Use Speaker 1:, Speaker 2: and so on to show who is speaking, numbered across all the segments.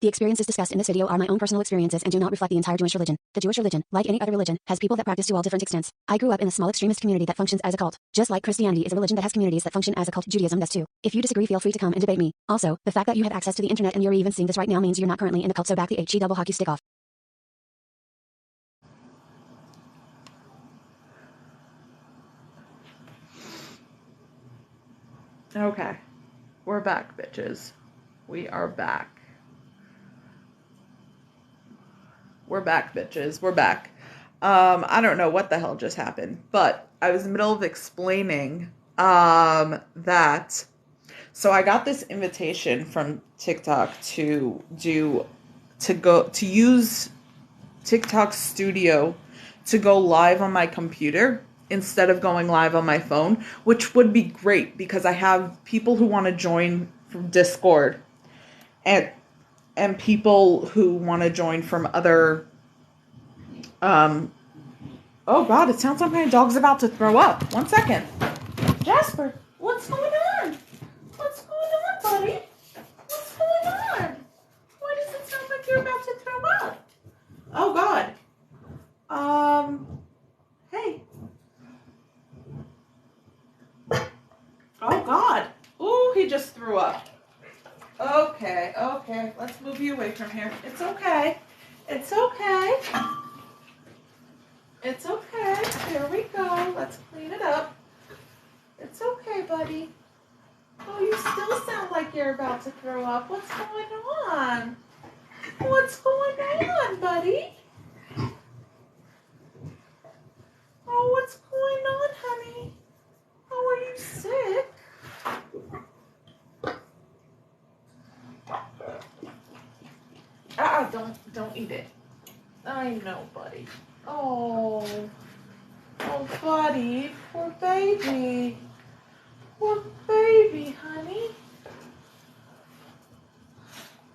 Speaker 1: The experiences discussed in this video are my own personal experiences and do not reflect the entire Jewish religion. The Jewish religion, like any other religion, has people that practice to all different extents. I grew up in a small extremist community that functions as a cult. Just like Christianity is a religion that has communities that function as a cult, Judaism does too. If you disagree, feel free to come and debate me. Also, the fact that you have access to the internet and you're even seeing this right now means you're not currently in the cult, so back the HE double hockey stick off.
Speaker 2: Okay, we're back, bitches. We are back. We're back, bitches. We're back. I don't know what the hell just happened, but I was in the middle of explaining that. So I got this invitation from TikTok to use TikTok Studio to go live on my computer instead of going live on my phone, which would be great because I have people who want to join from Discord and people who want to join from other oh god, it sounds like my dog's about to throw up. 1 second. Jasper, what's going on? What's going on, buddy? What's going on? Why does it sound like you're about to throw up? Oh god. Hey. Oh god. Ooh, he just threw up. Okay, let's move you away from here. It's okay. It's okay. It's okay. Here we go. Let's clean it up. It's okay, buddy. Oh, you still sound like you're about to throw up. What's going on? What's going on, buddy? Oh, what's going on, honey? Oh, are you sick? Don't eat it. I know, buddy. Oh, buddy, poor baby. Poor baby, honey.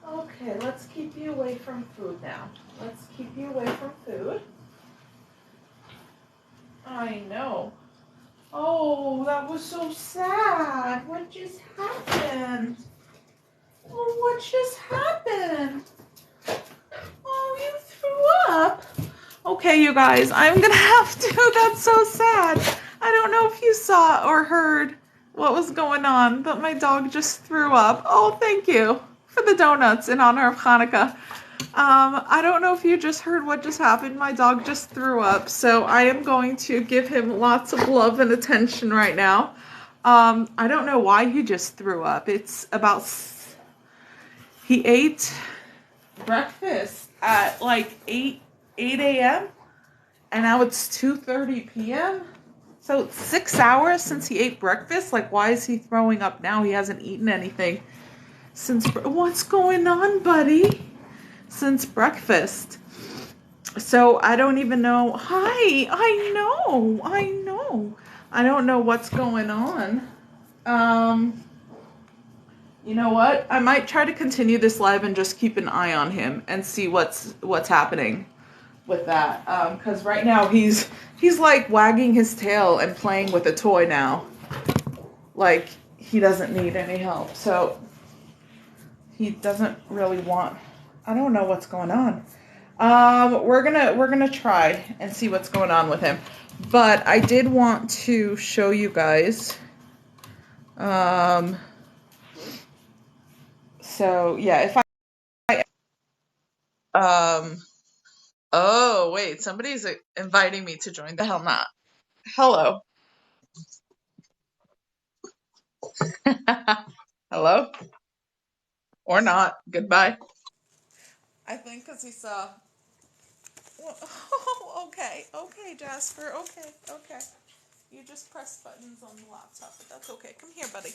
Speaker 2: Okay, let's keep you away from food now. Let's keep you away from food. I know. Oh, that was so sad. What just happened? Oh, what just happened? Oh, you threw up. Okay, you guys, I'm gonna have to. That's so sad. I don't know if you saw or heard what was going on, but my dog just threw up. Oh, thank you for the donuts in honor of Hanukkah. I don't know if you just heard what just happened. My dog just threw up, so I am going to give him lots of love and attention right now. I don't know why he just threw up. It's about... He ate breakfast at like 8 a.m. and now it's 2:30 p.m. So it's 6 hours since he ate breakfast. Like, why is he throwing up now? He hasn't eaten anything since... What's going on, buddy? Since breakfast. So I don't even know. Hi, I know. I don't know what's going on. You know what? I might try to continue this live and just keep an eye on him and see what's happening with that. Because right now he's like wagging his tail and playing with a toy now. Like he doesn't need any help. So he doesn't really want... I don't know what's going on. We're gonna try and see what's going on with him. But I did want to show you guys. So yeah, if oh wait, somebody's inviting me to join. The hell not. Hello. Hello? Or not. Goodbye. I think because he saw... Oh, okay, Jasper, okay. You just press buttons on the laptop, but that's okay. Come here, buddy.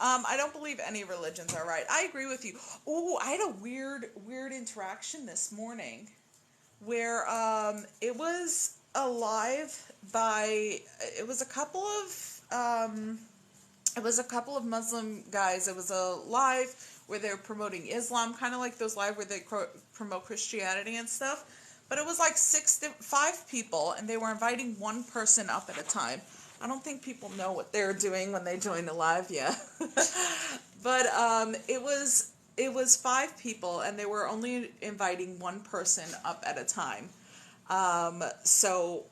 Speaker 2: I don't believe any religions are right. I agree with you. Oh, I had a weird interaction this morning where it was a live by... It was a couple of Muslim guys. It was a live where they were promoting Islam, kind of like those live where they promote Christianity and stuff. But it was like 5 people, and they were inviting one person up at a time. I don't think people know what they're doing when they join the live yet. But it was it was 5 people, and they were only inviting one person up at a time. So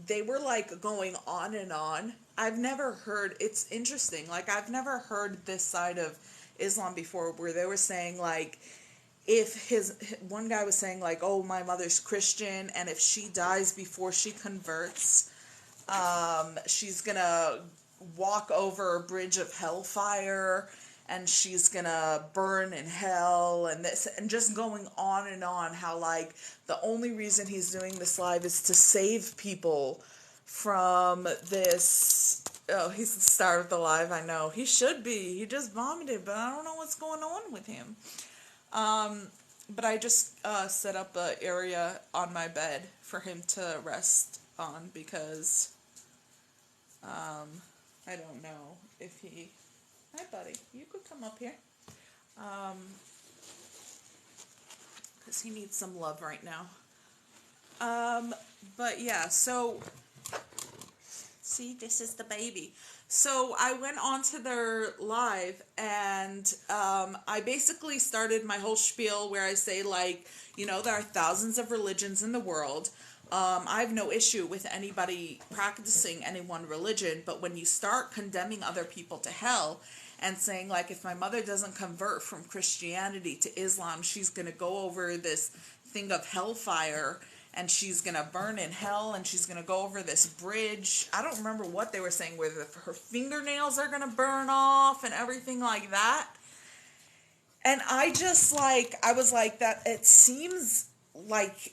Speaker 2: they were like going on and on. I've never heard, it's interesting, like I've never heard this side of Islam before, where they were saying like, if one guy was saying like, oh, my mother's Christian, and if she dies before she converts, she's gonna walk over a bridge of hellfire, and she's gonna burn in hell, and this, and just going on and on, how like the only reason he's doing this live is to save people from this. Oh, he's the star of the live. I know he should be. He just vomited, but I don't know what's going on with him. But I just set up an area on my bed for him to rest on, because I don't know if he... Hi, buddy. You could come up here. Because he needs some love right now. But yeah, so... See, this is the baby. So I went on to their live, and I basically started my whole spiel where I say, like, you know, there are thousands of religions in the world. I have no issue with anybody practicing any one religion, but when you start condemning other people to hell and saying, like, if my mother doesn't convert from Christianity to Islam, she's going to go over this thing of hellfire, and she's going to burn in hell, and she's going to go over this bridge. I don't remember what they were saying, where her fingernails are going to burn off and everything like that. And I just, like, I was like, that it seems like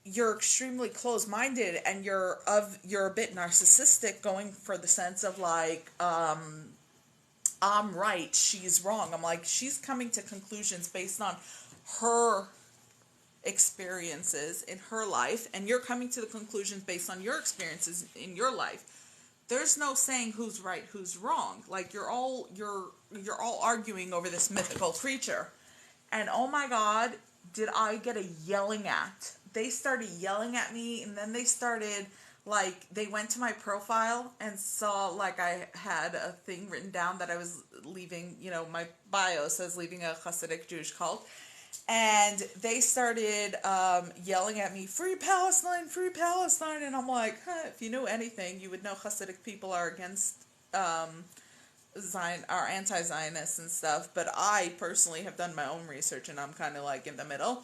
Speaker 2: you're extremely closed-minded, and you're a bit narcissistic, going for the sense of, like, I'm right, she's wrong. I'm like, she's coming to conclusions based on her experiences in her life, and you're coming to the conclusions based on your experiences in your life. There's no saying who's right, who's wrong. Like, you're all arguing over this mythical creature. And oh my God, did I get a yelling at. They started yelling at me, and then they started, like, they went to my profile and saw, like, I had a thing written down that I was leaving, you know, my bio says leaving a Hasidic Jewish cult. And they started yelling at me, free Palestine, and I'm like, if you knew anything, you would know Hasidic people are against are anti-Zionists and stuff, but I personally have done my own research, and I'm kind of like in the middle.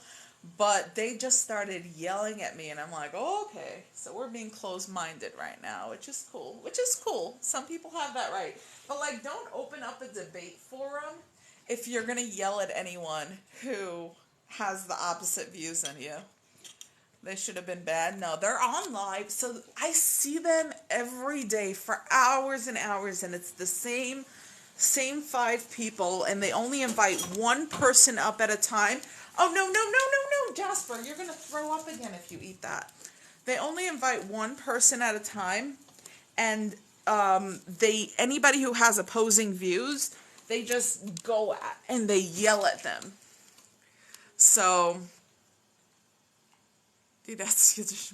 Speaker 2: But they just started yelling at me, and I'm like, oh, okay, so we're being closed-minded right now, which is cool. Some people have that right. But, like, don't open up a debate forum if you're going to yell at anyone who has the opposite views than you. They should have been bad. No, they're on live, so I see them every day for hours and hours, and it's the same 5 people, and they only invite one person up at a time. Oh, no, Jasper, you're going to throw up again if you eat that. They only invite one person at a time, and anybody who has opposing views, they just go at and they yell at them. So, that's Yiddish.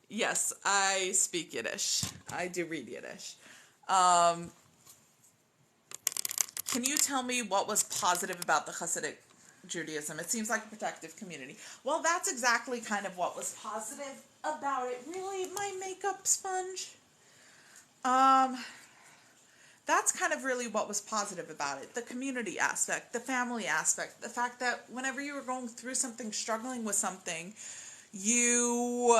Speaker 2: Yes, I speak Yiddish. I do read Yiddish. Can you tell me what was positive about the Hasidic Judaism? It seems like a protective community. Well, that's exactly kind of what was positive about it. Really, my makeup sponge? That's kind of really what was positive about it. The community aspect, the family aspect, the fact that whenever you were going through something, struggling with something, you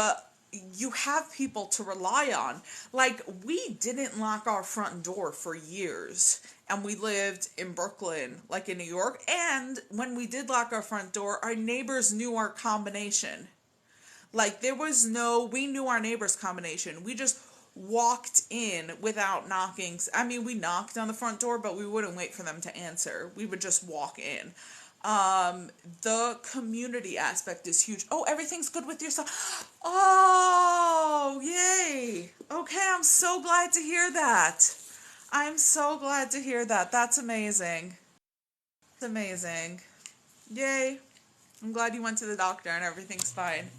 Speaker 2: have people to rely on. Like, we didn't lock our front door for years, and we lived in Brooklyn, like in New York, and when we did lock our front door, our neighbors knew our combination. Like, we knew our neighbor's combination. We just walked in without knocking. I mean, we knocked on the front door, but we wouldn't wait for them to answer. We would just walk in. The community aspect is huge. Oh, everything's good with yourself. Oh, yay. Okay, I'm so glad to hear that. That's amazing. It's amazing. Yay. I'm glad you went to the doctor and everything's fine.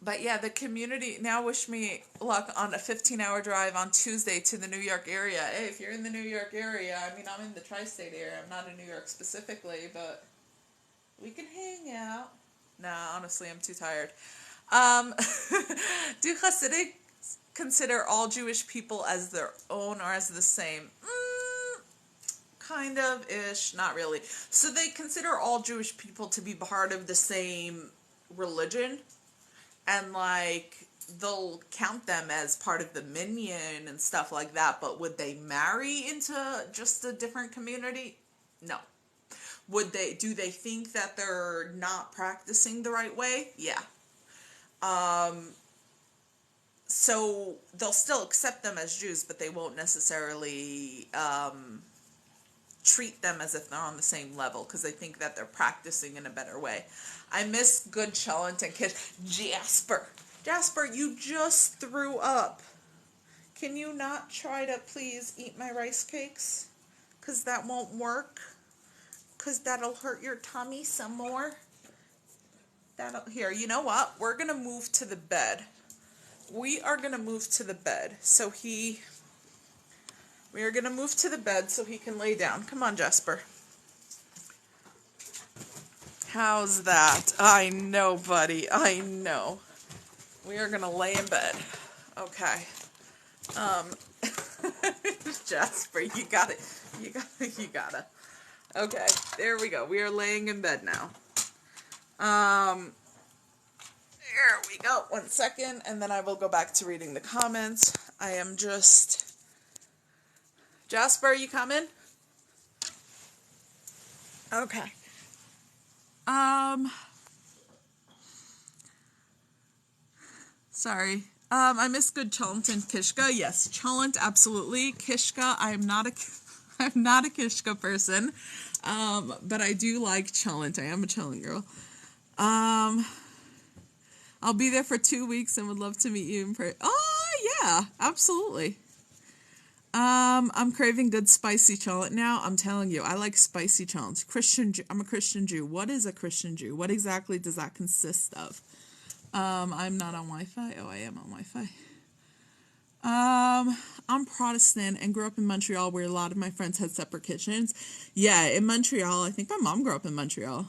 Speaker 2: But yeah, the community now wish me luck on a 15-hour drive on Tuesday to the New York area. Hey, if you're in the New York area, I mean, I'm in the tri-state area. I'm not in New York specifically, but we can hang out. Nah, honestly, I'm too tired. Do Hasidic consider all Jewish people as their own or as the same? Kind of ish, not really. So they consider all Jewish people to be part of the same religion, and like they'll count them as part of the minyan and stuff like that. But would they marry into just a different community? No. Do they think that they're not practicing the right way? Yeah. So they'll still accept them as Jews, but they won't necessarily treat them as if they're on the same level because they think that they're practicing in a better way. I miss good Chellant and Kid. Jasper, you just threw up. Can you not try to please eat my rice cakes? Because that won't work. Because that'll hurt your tummy some more. Here, you know what? We're going to move to the bed. We are going to move to the bed. We are going to move to the bed so he can lay down. Come on, Jasper. How's that? I know, buddy. I know. We are going to lay in bed. Okay. Jasper, you got it. You gotta. Okay, there we go. We are laying in bed now. There we go. 1 second, and then I will go back to reading the comments. I am just... Jasper, you coming? Okay. Sorry. I miss good Chellant and Kishka. Yes, Chellant, absolutely. Kishka, I'm not a Kishka person. But I do like Chellant. I am a Chellant girl. I'll be there for 2 weeks and would love to meet you in person. Oh, yeah, absolutely. I'm craving good spicy Chellant now. I'm telling you, I like spicy Chellant. I'm a Christian Jew. What is a Christian Jew? What exactly does that consist of? I'm not on Wi-Fi. Oh, I am on Wi-Fi. I'm Protestant and grew up in Montreal where a lot of my friends had separate kitchens. Yeah, in Montreal. I think my mom grew up in Montreal.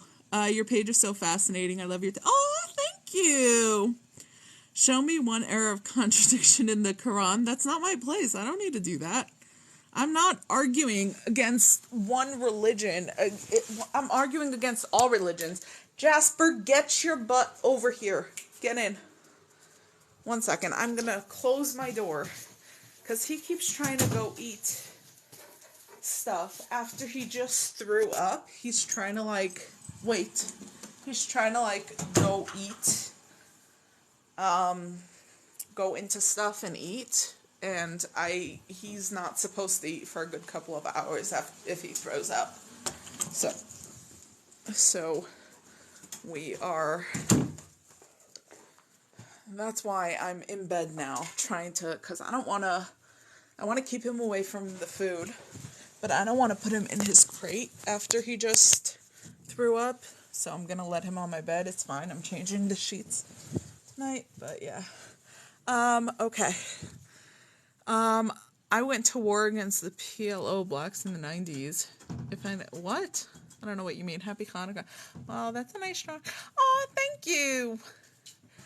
Speaker 2: Your page is so fascinating. I love your... Oh, thank you. Show me one error of contradiction in the Quran. That's not my place. I don't need to do that. I'm not arguing against one religion. I'm arguing against all religions. Jasper, get your butt over here. Get in. 1 second. I'm going to close my door because he keeps trying to go eat stuff after he just threw up. He's trying to He's trying to go eat. Go into stuff and eat. And he's not supposed to eat for a good couple of hours if he throws up. So we are... That's why I'm in bed now, because I want to keep him away from the food, but I don't want to put him in his crate after he just threw up, so I'm going to let him on my bed. It's fine. I'm changing the sheets tonight, but yeah. Okay. I went to war against the PLO blacks in the 90s. What? I don't know what you mean. Happy Hanukkah. Well, that's a nice strong... Oh, thank you.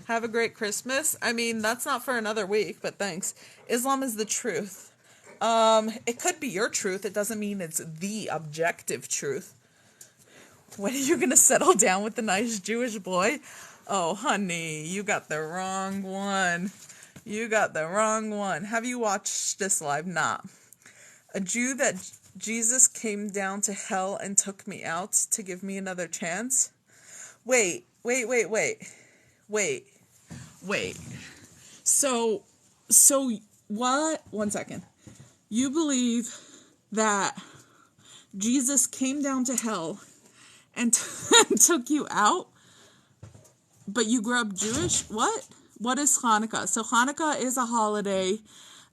Speaker 2: Have a great Christmas. I mean, that's not for another week, but thanks. Islam is the truth. It could be your truth. It doesn't mean it's the objective truth. When are you going to settle down with the nice Jewish boy? Oh, honey, you got the wrong one. You got the wrong one. Have you watched this live? Nah. A Jew that Jesus came down to hell and took me out to give me another chance? Wait. So what? 1 second. You believe that Jesus came down to hell and took you out, but you grew up Jewish? What? What is Hanukkah? So Hanukkah is a holiday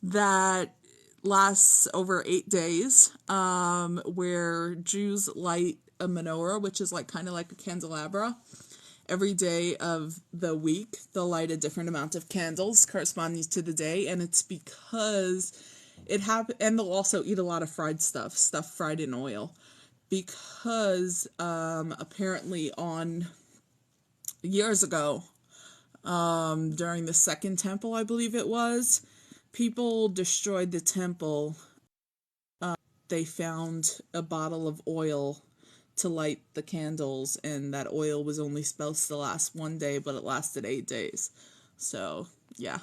Speaker 2: that lasts over 8 days, where Jews light a menorah, which is kind of like a candelabra.
Speaker 3: every day of the week, they'll light a different amount of candles corresponding to the day, and it's because it happened. And they'll also eat a lot of fried stuff fried in oil, because apparently on years ago, during the Second Temple, I believe it was, people destroyed the temple. They found a bottle of oil to light the candles, and that oil was only supposed to last 1 day, but it lasted 8 days. So, yeah.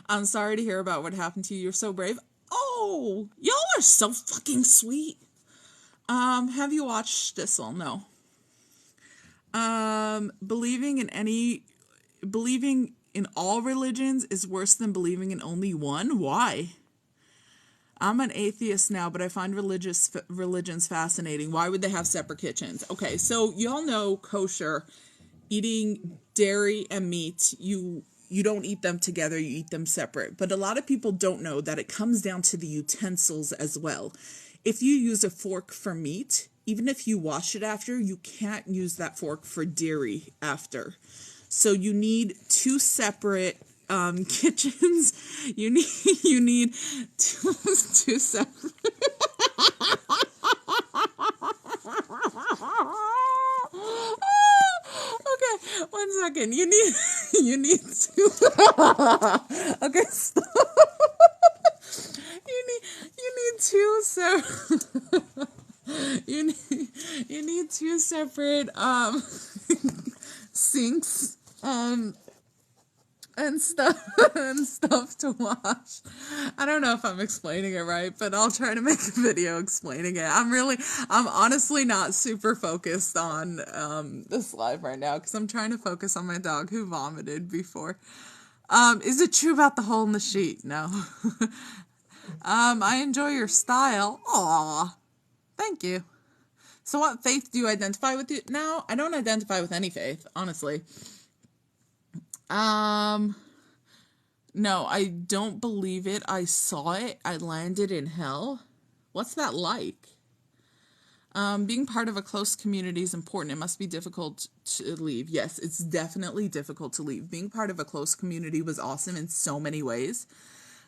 Speaker 3: I'm sorry to hear about what happened to you. You're so brave. Oh, y'all are so fucking sweet. Have you watched Stissel? No. Believing in all religions is worse than believing in only one? Why? I'm an atheist now, but I find religions fascinating. Why would they have separate kitchens? Okay, so y'all know kosher, eating dairy and meat, you don't eat them together, you eat them separate. But a lot of people don't know that it comes down to the utensils as well. If you use a fork for meat, even if you wash it after, you can't use that fork for dairy after. So you need two separate kitchens. You need two separate. Okay, 1 second. You need two. Okay, stop. You need two separate. You need two separate sinks and stuff to wash. I don't know if I'm explaining it right, but I'll try to make a video explaining it. I'm honestly not super focused on this live right now, because I'm trying to focus on my dog who vomited before. Is it true about the hole in the sheet? No. I enjoy your style. Aw, thank you. So what faith do you identify with now? I don't identify with any faith, honestly. No, I don't believe it. I saw it. I landed in hell. What's that like? Being part of a close community is important. It must be difficult to leave. Yes, it's definitely difficult to leave. Being part of a close community was awesome in so many ways,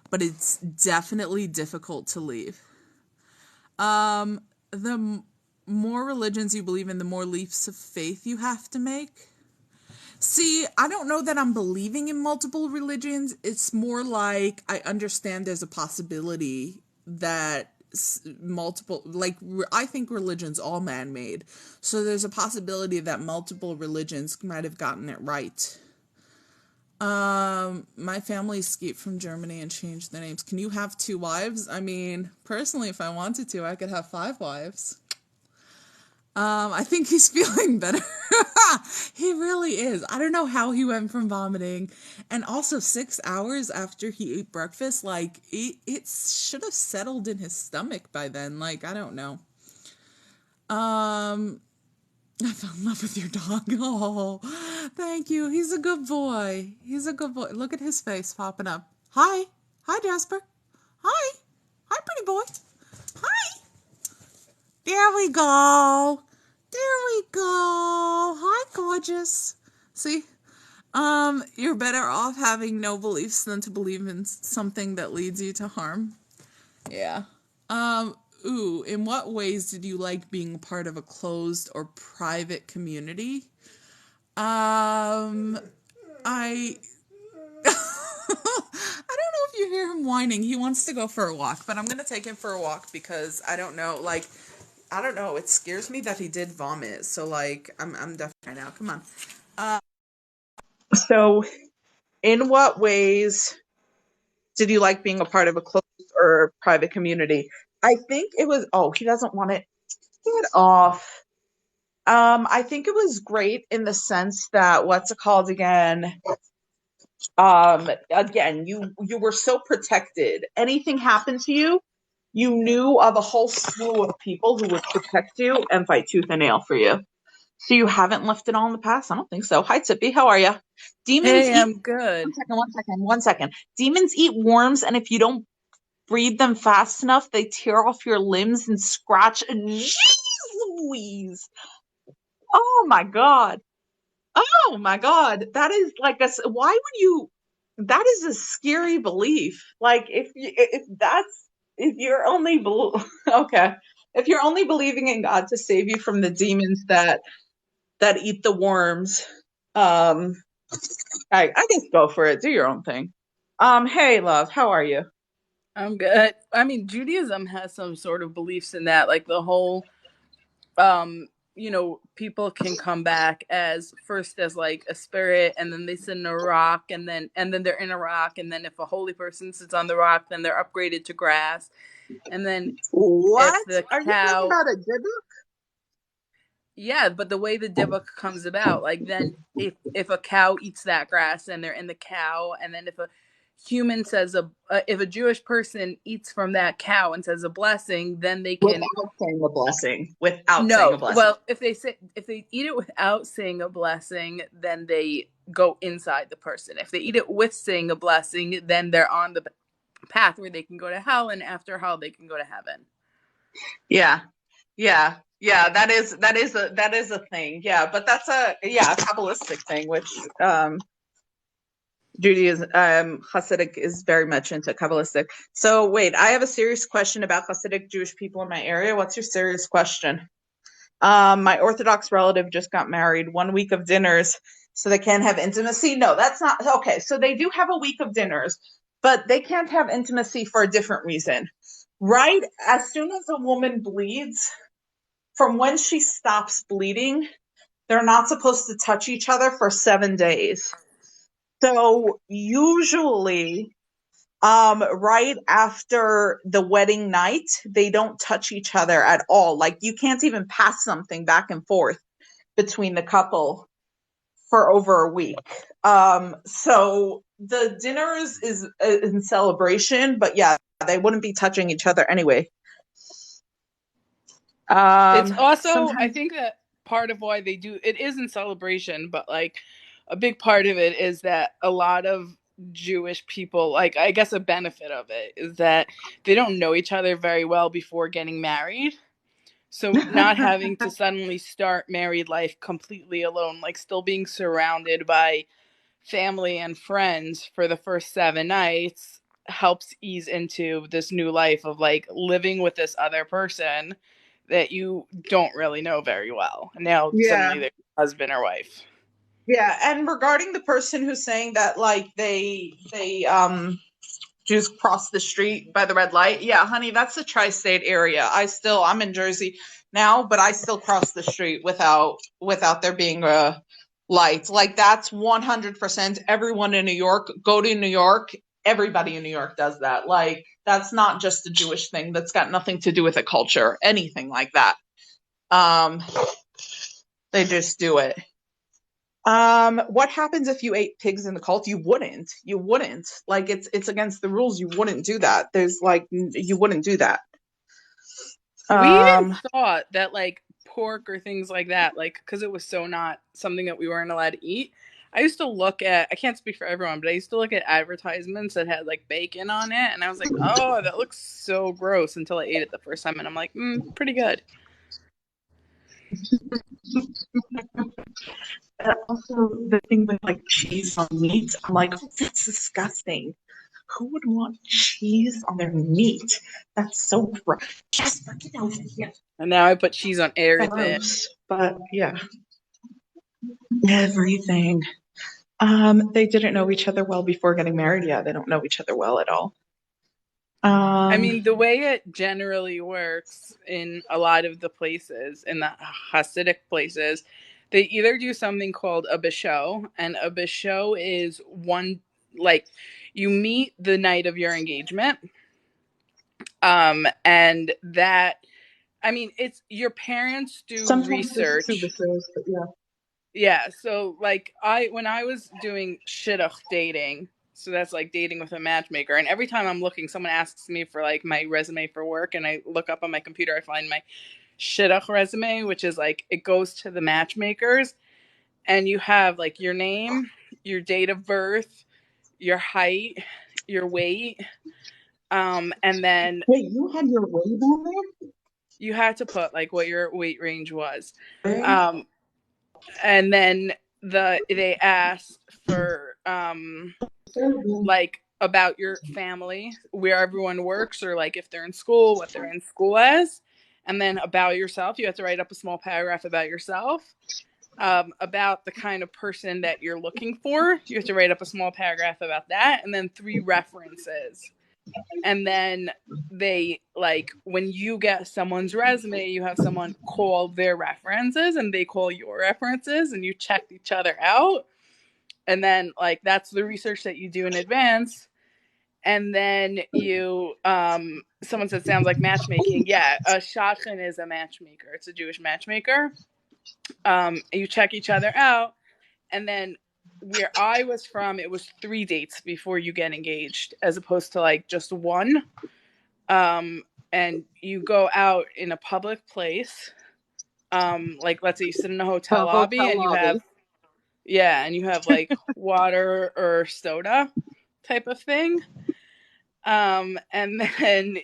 Speaker 3: but it's definitely difficult to leave. The more religions you believe in, the more leaps of faith you have to make. See, I don't know that I'm believing in multiple religions. It's more like I understand there's a possibility that multiple, like, I think religion's all man-made. So there's a possibility that multiple religions might have gotten it right. My family escaped from Germany and changed their names. Can you have 2 wives? I mean, personally, if I wanted to, I could have 5 wives. I think he's feeling better. He really is. I don't know how he went from vomiting. And also 6 hours after he ate breakfast, like, it should have settled in his stomach by then. Like, I don't know. I fell in love with your dog. Oh, thank you. He's a good boy. He's a good boy. Look at his face popping up. Hi. Hi, Jasper. Hi. Hi, pretty boy. Hi. There we go. There we go. Hi, gorgeous. See? You're better off having no beliefs than to believe in something that leads you to harm. Yeah. In what ways did you like being part of a closed or private community? I I don't know if you hear him whining. He wants to go for a walk, but I'm going to take him for a walk because I don't know, it scares me that he did vomit. So, I'm definitely right now. Come on. So, in what ways did you like being a part of a closed or private community? I think it was, he doesn't want it. Get off. I think it was great in the sense that, what's it called again? Again, you were so protected. Anything happened to you, you knew of a whole slew of people who would protect you and fight tooth and nail for you. So you haven't left it all in the past? I don't think so. Hi, Tippy. How are you? Demons
Speaker 4: Hey,
Speaker 3: eat.
Speaker 4: I'm good.
Speaker 3: One second. Demons eat worms, and if you don't breed them fast enough, they tear off your limbs and scratch. Jeez Louise. Oh, my God.
Speaker 2: Oh my God, that is like why would you? That is a scary belief. Like if you're only okay, if you're only believing in God to save you from the demons that eat the worms, um, I guess go for it. Do your own thing. Hey, love, how are you?
Speaker 4: I'm good. I mean, Judaism has some sort of beliefs in that, like the whole, people can come back as first as like a spirit, and then they sit in a rock, and then they're in a rock, and then if a holy person sits on the rock, then they're upgraded to grass, and then if
Speaker 2: What?
Speaker 4: the
Speaker 2: Are you talking
Speaker 4: cow,
Speaker 2: about a dibber?
Speaker 4: yeah, but the way the dibuk comes about, like then if a cow eats that grass and they're in the cow, and then if a human says if a Jewish person eats from that cow and says a blessing, then they can.
Speaker 2: Without saying a blessing. Without saying a
Speaker 4: No,
Speaker 2: blessing.
Speaker 4: well, if they eat it without saying a blessing, then they go inside the person. If they eat it with saying a blessing, then they're on the path where they can go to hell, and after hell they can go to heaven.
Speaker 2: Yeah. Yeah. Yeah, that is a thing. Yeah, but that's a Kabbalistic thing, which Judaism, Hasidic is very much into Kabbalistic. So wait, I have a serious question about Hasidic Jewish people in my area. What's your serious question? My Orthodox relative just got married. 1 week of dinners, so they can't have intimacy. No, that's not okay. So they do have a week of dinners, but they can't have intimacy for a different reason. Right as soon as a woman bleeds, from when she stops bleeding, they're not supposed to touch each other for 7 days. So usually, right after the wedding night, they don't touch each other at all. Like you can't even pass something back and forth between the couple for over a week. So the dinner is in celebration, but yeah, they wouldn't be touching each other anyway.
Speaker 4: It's also, I
Speaker 2: Sometimes,
Speaker 4: think that part of why they do it is in celebration, but like a big part of it is that a lot of Jewish people, like I guess a benefit of it is that they don't know each other very well before getting married. So not having to suddenly start married life completely alone, like still being surrounded by family and friends for the first 7 nights helps ease into this new life of like living with this other person that you don't really know very well. And now
Speaker 2: yeah,
Speaker 4: suddenly they're husband or wife.
Speaker 2: yeah. And regarding the person who's saying that, like they just cross the street by the red light. Yeah, honey, that's the tri-state area. I'm in Jersey now, but I still cross the street without there being a light. Like that's 100% everyone in New York. Go to New York. Everybody in New York does that. Like that's not just a Jewish thing. That's got nothing to do with a culture, anything like that. Um, they just do it. What happens if you ate pigs in the cult? You wouldn't. You wouldn't. Like it's against the rules. You wouldn't do that. There's like you wouldn't do that.
Speaker 4: We even
Speaker 2: Um,
Speaker 4: thought that like pork or things like that, like because it was so not something that we weren't allowed to eat. I used to look at, I can't speak for everyone, but I used to look at advertisements that had like bacon on it, and I was like, oh, that looks so gross until I ate it the first time, and I'm like, pretty good.
Speaker 2: also the thing with like cheese on meat, I'm like, oh, that's disgusting. Who would want cheese on their meat? That's so gross. Jasper, get over here.
Speaker 4: And now I put cheese on everything.
Speaker 2: Gross. But yeah, everything. They didn't know each other well before getting married. Yeah, they don't know each other well at all.
Speaker 4: I
Speaker 2: Um,
Speaker 4: mean, the way it generally works in a lot of the places, in the Hasidic places, they either do something called a bishow, and a bishow is one, like, you meet the night of your engagement, and that, I mean, it's your parents do
Speaker 2: Sometimes there's two
Speaker 4: research.
Speaker 2: bishos, but yeah.
Speaker 4: Yeah, so like when I was doing shidduch dating, so that's like dating with a matchmaker, and every time I'm looking, someone asks me for like my resume for work, and I look up on my computer, I find my shidduch resume, which is like it goes to the matchmakers, and you have like your name, your date of birth, your height, your weight, and then
Speaker 2: Wait, you had your weight on
Speaker 4: you had to put like what your weight range was,
Speaker 2: there?
Speaker 4: um, and then they asked for like about your family, where everyone works, or like if they're in school, what they're in school as, and then about yourself. You have to write up a small paragraph about yourself. About the kind of person that you're looking for, you have to write up a small paragraph about that, and then 3 references. And then they, like, when you get someone's resume, you have someone call their references and they call your references, and you check each other out. And then, like, that's the research that you do in advance. And then you someone said sounds like matchmaking. Yeah, a shotgun is a matchmaker. It's a Jewish matchmaker. You check each other out, and then where I was from, it was 3 dates before you get engaged, as opposed to like just one. And you go out in a public place. Like, let's say you sit in a hotel lobby, and you have like water or soda type of thing. And then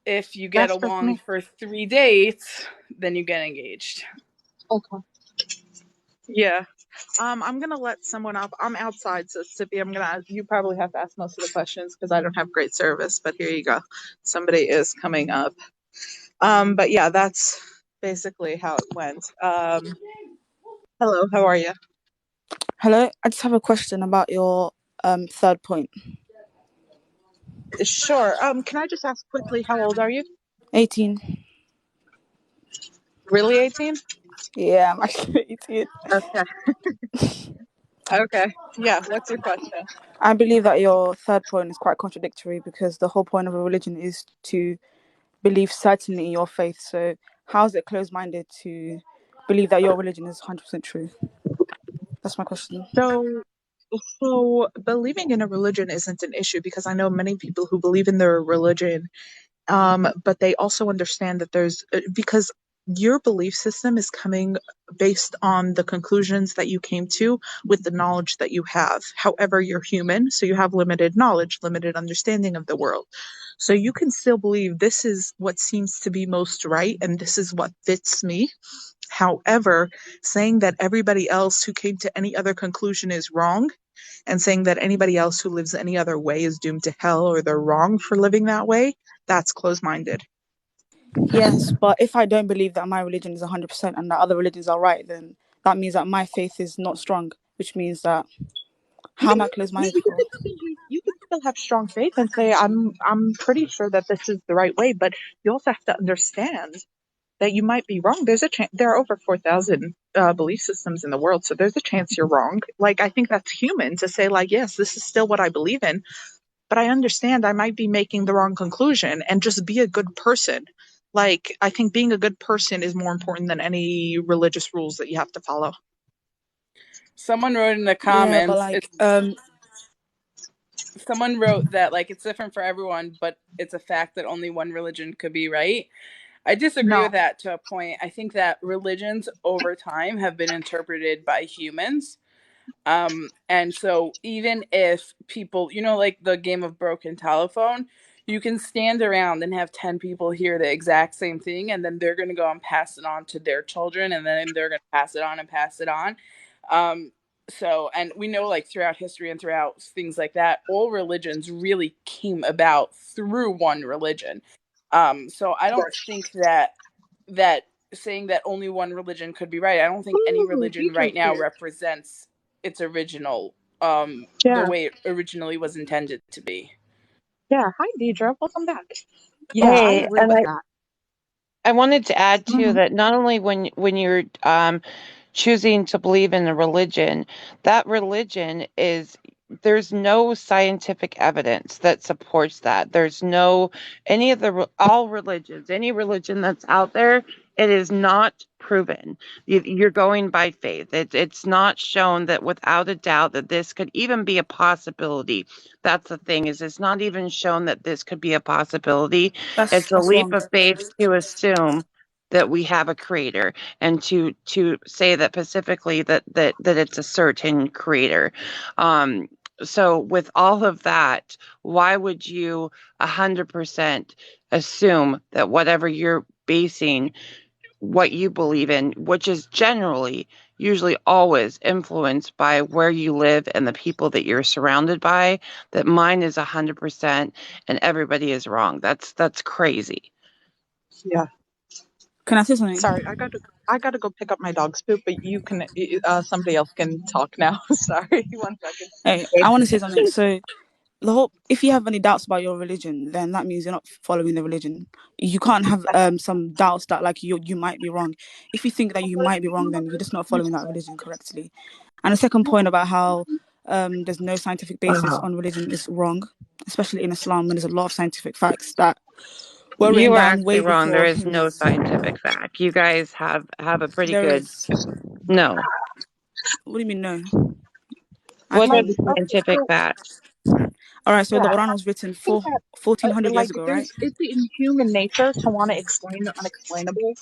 Speaker 4: if you get along for 3 dates, then you get engaged.
Speaker 5: Okay. Yeah. I'm gonna let someone up. I'm outside, so Sippy, you probably have to ask most of the questions because I don't have great service, but here you go. Somebody is coming up. But yeah, that's basically how it went. Hello, how are you?
Speaker 6: Hello, I just have a question about your third point.
Speaker 5: Sure. Can I just ask quickly, how old are you?
Speaker 6: 18.
Speaker 5: Really 18?
Speaker 6: Yeah, I'm actually 18.
Speaker 5: Okay. Okay. Yeah, what's your question?
Speaker 6: I believe that your third point is quite contradictory because the whole point of a religion is to believe certainly in your faith. So how is it closed-minded to believe that your religion is 100% true? That's my question.
Speaker 5: So believing in a religion isn't an issue because I know many people who believe in their religion, but they also understand that because your belief system is coming based on the conclusions that you came to with the knowledge that you have. However, you're human, so you have limited knowledge, limited understanding of the world. So you can still believe this is what seems to be most right and this is what fits me. However, saying that everybody else who came to any other conclusion is wrong and saying that anybody else who lives any other way is doomed to hell or they're wrong for living that way, that's closed-minded.
Speaker 6: Yes, but if I don't believe that my religion is 100% and that other religions are right, then that means that my faith is not strong, which means that how am I closed-minded for?
Speaker 5: You can still have strong faith and say, I'm pretty sure that this is the right way, but you also have to understand that you might be wrong. There's a chance. There are over 4,000 belief systems in the world, so there's a chance you're wrong. Like, I think that's human to say, like, yes, this is still what I believe in, but I understand I might be making the wrong conclusion, and just be a good person. Like, I think being a good person is more important than any religious rules that you have to follow.
Speaker 4: Someone wrote in the comments,
Speaker 6: yeah, but like,
Speaker 4: someone wrote that, like, it's different for everyone, but it's a fact that only one religion could be right. I disagree with that to a point. I think that religions over time have been interpreted by humans. And so even if people, like the game of broken telephone, you can stand around and have 10 people hear the exact same thing, and then they're going to go and pass it on to their children, and then they're going to pass it on and pass it on. So, and we know, like, throughout history and throughout things like that, all religions really came about through one religion. So I don't think that saying that only one religion could be right. I don't think any religion right now represents its original, the way it originally was intended to be.
Speaker 5: Yeah. Hi, Deidre. Welcome back. Yeah,
Speaker 7: Hey,
Speaker 5: I agree with that.
Speaker 7: I wanted to add too that not only when you're choosing to believe in a religion, that religion there's no scientific evidence that supports that. There's no all religions, any religion that's out there, it is not proven. You're going by faith. It's not shown that without a doubt that this could even be a possibility. That's the thing, is it's not even shown that this could be a possibility. It's a leap of faith to assume that we have a creator and to say that specifically that it's a certain creator. So with all of that, why would you 100% assume that whatever you're basing what you believe in, which is generally usually always influenced by where you live and the people that you're surrounded by, that mine is 100% and everybody is wrong. That's crazy.
Speaker 5: Yeah.
Speaker 6: Can I say something?
Speaker 5: Sorry, I gotta go pick up my dog's poop, but you can somebody else can talk now. Sorry, 1 second.
Speaker 6: Hey, I want to say something. So if you have any doubts about your religion, then that means you're not following the religion. You can't have some doubts that like you might be wrong. If you think that you might be wrong, then you're just not following that religion correctly. And the second point about how there's no scientific basis on religion is wrong, especially in Islam, when there's a lot of scientific facts that were written
Speaker 7: You are
Speaker 6: down
Speaker 7: actually
Speaker 6: way
Speaker 7: wrong. There
Speaker 6: before
Speaker 7: is no
Speaker 6: humans.
Speaker 7: scientific fact. You guys have a pretty
Speaker 6: There
Speaker 7: good
Speaker 6: is.
Speaker 7: no.
Speaker 6: What do you mean no?
Speaker 7: What are
Speaker 6: Actually,
Speaker 7: the scientific facts?
Speaker 6: all right. So the
Speaker 5: Yeah,
Speaker 6: Quran was written
Speaker 5: I think that
Speaker 6: 1400 years
Speaker 5: like
Speaker 6: ago, right?
Speaker 5: it's in human nature to want to explain the unexplainable,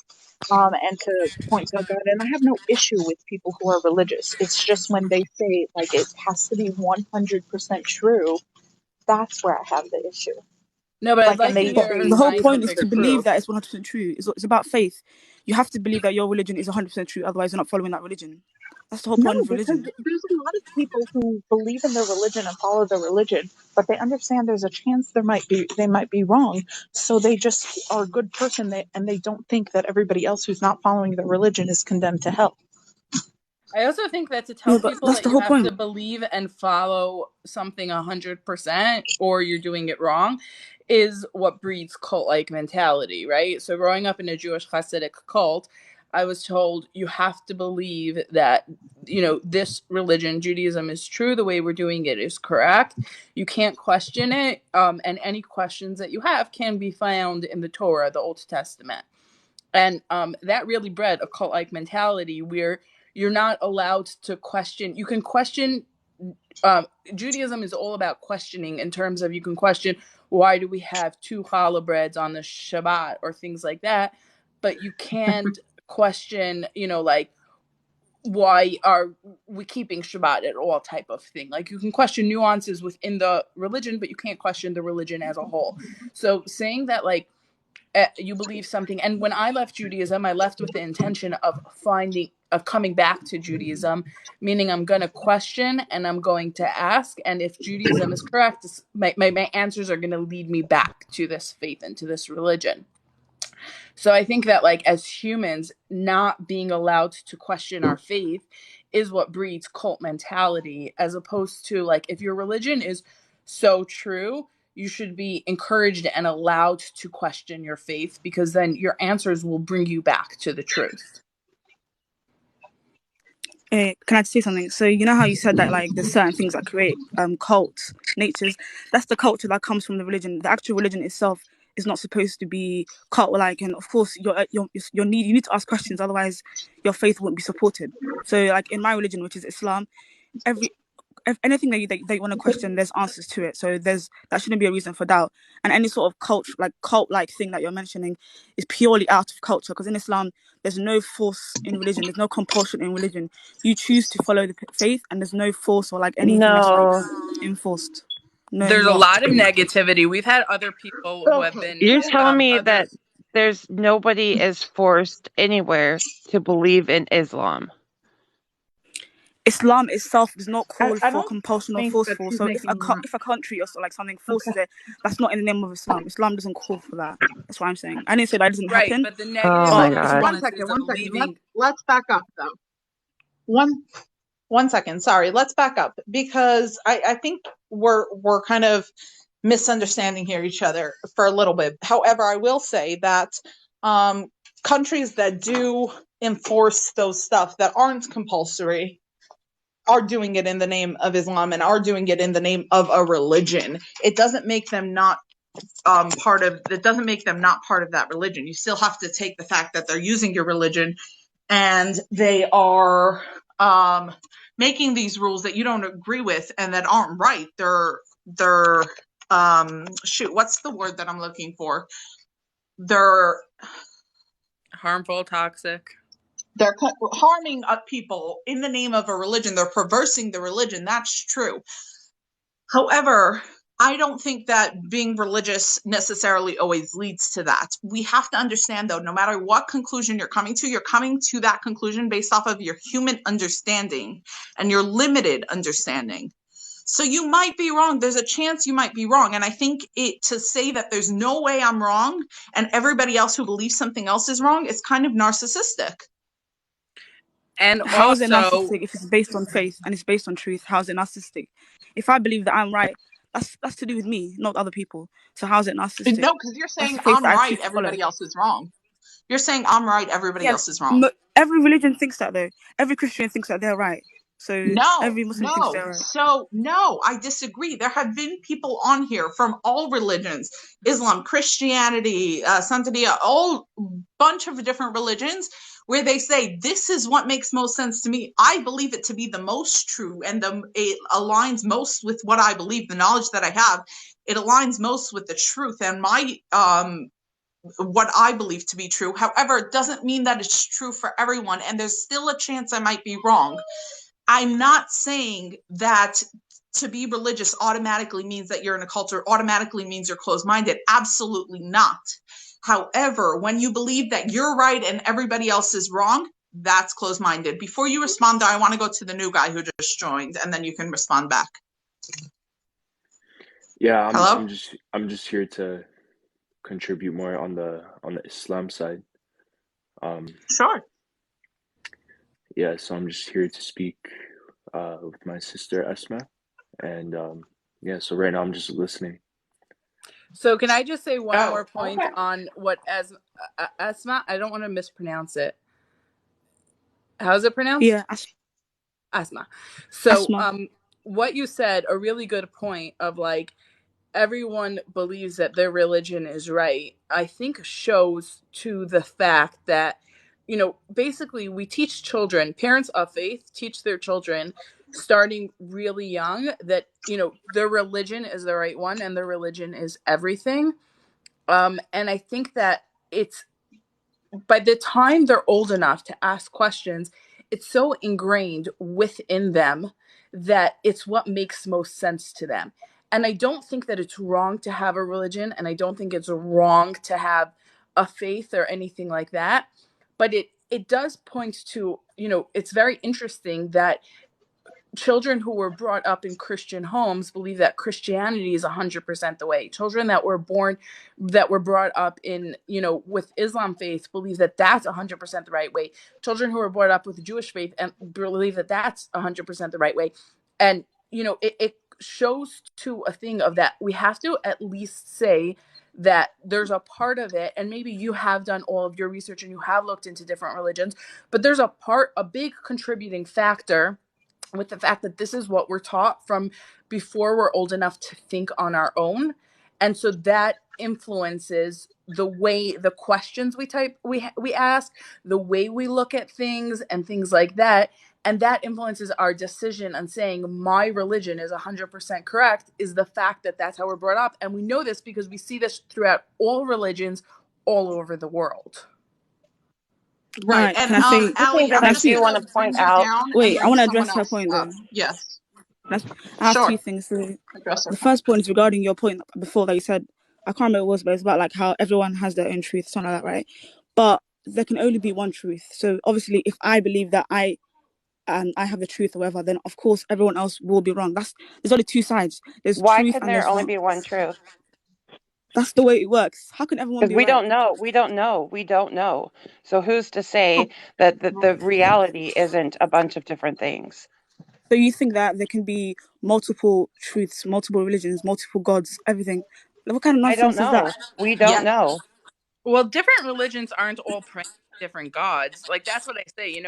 Speaker 5: and to point to God. And I have no issue with people who are religious. It's just when they say like it has to be 100% true, that's where I have the issue.
Speaker 4: No, but I'd
Speaker 5: Like, and
Speaker 4: like to
Speaker 5: they
Speaker 6: But
Speaker 4: hear her
Speaker 6: the
Speaker 5: say
Speaker 6: whole
Speaker 5: they
Speaker 6: point is
Speaker 4: scientific
Speaker 6: to believe
Speaker 4: proof.
Speaker 6: that it's 100% true. It's about faith. You have to believe that your religion is 100% true. Otherwise, you're not following that religion. That's the whole
Speaker 5: no,
Speaker 6: point of
Speaker 5: because
Speaker 6: religion.
Speaker 5: there's a lot of people who believe in their religion and follow their religion, but they understand there's a chance they might be wrong. So they just are a good person, and they don't think that everybody else who's not following their religion is condemned to hell.
Speaker 4: I also think that to
Speaker 6: Yeah,
Speaker 4: tell
Speaker 6: but
Speaker 4: people
Speaker 6: that's
Speaker 4: that
Speaker 6: the
Speaker 4: you
Speaker 6: whole
Speaker 4: have to
Speaker 6: point.
Speaker 4: believe and follow something 100% or you're doing it wrong is what breeds cult-like mentality, right? So growing up in a Jewish Hasidic cult, I was told you have to believe that, this religion, Judaism, is true. The way we're doing it is correct. You can't question it. And any questions that you have can be found in the Torah, the Old Testament. And that really bred a cult-like mentality where you're not allowed to question. You can question. Judaism is all about questioning in terms of you can question why do we have two challah breads on the Shabbat or things like that, but you can't question, like why are we keeping Shabbat at all type of thing. Like you can question nuances within the religion, but you can't question the religion as a whole. So saying that like you believe something. And when I left Judaism, I left with the intention of coming back to Judaism, meaning I'm going to question and I'm going to ask. And if Judaism is correct, my answers are going to lead me back to this faith and to this religion. So I think that like as humans, not being allowed to question our faith is what breeds cult mentality, as opposed to like if your religion is so true, you should be encouraged and allowed to question your faith, because then your answers will bring you back to the truth.
Speaker 6: Can I say something? So you know how you said that like there's certain things that create cults, natures. That's the culture that comes from the religion. The actual religion itself is not supposed to be cult-like, and of course you need to ask questions, otherwise your faith won't be supported. So like in my religion, which is Islam, anything that you want to question, there's answers to it. So that shouldn't be a reason for doubt. And any sort of cult-like thing that you're mentioning is purely out of culture, because in Islam there's no force in religion, there's no compulsion in religion. You choose to follow the faith, and there's no force or like anything that's like
Speaker 7: No.
Speaker 6: enforced. No,
Speaker 4: There's a
Speaker 6: what?
Speaker 4: lot of negativity. We've had other people who have been
Speaker 7: You're telling me
Speaker 4: other.
Speaker 7: that there's nobody is forced anywhere to believe in Islam.
Speaker 6: Islam itself does not call
Speaker 5: I
Speaker 6: for
Speaker 5: don't
Speaker 6: compulsion or
Speaker 5: think that
Speaker 6: forceful.
Speaker 5: she's
Speaker 6: So
Speaker 5: making
Speaker 6: if a country or so, like something forces
Speaker 5: okay.
Speaker 6: it, that's not in the name of Islam. Islam doesn't call for that. That's what I'm saying. I didn't say that doesn't
Speaker 4: Right,
Speaker 6: happen,
Speaker 4: but the
Speaker 7: Oh
Speaker 4: negative
Speaker 7: my
Speaker 6: but it's
Speaker 7: God.
Speaker 6: not.
Speaker 5: One second.
Speaker 4: leaving.
Speaker 5: Let's back up though. One second. Sorry. Let's back up, because I think we're kind of misunderstanding here each other for a little bit. However, I will say that countries that do enforce those stuff that aren't compulsory are doing it in the name of Islam and are doing it in the name of a religion. It doesn't make them not part of that religion. You still have to take the fact that they're using your religion and they are making these rules that you don't agree with and that aren't right. They're what's the word that I'm looking for? They're
Speaker 4: Harmful, toxic.
Speaker 5: They're harming people in the name of a religion. They're perversing the religion. That's true. However,
Speaker 8: I don't think that being religious necessarily always leads to that. We have to understand, though, no matter what conclusion you're coming to that conclusion based off of your human understanding and your limited understanding. So you might be wrong. There's a chance you might be wrong. And I think to say that there's no way I'm wrong and everybody else who believes something else is wrong is kind of narcissistic.
Speaker 4: And
Speaker 6: How is it
Speaker 4: also,
Speaker 6: narcissistic if it's based on faith and it's based on truth? How is it narcissistic? If I believe that I'm right, that's to do with me, not other people. So how is it narcissistic?
Speaker 8: No, because you're
Speaker 6: That's
Speaker 8: saying
Speaker 6: the faith
Speaker 8: I'm
Speaker 6: that I
Speaker 8: right,
Speaker 6: choose to follow.
Speaker 8: everybody else is wrong. You're saying I'm right, everybody
Speaker 6: Yeah,
Speaker 8: else is wrong.
Speaker 6: every religion thinks that though. Every Christian thinks that they're right. So every Muslim thinks they're right.
Speaker 8: So no, I disagree. There have been people on here from all religions, Islam, Christianity, Santeria, all bunch of different religions, where they say, this is what makes most sense to me. I believe it to be the most true, and it aligns most with what I believe, the knowledge that I have. It aligns most with the truth and my what I believe to be true. However, it doesn't mean that it's true for everyone, and there's still a chance I might be wrong. I'm not saying that to be religious automatically means that you're in a culture, automatically means you're closed-minded. Absolutely not. However, when you believe that you're right and everybody else is wrong, that's closed-minded. Before you respond, though, I want to go to the new guy who just joined, and then you can respond back.
Speaker 9: Yeah,
Speaker 8: Hello?
Speaker 9: I'm just here to contribute more on the Islam side.
Speaker 8: Sure.
Speaker 9: Yeah, so I'm just here to speak with my sister Esma, and yeah, so right now I'm just listening.
Speaker 4: so can I just say one more point
Speaker 8: Okay.
Speaker 4: on what Asma? I don't want to mispronounce it. How's it pronounced?
Speaker 6: Yeah,
Speaker 4: Asma. So,
Speaker 6: Asma.
Speaker 4: what you said, a really good point of like everyone believes that their religion is right, I think shows to the fact that, basically we teach children, parents of faith teach their children starting really young that, their religion is the right one and their religion is everything. And I think that it's by the time they're old enough to ask questions, it's so ingrained within them that it's what makes most sense to them. And I don't think that it's wrong to have a religion, and I don't think it's wrong to have a faith or anything like that. But it does point to, it's very interesting that children who were brought up in Christian homes believe that Christianity is 100% the way. Children that were brought up in, with Islam faith believe that that's 100% the right way. Children who were brought up with Jewish faith and believe that that's 100% the right way. And, it shows to a thing of that we have to at least say that there's a part of it, and maybe you have done all of your research and you have looked into different religions, but there's a big contributing factor with the fact that this is what we're taught from before we're old enough to think on our own. And so that influences the way the questions we ask, the way we look at things and things like that. And that influences our decision on saying my religion is 100% correct, is the fact that that's how we're brought up. And we know this because we see this throughout all religions all over the world.
Speaker 8: Right.
Speaker 6: Right,
Speaker 8: And
Speaker 6: can I say?
Speaker 7: I
Speaker 8: Allie,
Speaker 7: think that
Speaker 8: I'm
Speaker 7: I
Speaker 8: just
Speaker 7: do
Speaker 8: going
Speaker 7: want
Speaker 8: to
Speaker 7: to
Speaker 8: bring
Speaker 7: point
Speaker 8: you
Speaker 7: out.
Speaker 8: down and
Speaker 6: Wait, I
Speaker 8: bring
Speaker 6: want to
Speaker 8: someone
Speaker 6: address her
Speaker 8: else
Speaker 6: point
Speaker 8: up.
Speaker 6: though.
Speaker 8: Yes.
Speaker 6: I have
Speaker 8: Sure.
Speaker 6: two things. So
Speaker 8: Address her
Speaker 6: the
Speaker 8: point.
Speaker 6: first point is regarding your point before that you said, I can't remember what it was, but it's about like how everyone has their own truth, something like that, right? But there can only be one truth. So obviously, if I believe that I have the truth or whatever, then of course everyone else will be wrong. There's only two sides. There's
Speaker 7: Why
Speaker 6: truth
Speaker 7: can
Speaker 6: and
Speaker 7: there
Speaker 6: there's
Speaker 7: only
Speaker 6: wrong.
Speaker 7: be one truth?
Speaker 6: That's the way it works. How can everyone
Speaker 7: Because
Speaker 6: be
Speaker 7: we
Speaker 6: right?
Speaker 7: don't know. We don't know. We don't know. So who's to say that the reality isn't a bunch of different things?
Speaker 6: So you think that there can be multiple truths, multiple religions, multiple gods, everything? What kind of
Speaker 7: I don't
Speaker 6: nonsense is that?
Speaker 7: know. We don't
Speaker 8: Yeah.
Speaker 7: know.
Speaker 4: Well, different religions aren't all praying to different gods. Like, that's what I say.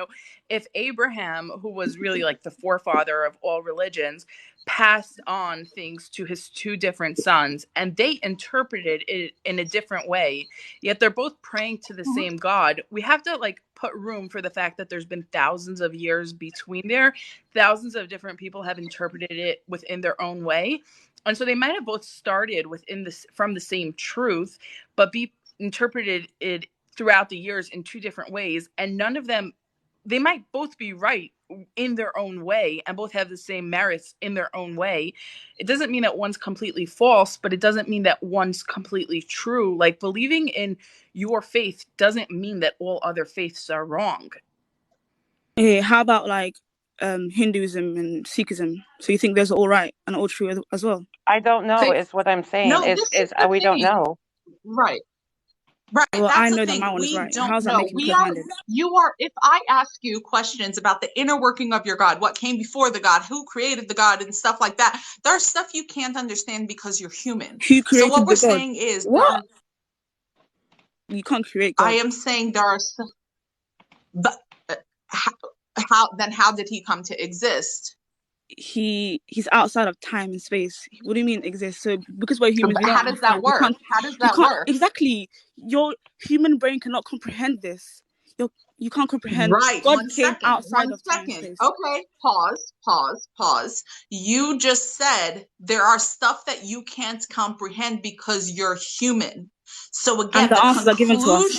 Speaker 4: If Abraham, who was really like the forefather of all religions, passed on things to his two different sons and they interpreted it in a different way, yet they're both praying to the same God, we have to like put room for the fact that there's been thousands of years between there. Thousands of different people have interpreted it within their own way. And so they might have both started from the same truth, but interpreted it throughout the years in two different ways, and none of them, they might both be right in their own way and both have the same merits in their own way. It doesn't mean that one's completely false, but it doesn't mean that one's completely true. Like, believing in your faith doesn't mean that all other faiths are wrong.
Speaker 6: Okay, how about like Hinduism and Sikhism? So you think those are all right and all true as well?
Speaker 7: I don't know is what I'm saying.
Speaker 8: No, this is the
Speaker 7: We don't
Speaker 8: thing.
Speaker 7: know.
Speaker 8: Right. Right.
Speaker 6: Well,
Speaker 8: That's
Speaker 6: I
Speaker 8: the
Speaker 6: know that
Speaker 8: thing.
Speaker 6: my one is
Speaker 8: We
Speaker 6: right.
Speaker 8: don't
Speaker 6: How's that
Speaker 8: know.
Speaker 6: making me
Speaker 8: We are,
Speaker 6: close-minded?
Speaker 8: you are, if I ask you questions about the inner working of your God, what came before the God, who created the God, and stuff like that, there's stuff you can't understand because you're human.
Speaker 6: Who
Speaker 8: So what
Speaker 6: created
Speaker 8: we're
Speaker 6: the God?
Speaker 8: saying is,
Speaker 6: What? You can't create
Speaker 8: I
Speaker 6: God.
Speaker 8: am saying there are some, but how did he come to exist?
Speaker 6: He's outside of time and space. What do you mean exist? So because we're humans, we don't
Speaker 8: How does that
Speaker 6: understand. We
Speaker 8: work?
Speaker 6: can't.
Speaker 8: How does
Speaker 6: You
Speaker 8: that
Speaker 6: can't
Speaker 8: work?
Speaker 6: exactly. Your human brain cannot comprehend this. You can't comprehend.
Speaker 8: Right.
Speaker 6: God came outside
Speaker 8: One
Speaker 6: of time and
Speaker 8: second.
Speaker 6: space.
Speaker 8: Okay. Pause. You just said there are stuff that you can't comprehend because you're human. So
Speaker 6: And
Speaker 8: again,
Speaker 6: the answers are given to us.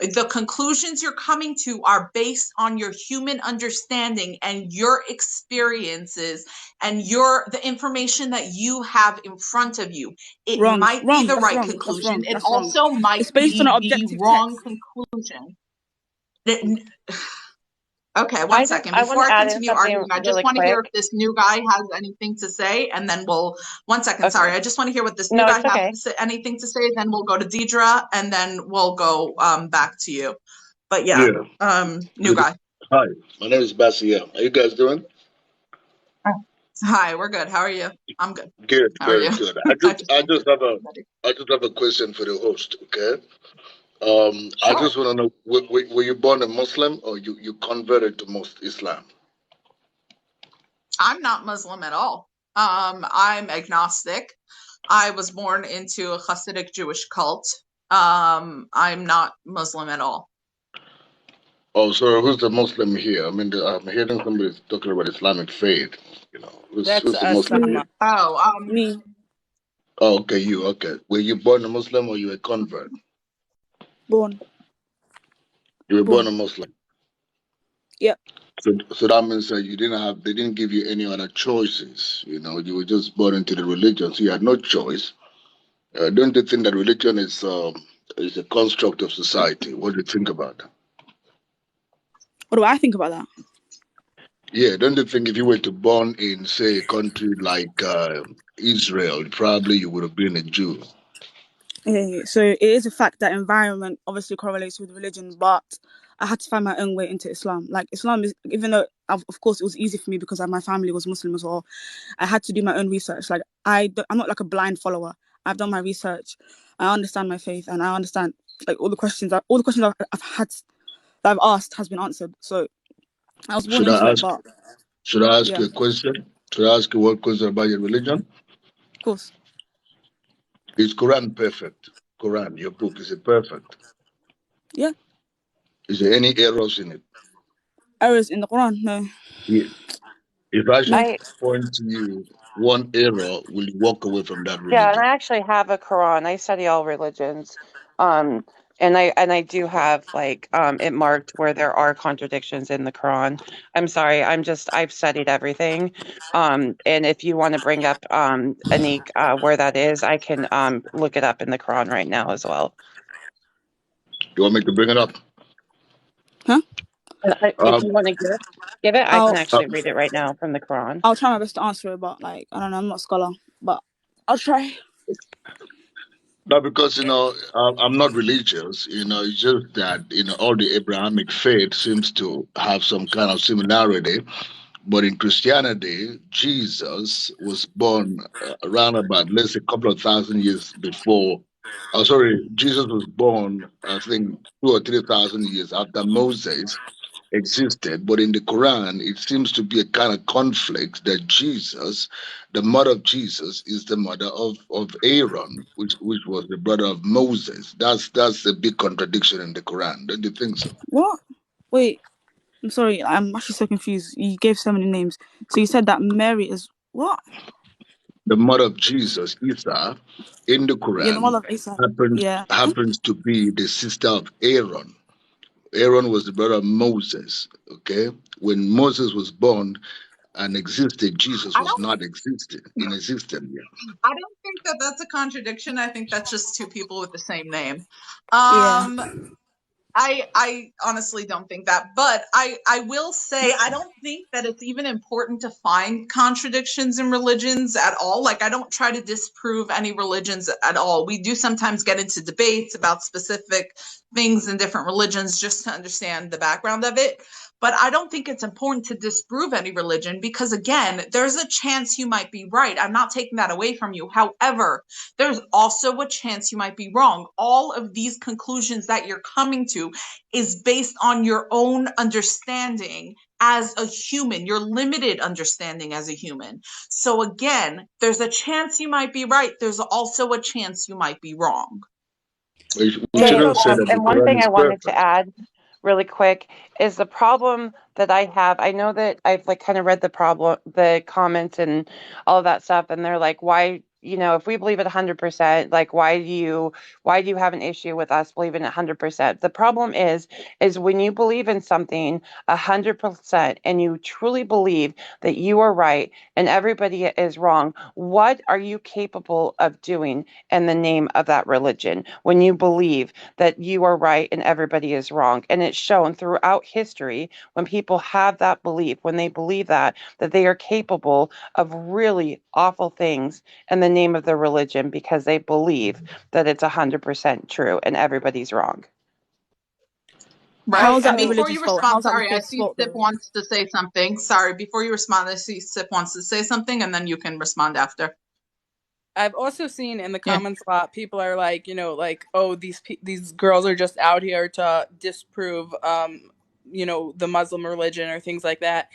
Speaker 8: the conclusions you're coming to are based on your human understanding and your experiences and the information that you have in front of you. It
Speaker 6: Wrong.
Speaker 8: might be
Speaker 6: Wrong.
Speaker 8: the
Speaker 6: That's
Speaker 8: right
Speaker 6: wrong. That's
Speaker 8: conclusion.
Speaker 6: wrong.
Speaker 8: It
Speaker 6: That's wrong.
Speaker 8: also might
Speaker 6: It's based on an
Speaker 8: be the
Speaker 6: objective
Speaker 8: wrong
Speaker 6: text.
Speaker 8: conclusion. Okay, one second.
Speaker 7: I want
Speaker 8: Before
Speaker 7: to
Speaker 8: I
Speaker 7: add in
Speaker 8: continue
Speaker 7: something
Speaker 8: arguing, I just
Speaker 7: really
Speaker 8: want to hear
Speaker 7: quick.
Speaker 8: if this new guy has anything to say, and then one second, sorry.
Speaker 7: Okay.
Speaker 8: I just want to hear what this new
Speaker 7: No,
Speaker 8: guy
Speaker 7: it's
Speaker 8: has
Speaker 7: okay.
Speaker 8: to say, anything to say, then we'll go to Deidre, and then we'll go back to you. But yeah, new guy.
Speaker 10: Hi, my name is Basia. How you guys doing?
Speaker 8: Hi, we're good. How are you? I'm good.
Speaker 10: Good,
Speaker 8: How are you?
Speaker 10: good. I just have a question for the host. Okay. I
Speaker 8: Sure.
Speaker 10: just want to know, were you born a Muslim or you converted to Islam?
Speaker 8: I'm not Muslim at all. I'm agnostic. I was born into a Hasidic Jewish cult. I'm not Muslim at all.
Speaker 10: Oh, so who's the Muslim here? I mean, I'm hearing somebody talking about Islamic faith. Who's
Speaker 4: That's
Speaker 10: the Muslim here?
Speaker 8: Oh,
Speaker 6: Me.
Speaker 10: Oh, okay, you okay. Were you born a Muslim or you a convert?
Speaker 6: Born.
Speaker 10: You were born
Speaker 6: Born.
Speaker 10: a Muslim.
Speaker 6: Yep.
Speaker 10: So that means that they didn't give you any other choices. You were just born into the religion, so you had no choice. Don't you think that religion is a construct of society? What do you think about that?
Speaker 6: What do I think about that?
Speaker 10: Yeah, don't you think if you were to born in, say, a country like Israel, probably you would have been a Jew?
Speaker 6: So it is a fact that environment obviously correlates with religion, but I had to find my own way into Islam. Like Islam is, even though of course it was easy for me because my family was Muslim as well, I had to do my own research. Like I'm not like a blind follower. I've done my research. I understand my faith, and I understand like all the questions I've had that I've asked has been answered. So I was born
Speaker 10: Should
Speaker 6: into
Speaker 10: I
Speaker 6: it,
Speaker 10: ask?
Speaker 6: but
Speaker 10: Should I ask
Speaker 6: yeah,
Speaker 10: you a question? Should I ask you one question about your religion?
Speaker 6: of course.
Speaker 10: Is Quran perfect? Quran, your book, is it perfect?
Speaker 6: Yeah.
Speaker 10: Is there any errors in it?
Speaker 6: Errors in the Quran? No.
Speaker 10: Yeah. If I
Speaker 6: No.
Speaker 10: should point to you one error, will you walk away from that
Speaker 7: Yeah, and
Speaker 10: religion?
Speaker 7: I actually have a Quran. I study all religions. Um, and I do have like it marked where there are contradictions in the Quran. I'm sorry, I've studied everything. And if you want to bring up Anik where that is, I can look it up in the Quran right now as well.
Speaker 10: You want me to bring it up?
Speaker 6: Huh?
Speaker 7: If
Speaker 10: Um,
Speaker 7: you want to give it, I can
Speaker 6: I'll
Speaker 7: actually read it right now from the Quran.
Speaker 6: I'll try my best to answer it, but like I don't know, I'm not a scholar, but I'll try.
Speaker 10: No, because I'm not religious. It's just that all the Abrahamic faith seems to have some kind of similarity. But in Christianity, Jesus was born around about, let's say, a couple of thousand years before. Oh, sorry, Jesus was born, I think, 2 or 3 thousand years after Moses existed. But in the Quran, it seems to be a kind of conflict that Jesus, the mother of Jesus, is the mother of Aaron, which was the brother of Moses. That's a big contradiction in the Quran. Don't you think so?
Speaker 6: What? Wait, I'm sorry, I'm actually so confused. You gave so many names. So you said that Mary is what?
Speaker 10: The mother of Jesus, Isa, in the
Speaker 6: Yeah, the
Speaker 10: Quran
Speaker 6: mother of Isa.
Speaker 10: happens
Speaker 6: Yeah.
Speaker 10: happens to be the sister of Aaron. Aaron was the brother of Moses. Okay, when Moses was born and existed, Jesus
Speaker 8: I
Speaker 10: was
Speaker 8: don't
Speaker 10: not existed in existence yet.
Speaker 8: I don't think that that's a contradiction. I think that's just two people with the same name.
Speaker 6: Yeah.
Speaker 8: I honestly don't think that, but I will say I don't think that it's even important to find contradictions in religions at all. Like I don't try to disprove any religions at all. We do sometimes get into debates about specific things in different religions just to understand the background of it. But I don't think it's important to disprove any religion because, again, there's a chance you might be right. I'm not taking that away from you. However, there's also a chance you might be wrong. All of these conclusions that you're coming to is based on your own understanding as a human, your limited understanding as a human. So, again, there's a chance you might be right. There's also a chance you might be wrong.
Speaker 10: We
Speaker 7: Hey,
Speaker 10: shouldn't say that the
Speaker 7: and one
Speaker 10: Quran
Speaker 7: thing
Speaker 10: is
Speaker 7: I wanted to
Speaker 10: perfect.
Speaker 7: add really quick is the problem that I have. I know that I've like kind of read the comments and all of that stuff, and they're like, why, if we believe it 100%, like, why do you have an issue with us believing it 100%? The problem is when you believe in something 100% and you truly believe that you are right and everybody is wrong, what are you capable of doing in the name of that religion when you believe that you are right and everybody is wrong? And it's shown throughout history when people have that belief, when they believe that they are capable of really awful things in the name of their religion because they believe that it's 100% true and everybody's wrong.
Speaker 8: Right.
Speaker 6: How's
Speaker 8: And
Speaker 6: that the
Speaker 8: before
Speaker 6: religion's
Speaker 8: you
Speaker 6: fault?
Speaker 8: respond,
Speaker 6: How's that the
Speaker 8: sorry, I
Speaker 6: faith's
Speaker 8: see
Speaker 6: fault
Speaker 8: Sip
Speaker 6: though?
Speaker 8: wants to say something. Sorry, before you respond, I see Sip wants to say something and then you can respond after.
Speaker 4: I've also seen in the
Speaker 8: Yeah.
Speaker 4: comments a lot people are like, like, oh, these girls are just out here to disprove the Muslim religion or things like that.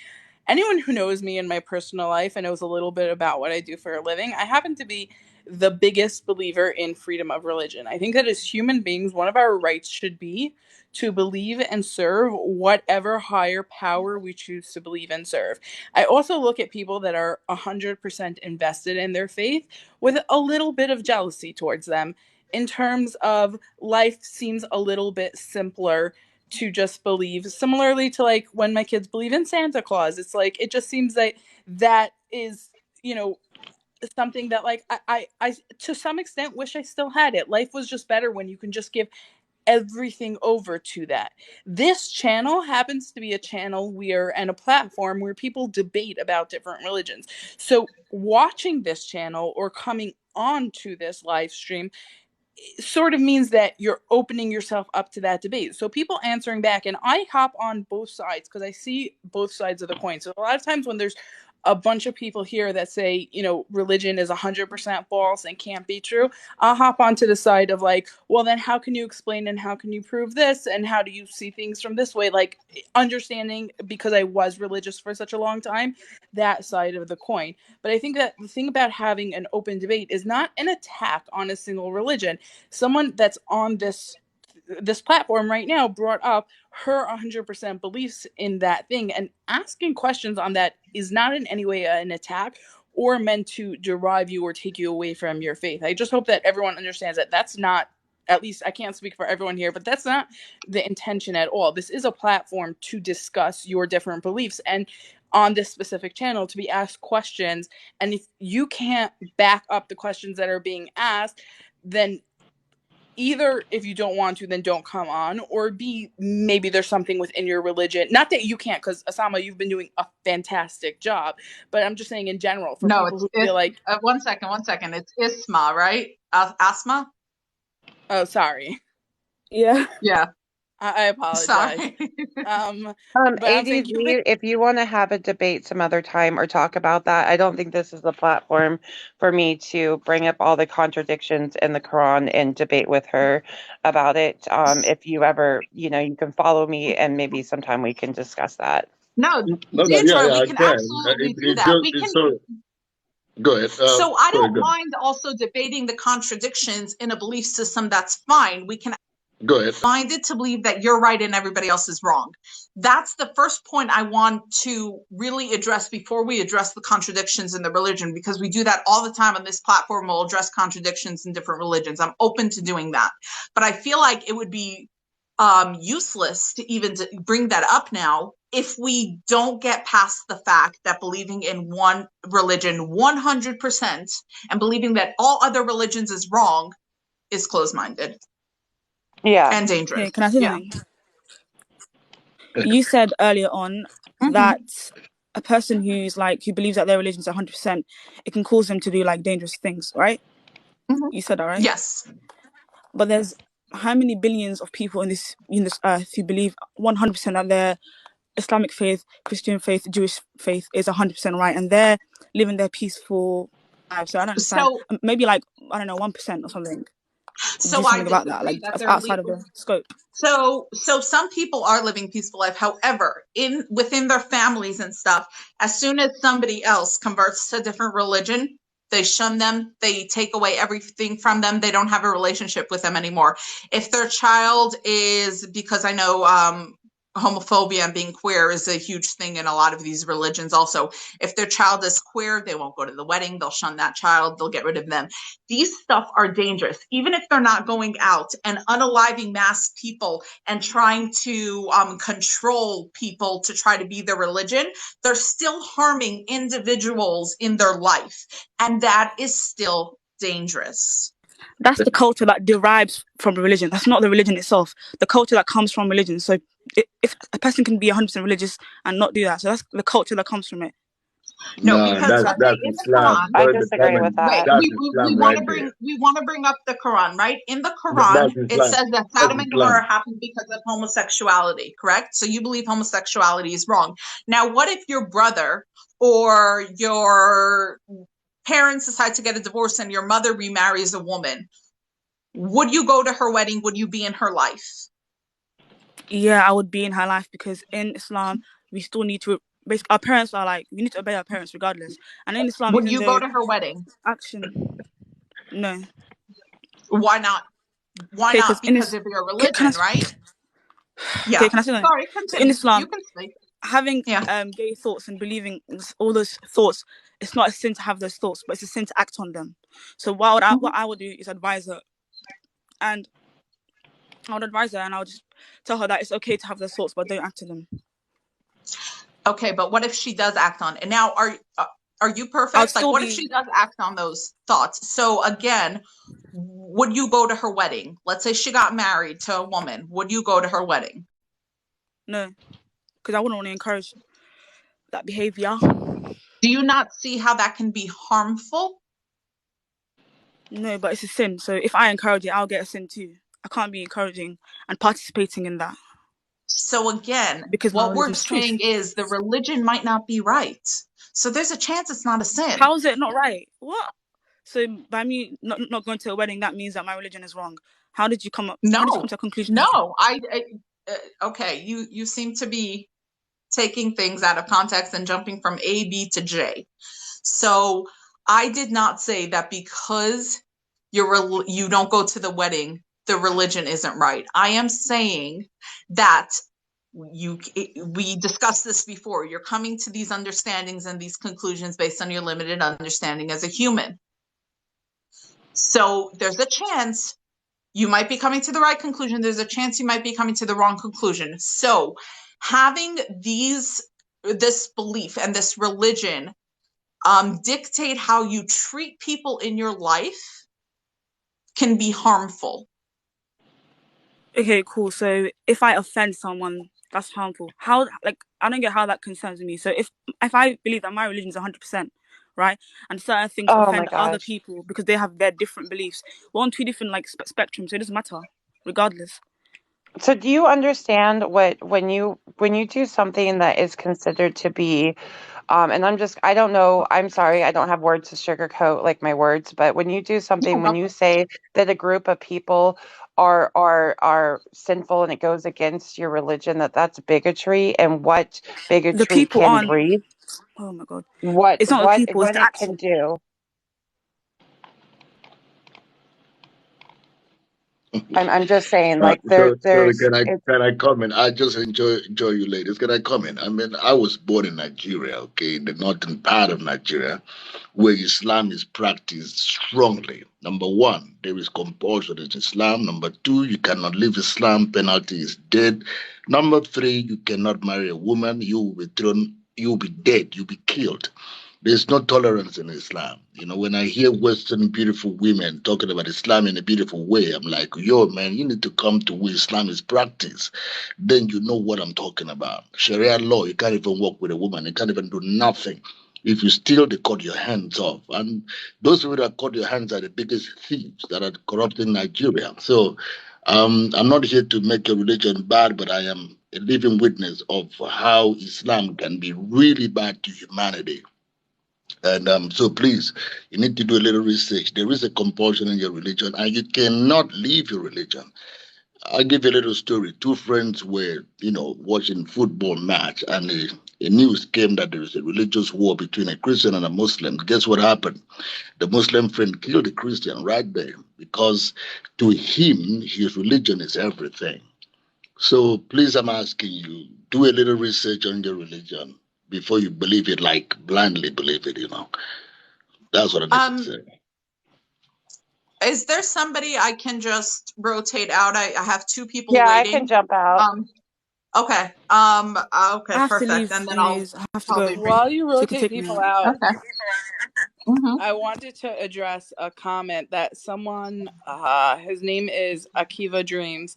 Speaker 4: Anyone who knows me in my personal life and knows a little bit about what I do for a living, I happen to be the biggest believer in freedom of religion. I think that as human beings, one of our rights should be to believe and serve whatever higher power we choose to believe and serve. I also look at people that are 100% invested in their faith with a little bit of jealousy towards them in terms of life seems a little bit simpler to just believe. Similarly to like when my kids believe in Santa Claus, it's like it just seems like that is, something that like I to some extent wish I still had it. Life was just better when you can just give everything over to that. This channel happens to be a channel and a platform where people debate about different religions. So watching this channel or coming on to this live stream sort of means that you're opening yourself up to that debate. So people answering back, and I hop on both sides because I see both sides of the coin. So a lot of times when there's a bunch of people here that say, religion is 100% false and can't be true, I'll hop onto the side of like, well, then how can you explain and how can you prove this? And how do you see things from this way? Like understanding, because I was religious for such a long time, that side of the coin. But I think that the thing about having an open debate is not an attack on a single religion. Someone that's on this platform right now brought up her 100% beliefs in that thing, and asking questions on that is not in any way an attack or meant to derive you or take you away from your faith. I just hope that everyone understands that that's not, at least I can't speak for everyone here, but that's not the intention at all. This is a platform to discuss your different beliefs, and on this specific channel to be asked questions. And if you can't back up the questions that are being asked, then either if you don't want to, then don't come on, or B, maybe there's something within your religion. Not that you can't, because Asama, you've been doing a fantastic job, but I'm just saying in general for
Speaker 8: No,
Speaker 4: people who feel like,
Speaker 8: one second. It's Isma, right? Asma?
Speaker 4: oh, sorry.
Speaker 6: Yeah.
Speaker 8: Yeah.
Speaker 4: I apologize.
Speaker 8: Sorry.
Speaker 4: But I'm saying
Speaker 7: ADV, if you want to have a debate some other time or talk about that, I don't think this is the platform for me to bring up all the contradictions in the Quran and debate with her about it. If you ever, you can follow me and maybe sometime we can discuss that.
Speaker 8: No,
Speaker 10: No,
Speaker 8: Deidre, we
Speaker 10: I
Speaker 8: can
Speaker 10: can.
Speaker 8: absolutely do
Speaker 10: It
Speaker 8: that.
Speaker 10: just
Speaker 8: We
Speaker 10: it's
Speaker 8: can.
Speaker 10: so. Go ahead.
Speaker 8: So I
Speaker 10: Sorry,
Speaker 8: don't
Speaker 10: go.
Speaker 8: mind also debating the contradictions in a belief system. That's fine. We can
Speaker 10: Go ahead.
Speaker 8: minded to believe that you're right and everybody else is wrong. That's the first point I want to really address before we address the contradictions in the religion, because we do that all the time on this platform. We'll address contradictions in different religions. I'm open to doing that. But I feel like it would be useless to even to bring that up now if we don't get past the fact that believing in one religion 100% and believing that all other religions is wrong is closed-minded
Speaker 7: Yeah.
Speaker 8: and dangerous.
Speaker 6: Okay, can I say
Speaker 8: Yeah.
Speaker 6: something? You said earlier on that a person who believes that their religion is 100%, it can cause them to do like dangerous things, right? You said that, right?
Speaker 8: Yes.
Speaker 6: But there's how many billions of people in this earth who believe 100% that their Islamic faith, Christian faith, Jewish faith is 100% right, and they're living their peaceful lives. So I don't understand.
Speaker 8: So
Speaker 6: Maybe like, I don't know, 1% or something. Do
Speaker 8: so I
Speaker 6: something about that, like
Speaker 8: disagree that
Speaker 6: that's
Speaker 8: they're
Speaker 6: outside of the scope.
Speaker 8: So some people are living peaceful life. However, within their families and stuff, as soon as somebody else converts to a different religion, they shun them, they take away everything from them, they don't have a relationship with them anymore. If their child is, because I know homophobia and being queer is a huge thing in a lot of these religions also. If their child is queer, they won't go to the wedding, they'll shun that child, they'll get rid of them. These stuff are dangerous, even if they're not going out and unaliving mass people and trying to control people to try to be their religion. They're still harming individuals in their life, and that is still dangerous.
Speaker 6: That's the culture that derives from religion. That's not the religion itself. The culture that comes from religion. So if a person can be 100% religious and not do that, so that's the culture that comes from it.
Speaker 8: No,
Speaker 10: No,
Speaker 8: because let's say
Speaker 10: that's
Speaker 8: in the
Speaker 10: Islam.
Speaker 8: Quran,
Speaker 7: I
Speaker 10: Sorry to
Speaker 7: disagree with
Speaker 10: comment.
Speaker 8: wait,
Speaker 7: that.
Speaker 10: That's
Speaker 8: we
Speaker 10: Islam
Speaker 8: want
Speaker 10: right
Speaker 8: to
Speaker 10: there.
Speaker 8: bring up the Quran, right? In the
Speaker 10: That's
Speaker 8: Quran, it
Speaker 10: Islam.
Speaker 8: says that
Speaker 10: That's
Speaker 8: Sodom and
Speaker 10: Islam.
Speaker 8: Gomorrah happened because of homosexuality, correct? So you believe homosexuality is wrong. Now, what if your brother or your parents decide to get a divorce and your mother remarries a woman? Would you go to her wedding? Would you be in her life?
Speaker 6: Yeah, I would be in her life because in Islam we still need to. Basically, our parents are like, we need to obey our parents regardless. And in Islam,
Speaker 8: Would
Speaker 6: even
Speaker 8: you go
Speaker 6: though
Speaker 8: to her wedding?
Speaker 6: action, no,
Speaker 8: Why not? Why
Speaker 6: okay,
Speaker 8: not?
Speaker 6: because
Speaker 8: Because of your religion, right? Yeah.
Speaker 6: okay, can I say something?
Speaker 8: Sorry,
Speaker 6: So in
Speaker 8: continue. You
Speaker 6: Islam,
Speaker 8: can speak.
Speaker 6: having
Speaker 8: Yeah.
Speaker 6: gay thoughts and believing all those thoughts, it's not a sin to have those thoughts, but it's a sin to act on them. So what I would do is advise her, and I would advise her, and I would just tell her that it's okay to have those thoughts, but don't act on them.
Speaker 8: Okay, but what if she does act on it? And now, are you
Speaker 6: I would
Speaker 8: perfect? Like,
Speaker 6: still
Speaker 8: what if
Speaker 6: be.
Speaker 8: she does act on those thoughts? So again, would you go to her wedding? Let's say she got married to a woman. Would you go to her wedding?
Speaker 6: No, because I wouldn't want to encourage that behavior.
Speaker 8: Do you not see how that can be harmful?
Speaker 6: No, but it's a sin. So if I encourage it, I'll get a sin too. I can't be encouraging and participating in that
Speaker 8: So again,
Speaker 6: because my
Speaker 8: what we're
Speaker 6: religion's truth.
Speaker 8: saying is the religion might not be right. So there's a chance it's not a sin.
Speaker 6: How is it not right? What? So by me not going to a wedding, that means that my religion is wrong. How did you come
Speaker 8: No,
Speaker 6: to a conclusion?
Speaker 8: no. Okay. You seem to be taking things out of context and jumping from A, B to J. So I did not say that because you don't go to the wedding, the religion isn't right. I am saying that we discussed this before. You're coming to these understandings and these conclusions based on your limited understanding as a human. So there's a chance you might be coming to the right conclusion. There's a chance you might be coming to the wrong conclusion. So having this belief and this religion dictate how you treat people in your life can be harmful.
Speaker 6: Okay, cool. So if I offend someone, that's harmful. How? Like, I don't get how that concerns me. So if I believe that my religion is 100%, right, and certain things
Speaker 7: Oh my
Speaker 6: offend other
Speaker 7: gosh.
Speaker 6: people because they have their different beliefs, we're on two different like spectrums, so it doesn't matter, regardless.
Speaker 7: So do you understand what when you do something that is considered to be and I don't know, I'm sorry, I don't have words to sugarcoat like my words, but when you do something, when you say that a group of people are sinful and it goes against your religion, that's bigotry, and what
Speaker 6: The
Speaker 7: bigotry
Speaker 6: people
Speaker 7: can
Speaker 6: aren't.
Speaker 7: breed,
Speaker 6: Oh my god,
Speaker 7: what
Speaker 6: it's not the people, it's the
Speaker 7: it can
Speaker 6: action.
Speaker 7: do. I'm just saying,
Speaker 10: Uh,
Speaker 7: like there
Speaker 10: sorry,
Speaker 7: there's it's
Speaker 10: can I comment? I just enjoy you ladies. Can I comment? I mean, I was born in Nigeria, okay, in the northern part of Nigeria, where Islam is practiced strongly. Number one, there is compulsion in Islam. Number two, you cannot leave Islam, penalty is dead. Number three, you cannot marry a woman, you will be thrown, you will be dead, you'll be killed. There's no tolerance in Islam. You know, when I hear Western beautiful women talking about Islam in a beautiful way, I'm like, yo, man, you need to come to where Islam is practiced. Then you know what I'm talking about. Sharia law, you can't even walk with a woman, you can't even do nothing. If you steal, they cut your hands off. And those people that cut your hands are the biggest thieves that are corrupting Nigeria. So I'm not here to make your religion bad, but I am a living witness of how Islam can be really bad to humanity. And so please, you need to do a little research. There is a compulsion in your religion, and you cannot leave your religion. I'll give you a little story. Two friends were, watching football match, and a news came that there is a religious war between a Christian and a Muslim. Guess what happened? The Muslim friend killed the Christian right there because to him, his religion is everything. So please, I'm asking you, do a little research on your religion before you believe it, like blindly believe it. That's what I need to
Speaker 8: Um,
Speaker 10: say.
Speaker 8: is there somebody I can just rotate out? I have two people
Speaker 7: yeah, I can
Speaker 8: waiting.
Speaker 7: jump out.
Speaker 8: Okay. Okay,
Speaker 6: I have to
Speaker 8: perfect.
Speaker 6: leave
Speaker 8: And then I'll
Speaker 6: anyways. I have to
Speaker 8: probably
Speaker 6: go,
Speaker 8: bring.
Speaker 4: While you
Speaker 6: so you can
Speaker 4: rotate
Speaker 6: take me
Speaker 4: people
Speaker 6: out.
Speaker 4: out,
Speaker 8: Okay. Mm-hmm.
Speaker 4: I wanted to address a comment that someone, his name is Akiva Dreams,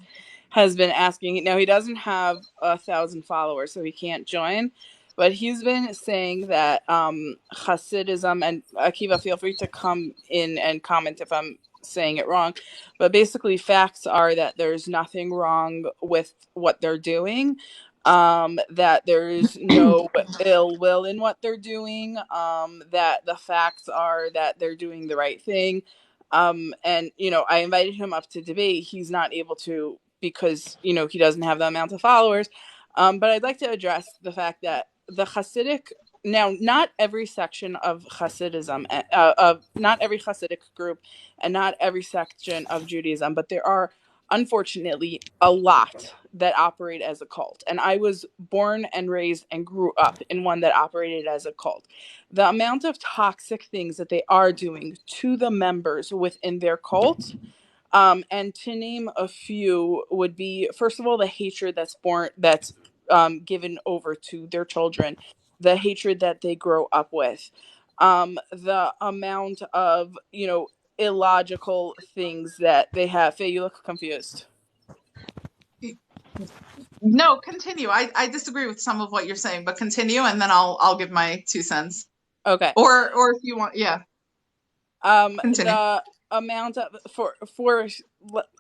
Speaker 4: has been asking. Now, he doesn't have 1,000 followers, so he can't join, but he's been saying that Hasidism, and Akiva, feel free to come in and comment if I'm saying it wrong, but basically facts are that there's nothing wrong with what they're doing, that there's no ill will in what they're doing, that the facts are that they're doing the right thing. And I invited him up to debate. He's not able to because he doesn't have the amount of followers. But I'd like to address the fact that the Hasidic, now not every section of Hasidism, of not every Hasidic group, and not every section of Judaism, but there are unfortunately a lot that operate as a cult. And I was born and raised and grew up in one that operated as a cult. The amount of toxic things that they are doing to the members within their cult, and to name a few, would be, first of all, the hatred that's given over to their children, the hatred that they grow up with, the amount of illogical things that they have. Faye, you look confused.
Speaker 8: No, continue. I disagree with some of what you're saying, but continue, and then I'll give my 2 cents.
Speaker 4: Okay.
Speaker 8: Or if you want, yeah, continue.
Speaker 4: The amount of for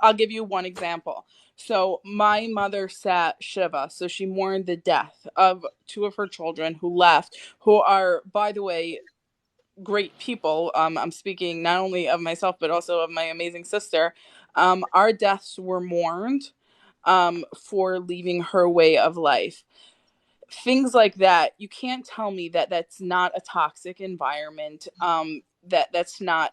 Speaker 4: I'll give you one example. So my mother sat Shiva, so she mourned the death of two of her children who left, who are, by the way, great people. I'm speaking not only of myself but also of my amazing sister. Our deaths were mourned for leaving her way of life. Things like that, you can't tell me that that's not a toxic environment, that's not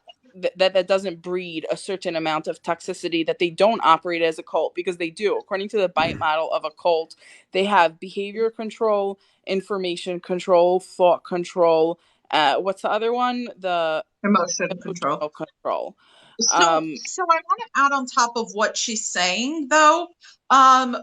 Speaker 4: that doesn't breed a certain amount of toxicity, that they don't operate as a cult, because they do. According to the bite model of a cult, they have behavior control, information control, thought control, what's the other one, the
Speaker 8: Emotion control.
Speaker 4: emotional control.
Speaker 8: So I want to add on top of what she's saying, though,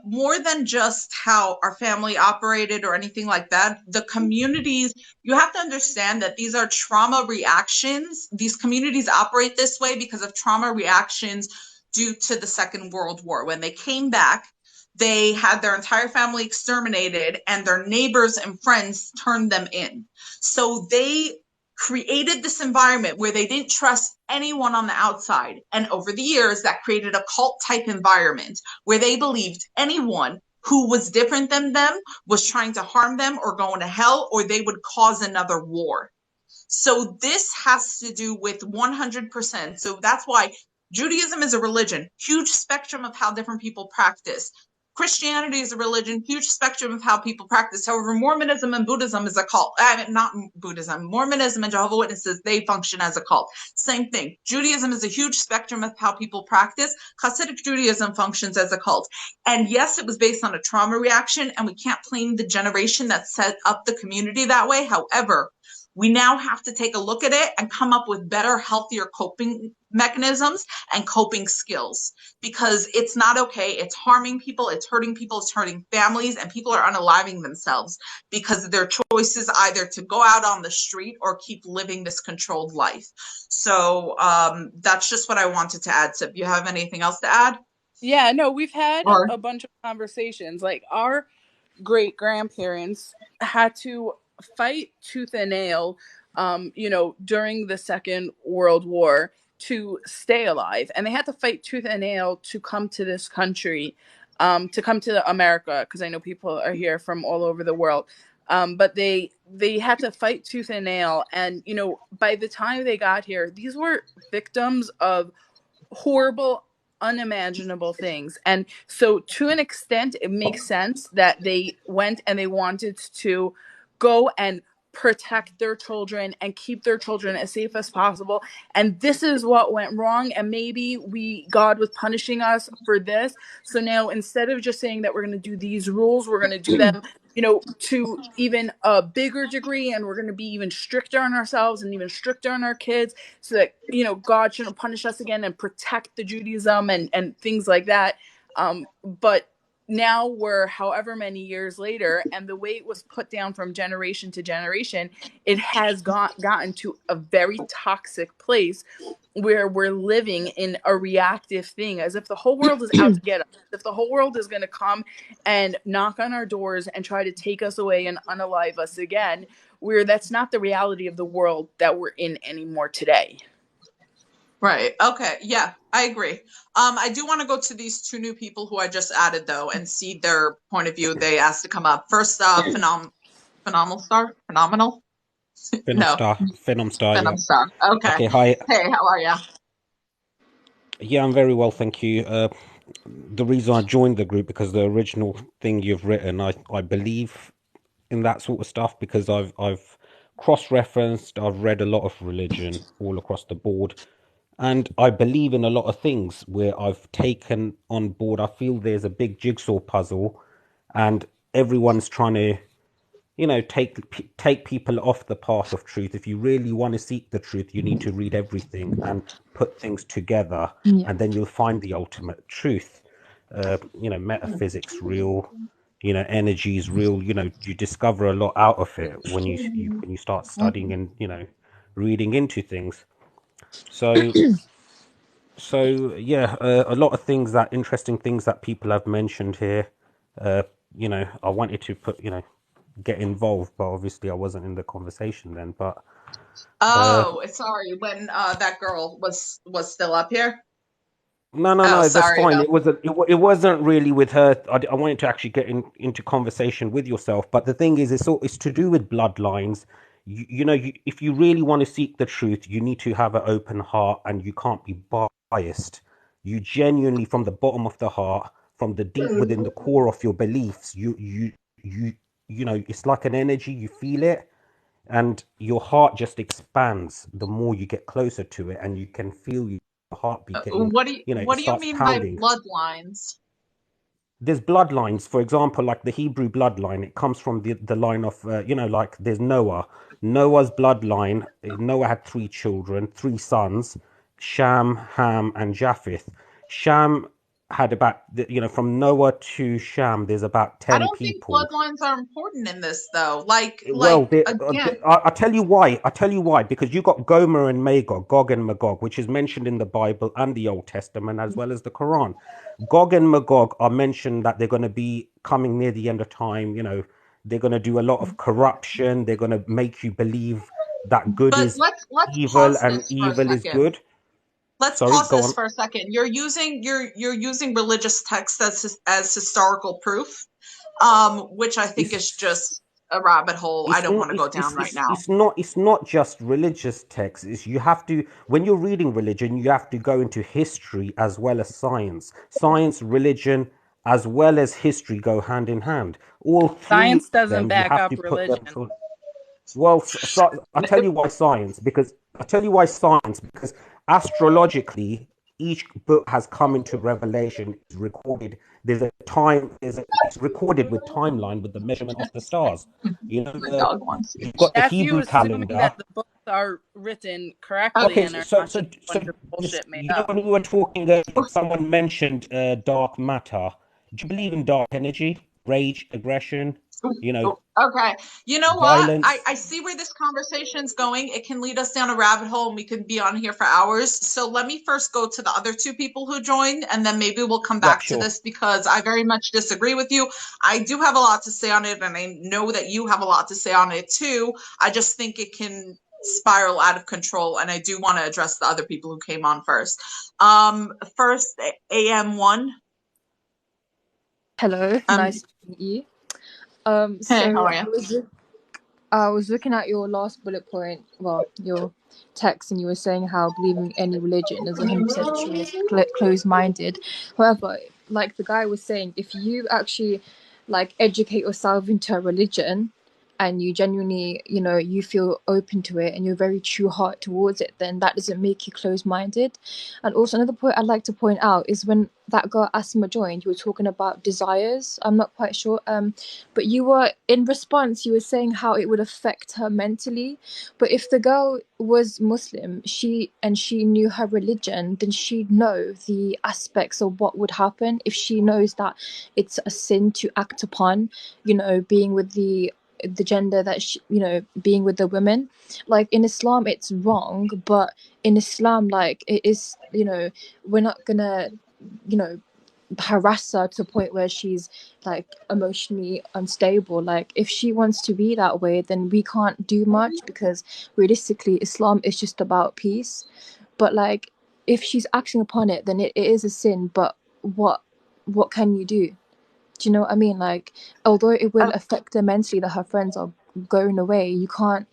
Speaker 8: more than just how our family operated or anything like that. The communities, you have to understand that these are trauma reactions. These communities operate this way because of trauma reactions due to the Second World War. When they came back, they had their entire family exterminated, and their neighbors and friends turned them in. So they created this environment where they didn't trust anyone on the outside. And over the years, that created a cult type environment where they believed anyone who was different than them was trying to harm them or going to hell, or they would cause another war. So this has to do with 100%. So that's why Judaism is a religion, huge spectrum of how different people practice. Christianity is a religion, huge spectrum of how people practice. However, Mormonism and Buddhism is a cult. Not Buddhism. Mormonism and Jehovah's Witnesses, they function as a cult. Same thing. Judaism is a huge spectrum of how people practice. Hasidic Judaism functions as a cult. And yes, it was based on a trauma reaction, and we can't blame the generation that set up the community that way. However, we now have to take a look at it and come up with better, healthier coping mechanisms and coping skills, because it's not okay. It's harming people, it's hurting families, and people are unaliving themselves because of their choices either to go out on the street or keep living this controlled life. So that's just what I wanted to add. So, do you have anything else to add?
Speaker 4: Yeah, no, we've had a bunch of conversations. Like, our great grandparents had to fight tooth and nail, during the Second World War to stay alive. And they had to fight tooth and nail to come to this country, to come to America, because I know people are here from all over the world. But they had to fight tooth and nail. And, by the time they got here, these were victims of horrible, unimaginable things. And so, to an extent, it makes sense that they went and they wanted to go and protect their children and keep their children as safe as possible. And this is what went wrong. And maybe God was punishing us for this. So now, instead of just saying that we're going to do these rules, we're going to do them, to even a bigger degree. And we're going to be even stricter on ourselves and even stricter on our kids, so that, God shouldn't punish us again, and protect the Judaism and things like that. But now we're however many years later, and the way it was put down from generation to generation, it has gotten to a very toxic place where we're living in a reactive thing, as if the whole world is out to get us, if the whole world is going to come and knock on our doors and try to take us away and unalive us again, where that's not the reality of the world that we're in anymore today.
Speaker 8: Right. Okay. Yeah, I agree. I do want to go to these two new people who I just added, though, and see their point of view. They asked to come up first. Phenomenal.
Speaker 11: Phenom Star. Yeah.
Speaker 8: Star. Okay.
Speaker 11: Hi.
Speaker 8: Hey, how are you?
Speaker 11: Yeah, I'm very well, thank you. The reason I joined the group, because the original thing you've written, I believe in that sort of stuff, because I've cross-referenced, I've read a lot of religion all across the board, and I believe in a lot of things where I've taken on board. I feel there's a big jigsaw puzzle, and everyone's trying to, take people off the path of truth. If you really want to seek the truth, you need to read everything and put things together, and then you'll find the ultimate truth. Metaphysics real, energy is real. You discover a lot out of it when you start studying and reading into things. So yeah, a lot of things, interesting things that people have mentioned here. I wanted to get involved, but obviously I wasn't in the conversation then. But
Speaker 8: sorry, when that girl was still up here.
Speaker 11: No, that's fine. It wasn't really with her. I wanted to actually get into conversation with yourself. But the thing is, it's to do with bloodlines. If you really want to seek the truth, you need to have an open heart, and you can't be biased. You genuinely, from the bottom of the heart, from the deep within the core of your beliefs, it's like an energy. You feel it, and your heart just expands the more you get closer to it, and you can feel your heartbeat getting,
Speaker 8: what do you mean
Speaker 11: pounding.
Speaker 8: by bloodlines?
Speaker 11: There's bloodlines, for example, like the Hebrew bloodline. It comes from the line of, like there's Noah's bloodline. Noah had 3 children, 3 sons, Sham, Ham, and Japheth. Sham had about, from Noah to Sham, there's about 10 people.
Speaker 8: I don't think bloodlines are important in this, though.
Speaker 11: I'll tell you why. Because you got Gomer and Magog, Gog and Magog, which is mentioned in the Bible and the Old Testament, as well as the Quran. Gog and Magog are mentioned that they're going to be coming near the end of time. They're going to do a lot of corruption. They're going to make you believe that good is evil and evil is good.
Speaker 8: Let's pause this for a second. You're using religious texts as historical proof, which I think is just a rabbit hole I don't want to go down right now.
Speaker 11: It's not just religious texts. You have to, when you're reading religion, you have to go into history as well as science, religion, as well as history go hand in hand. All three
Speaker 4: Science
Speaker 11: of
Speaker 4: doesn't
Speaker 11: them, you
Speaker 4: back
Speaker 11: have
Speaker 4: up
Speaker 11: to put them
Speaker 4: religion.
Speaker 11: through. Well, I tell you why science, because astrologically, each book has come into revelation, is recorded. It's recorded with timeline with the measurement of the stars. You know,
Speaker 8: My dog wants
Speaker 11: you've
Speaker 8: it.
Speaker 11: got the
Speaker 4: That's you
Speaker 11: Hebrew
Speaker 4: assuming
Speaker 11: calendar.
Speaker 4: that the books are written correctly
Speaker 11: Okay,
Speaker 4: and are
Speaker 11: so
Speaker 4: not just a bunch of bullshit made
Speaker 11: you know
Speaker 4: up.
Speaker 11: when we were talking earlier, someone mentioned dark matter. Do you believe in dark energy, rage, aggression, you know,
Speaker 8: Okay. You know what? I,
Speaker 11: violence?
Speaker 8: I see where this conversation's going. It can lead us down a rabbit hole and we could be on here for hours. So let me first go to the other two people who joined and then maybe we'll come
Speaker 11: Yep,
Speaker 8: back to
Speaker 11: sure.
Speaker 8: this because I very much disagree with you. I do have a lot to say on it and I know that you have a lot to say on it too. I just think it can spiral out of control and I do want to address the other people who came on first. First, AM1.
Speaker 12: Hello, nice to meet you.
Speaker 8: Hey, how
Speaker 12: So
Speaker 8: are you?
Speaker 12: I was looking at your last bullet point, well, your text, and you were saying how believing any religion is 100% true is closed-minded. However, like the guy was saying, if you actually like educate yourself into a religion and you genuinely, you know, you feel open to it and you're very true heart towards it, then that doesn't make you closed-minded. And also another point I'd like to point out is when that girl Asma joined, you were talking about desires. I'm not quite sure. But you were in response, you were saying how it would affect her mentally. But if the girl was Muslim, she knew her religion, then she'd know the aspects of what would happen if she knows that it's a sin to act upon, you know, being with the gender that she, you know, being with the women. Like in Islam it's wrong, but in Islam, like, it is, you know, we're not gonna, you know, harass her to a point where she's like emotionally unstable. Like if she wants to be that way, then we can't do much because realistically Islam is just about peace. But like if she's acting upon it, then it is a sin. But what can you do? Do you know what I mean? Like, although it will affect her mentally that her friends are going away, you can't,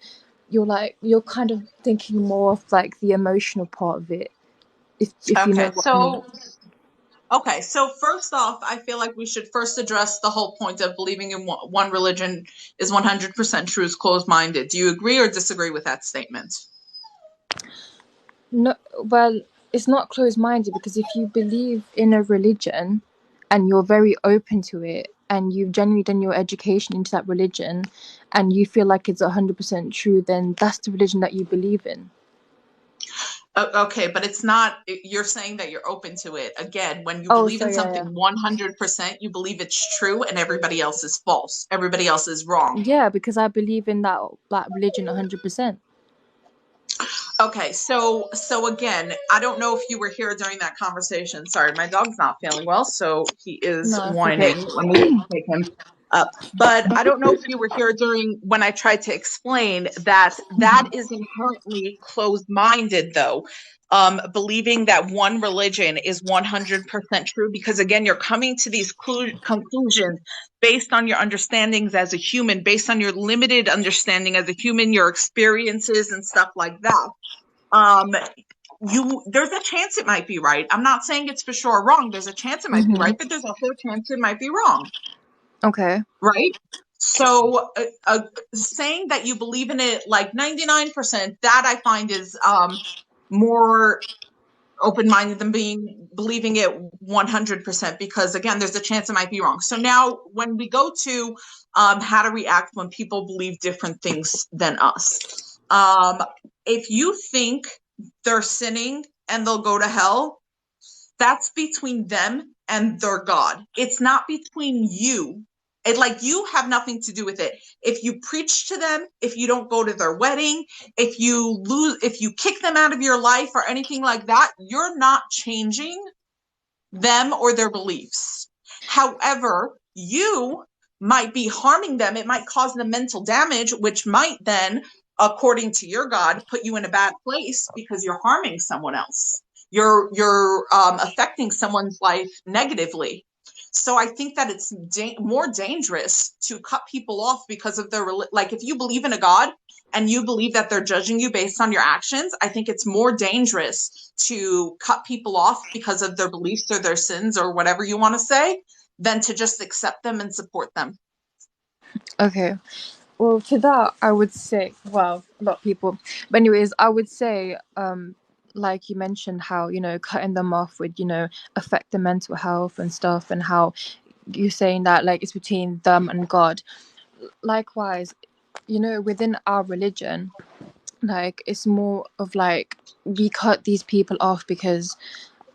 Speaker 12: you're kind of thinking more of like the emotional part of it, if you know
Speaker 8: Okay,
Speaker 12: what I mean.
Speaker 8: so first off, I feel like we should first address the whole point of believing in one religion is 100% true is closed-minded. Do you agree or disagree with that statement?
Speaker 12: No, well, it's not closed-minded because if you believe in a religion and you're very open to it and you've genuinely done your education into that religion and you feel like it's 100% true, then that's the religion that you believe in.
Speaker 8: Okay, but it's not, you're saying that you're open to it. Again, when you
Speaker 12: Oh,
Speaker 8: believe
Speaker 12: so
Speaker 8: in
Speaker 12: yeah,
Speaker 8: something 100%, you believe it's true and everybody else is false. Everybody else is wrong.
Speaker 12: yeah, because I believe in that religion 100%.
Speaker 8: Okay, so again, I don't know if you were here during that conversation. Sorry, my dog's not feeling well, so he is
Speaker 12: No, it's okay.
Speaker 8: whining. Let me take him up. But I don't know if you were here during when I tried to explain that that is inherently closed-minded, though. Believing that one religion is 100% true, because again, you're coming to these conclusions based on your understandings as a human, based on your limited understanding as a human, your experiences and stuff like that. There's a chance it might be right. I'm not saying it's for sure wrong. There's a chance it might be right, but there's also a chance it might be wrong.
Speaker 12: Okay.
Speaker 8: Right? So saying that you believe in it like 99%, that I find is more open-minded than believing it 100%, because again, there's a chance it might be wrong. So now when we go to how to react when people believe different things than us, if you think they're sinning and they'll go to hell, that's between them and their God. It's not between you. You have nothing to do with it. If you preach to them, if you don't go to their wedding, if you kick them out of your life or anything like that, you're not changing them or their beliefs. However, you might be harming them. It might cause them mental damage, which might then, according to your God, put you in a bad place because you're harming someone else. You're affecting someone's life negatively. So I think that it's more dangerous to cut people off because of their if you believe in a God and you believe that they're judging you based on your actions, I think it's more dangerous to cut people off because of their beliefs or their sins or whatever you want to say than to just accept them and support them.
Speaker 12: Okay. Well, to that, I would say, well, a lot of people, but anyways, I would say, like you mentioned, how, you know, cutting them off would, you know, affect the mental health and stuff, and how you're saying that, like, it's between them and God. Likewise, you know, within our religion, like, it's more of like, we cut these people off because,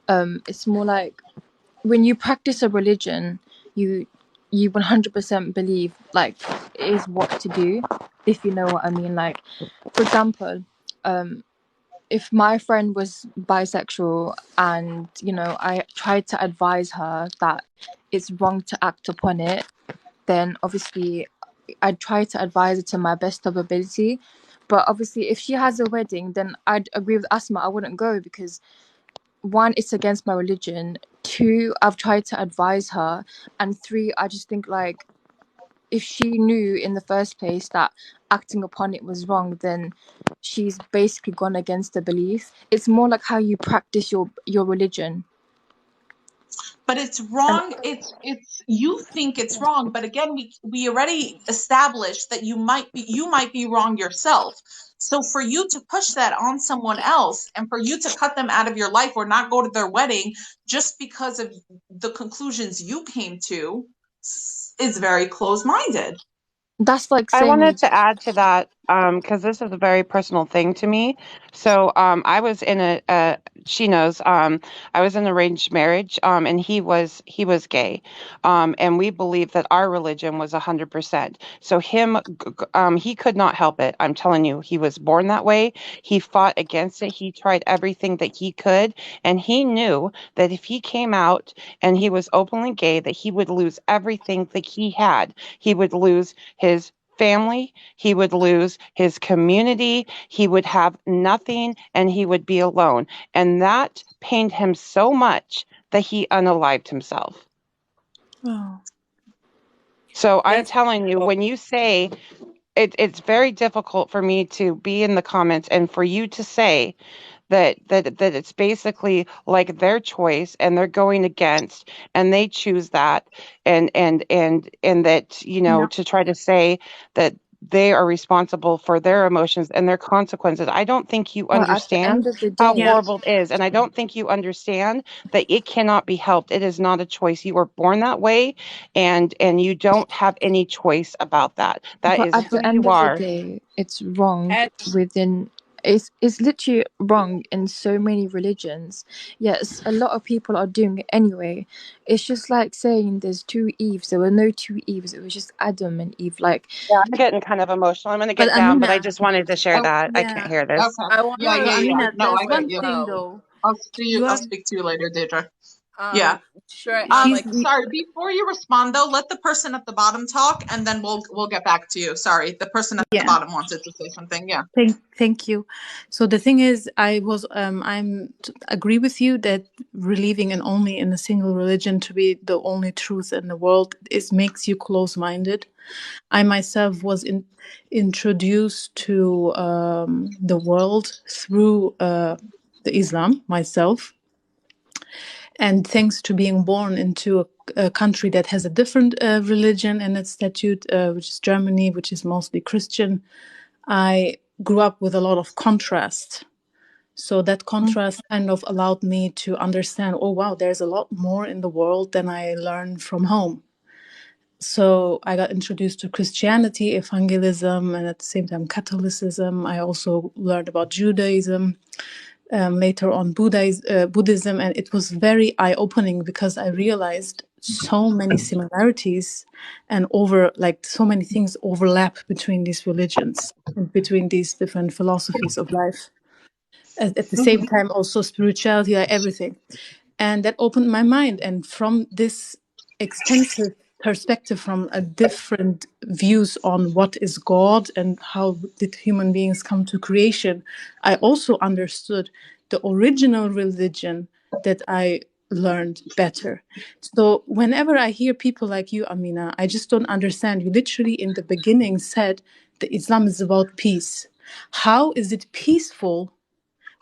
Speaker 12: it's more like, when you practice a religion, you 100% believe like it is what to do, if you know what I mean. Like, for example, if my friend was bisexual and, you know, I tried to advise her that it's wrong to act upon it, then obviously I'd try to advise her to my best of ability. But obviously if she has a wedding, then I'd agree with Asma, I wouldn't go, because one, it's against my religion. Two, I've tried to advise her. And three, I just think like, if she knew in the first place that acting upon it was wrong, then she's basically gone against the belief. It's more like how you practice your religion.
Speaker 8: But it's
Speaker 12: And
Speaker 8: wrong. It's you think it's wrong, but again, we already established that you might be wrong yourself. So for you to push that on someone else and for you to cut them out of your life or not go to their wedding just because of the conclusions you came to is very closed-minded.
Speaker 12: that's like
Speaker 7: I
Speaker 12: saying,
Speaker 7: wanted to add to that because this is a very personal thing to me. So I was in she knows, I was in an arranged marriage, and he was gay, and we believed that our religion was 100%. So he could not help it. I'm telling you, he was born that way. He fought against it. He tried everything that he could, and he knew that if he came out and he was openly gay, that he would lose everything that he had. He would lose his family, he would lose his community, he would have nothing, and he would be alone. And that pained him so much that he unalived himself.
Speaker 13: Oh.
Speaker 7: So I'm
Speaker 13: That's
Speaker 7: telling you, when you say it's very difficult for me to be in the comments and for you to say that it's basically like their choice and they're going against and they choose that and that, you know, to try to say that they are responsible for their emotions and their consequences. I don't think you
Speaker 12: well, at the
Speaker 7: understand
Speaker 12: end of the
Speaker 7: how
Speaker 12: day,
Speaker 13: yeah.
Speaker 7: horrible it is. And I don't think you understand that it cannot be helped. It is not a choice. You were born that way and you don't have any choice about that. That
Speaker 12: but
Speaker 7: is
Speaker 12: at
Speaker 7: who
Speaker 12: the
Speaker 7: you
Speaker 12: end of the
Speaker 7: are.
Speaker 12: day, it's wrong
Speaker 13: And
Speaker 12: within. It's literally wrong in so many religions. Yes, a lot of people are doing it anyway. It's just like saying there's two Eves. There were no two Eves. It was just Adam and Eve. Like,
Speaker 7: Yeah, I'm getting kind of emotional. I'm going to
Speaker 13: but
Speaker 7: get down, but I
Speaker 13: Amina,
Speaker 7: just wanted to share
Speaker 8: Oh,
Speaker 7: that. I can't
Speaker 13: yeah,
Speaker 7: hear this.
Speaker 8: okay.
Speaker 4: I want
Speaker 8: Yeah,
Speaker 13: no,
Speaker 8: yeah, yeah.
Speaker 13: Amina,
Speaker 8: No,
Speaker 13: there's
Speaker 8: I get
Speaker 13: one
Speaker 8: you.
Speaker 13: thing
Speaker 4: go.
Speaker 13: though.
Speaker 8: I'll
Speaker 13: You have
Speaker 8: speak to you later, Deidre.
Speaker 4: Um,
Speaker 8: Yeah.
Speaker 4: sure. Have
Speaker 13: she's
Speaker 4: like
Speaker 8: Sorry, before you respond though, let the person at the bottom talk and then we'll get back to you. Sorry, the person at the
Speaker 13: yeah.
Speaker 8: bottom wanted to say something. Yeah.
Speaker 13: Thank you. So the thing is, agree with you that believing in only in a single religion to be the only truth in the world makes you close-minded. I myself was introduced to the world through the Islam myself, and thanks to being born into a country that has a different religion and its statute, which is Germany, which is mostly Christian, I grew up with a lot of contrast. So that contrast kind of allowed me to understand, oh wow, there's a lot more in the world than I learned from home. So I got introduced to Christianity, evangelism, and at the same time Catholicism. I also learned about Judaism, later on Buddhism, and it was very eye-opening because I realized so many similarities and so many things overlap between these religions and between these different philosophies of life. At the same time, also spirituality, like everything. And that opened my mind. And from this extensive perspective, from a different views on what is God and how did human beings come to creation, I also understood the original religion that I learned better. So whenever I hear people like you, Amina, I just don't understand. You literally in the beginning said that Islam is about peace. How is it peaceful?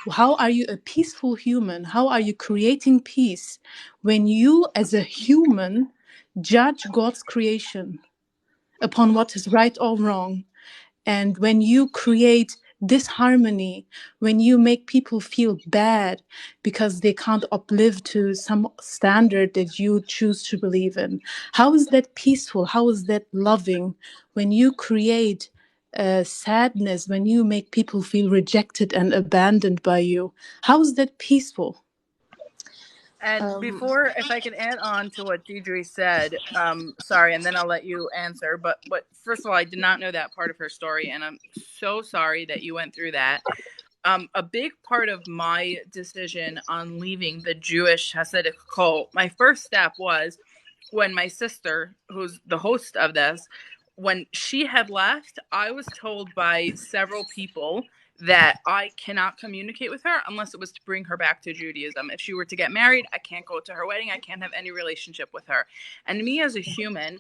Speaker 13: How are you a peaceful human? How are you creating peace when you, as a human, judge God's creation upon what is right or wrong. And when you create disharmony, when you make people feel bad because they can't uplift to some standard that you choose to believe in, how is that peaceful? How is that loving? When you create sadness, when you make people feel rejected and abandoned by you, how is that peaceful?
Speaker 4: And before, if I could add on to what Deidre said, sorry, and then I'll let you answer. But first of all, I did not know that part of her story, and I'm so sorry that you went through that. A big part of my decision on leaving the Jewish Hasidic cult, my first step was when my sister, who's the host of this, when she had left, I was told by several people that I cannot communicate with her unless it was to bring her back to Judaism. If she were to get married, I can't go to her wedding. I can't have any relationship with her. And me as a human,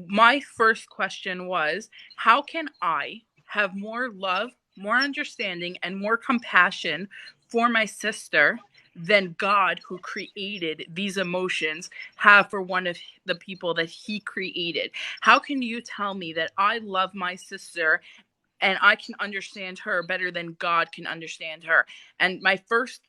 Speaker 4: my first question was, how can I have more love, more understanding, and more compassion for my sister than God, who created these emotions, have for one of the people that he created? How can you tell me that I love my sister and I can understand her better than God can understand her? And my first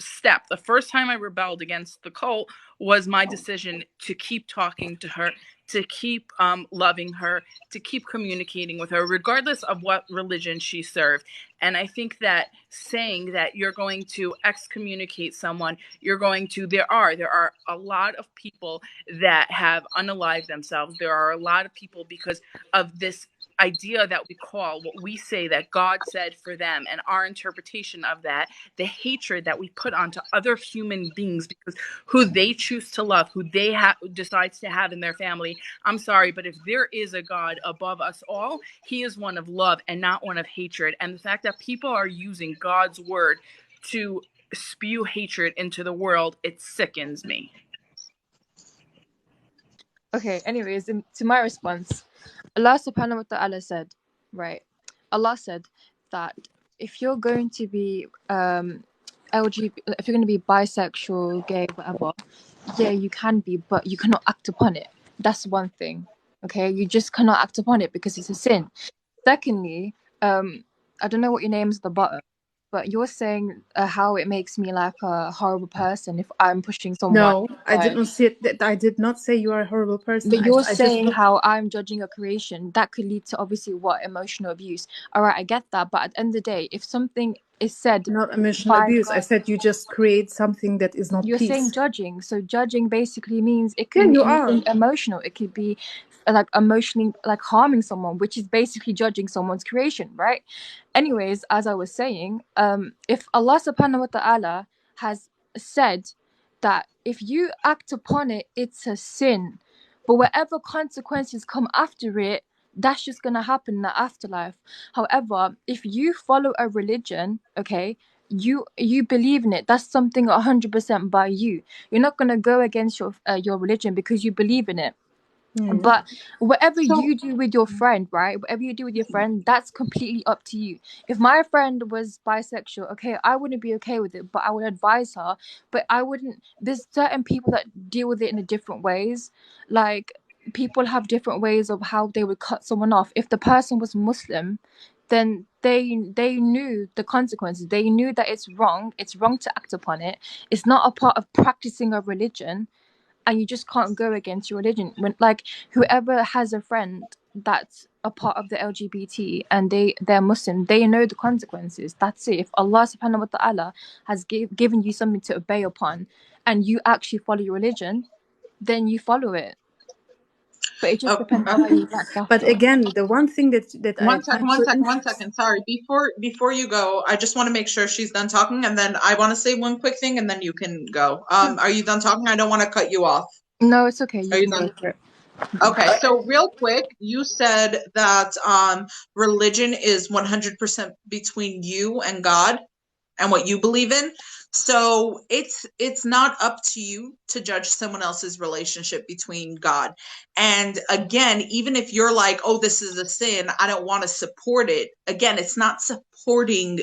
Speaker 4: step, the first time I rebelled against the cult, was my decision to keep talking to her, to keep loving her, to keep communicating with her, regardless of what religion she served. And I think that saying that you're going to excommunicate someone, there are a lot of people that have unalived themselves. There are a lot of people, because of this idea that we call, what we say that God said for them, and our interpretation of that, the hatred that we put onto other human beings because who they choose to love, who they decides to have in their family. I'm sorry, but if there is a God above us all, he is one of love and not one of hatred. And the fact that people are using God's word to spew hatred into the world, it sickens me.
Speaker 12: Okay, anyways, to my response, Allah subhanahu wa ta'ala said, right? Allah said that if you're going to be if you're going to be bisexual, gay, whatever, yeah, you can be, but you cannot act upon it. That's one thing. Okay, you just cannot act upon it because it's a sin. Secondly, I don't know what your name's at the bottom, but you're saying how it makes me like a horrible person if I'm pushing someone.
Speaker 13: No, I did not say that. I did not say you are a horrible person.
Speaker 12: But you're
Speaker 13: I
Speaker 12: saying
Speaker 13: just
Speaker 12: how I'm judging a creation. That could lead to obviously what? Emotional abuse. All right, I get that. But at the end of the day, if something is said
Speaker 13: not emotional
Speaker 12: by
Speaker 13: abuse. I
Speaker 12: God,
Speaker 13: said you just create something that is not
Speaker 12: you're saying
Speaker 13: peace.
Speaker 12: judging. So judging basically means it
Speaker 13: Yeah,
Speaker 12: can be
Speaker 13: you
Speaker 12: anything
Speaker 13: are.
Speaker 12: emotional. It could be like emotionally like harming someone, which is basically judging someone's creation, right? Anyways, as I was saying, if Allah subhanahu wa ta'ala has said that if you act upon it, it's a sin. But whatever consequences come after it, that's just gonna happen in the afterlife. However, if you follow a religion, okay, you believe in it, that's something 100% by you. You're not gonna go against your religion because you believe in it. But whatever you do with your friend, right? Whatever you do with your friend, that's completely up to you. If my friend was bisexual, okay, I wouldn't be okay with it, but I would advise her. But I wouldn't. There's certain people that deal with it in different ways. Like people have different ways of how they would cut someone off. If the person was Muslim, then they knew the consequences. They knew that it's wrong. It's wrong to act upon it. It's not a part of practicing a religion, and you just can't go against your religion. When like whoever has a friend that's a part of the LGBT and they're Muslim, they know the consequences. That's it. If Allah subhanahu wa ta'ala has given you something to obey upon and you actually follow your religion, then you follow it. But it just depends how you act after.
Speaker 13: But again, the one thing that I find so
Speaker 8: One second. Sorry. Before you go, I just want to make sure she's done talking, and then I want to say one quick thing, and then you can go. Are you done talking? I don't want to cut you off.
Speaker 12: No, it's okay.
Speaker 8: Are you done? Okay, so real quick, you said that religion is 100% between you and God and what you believe in. So it's not up to you to judge someone else's relationship between God. And again, even if you're like, oh, this is a sin, I don't want to support it. Again, it's not supporting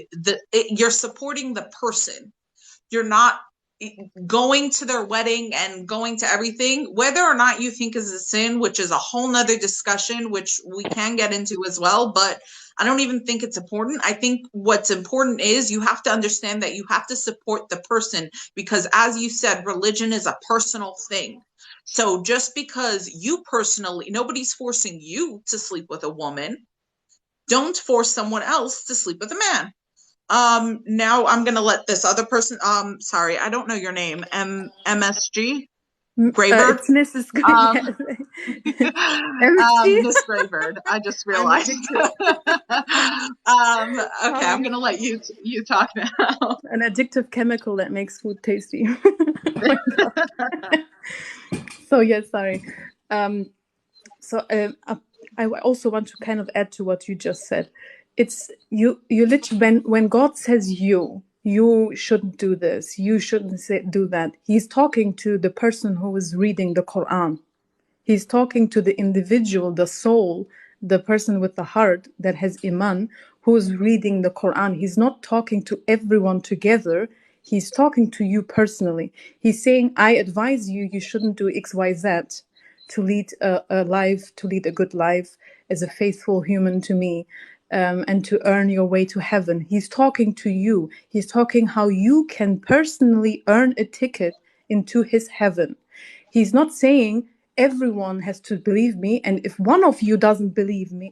Speaker 8: you're supporting the person. You're not going to their wedding and going to everything, whether or not you think is a sin, which is a whole nother discussion, which we can get into as well, but I don't even think it's important. I think what's important is you have to understand that you have to support the person, because as you said, religion is a personal thing. So just because you personally, nobody's forcing you to sleep with a woman, don't force someone else to sleep with a man. Now I'm gonna let this other person, sorry, I don't know your name. MSG Graybird.
Speaker 13: It's Mrs.
Speaker 8: Um,
Speaker 13: MSG.
Speaker 8: Miss Graybird. I just
Speaker 13: I'm
Speaker 8: realized. Okay, I'm
Speaker 13: sorry.
Speaker 8: gonna let you talk now.
Speaker 13: An addictive chemical that makes food tasty. Oh my God. So yes, sorry. I also want to kind of add to what you just said. It's you literally, when God says you shouldn't do this, you shouldn't do that, he's talking to the person who is reading the Quran. He's talking to the individual, the soul, the person with the heart that has iman, who's reading the Quran. He's not talking to everyone together. He's talking to you personally. He's saying, I advise you, you shouldn't do X, Y, Z to lead a life, to lead a good life as a faithful human to me, and to earn your way to heaven. He's talking to you. He's talking how you can personally earn a ticket into his heaven. He's not saying everyone has to believe me, and if one of you doesn't believe me,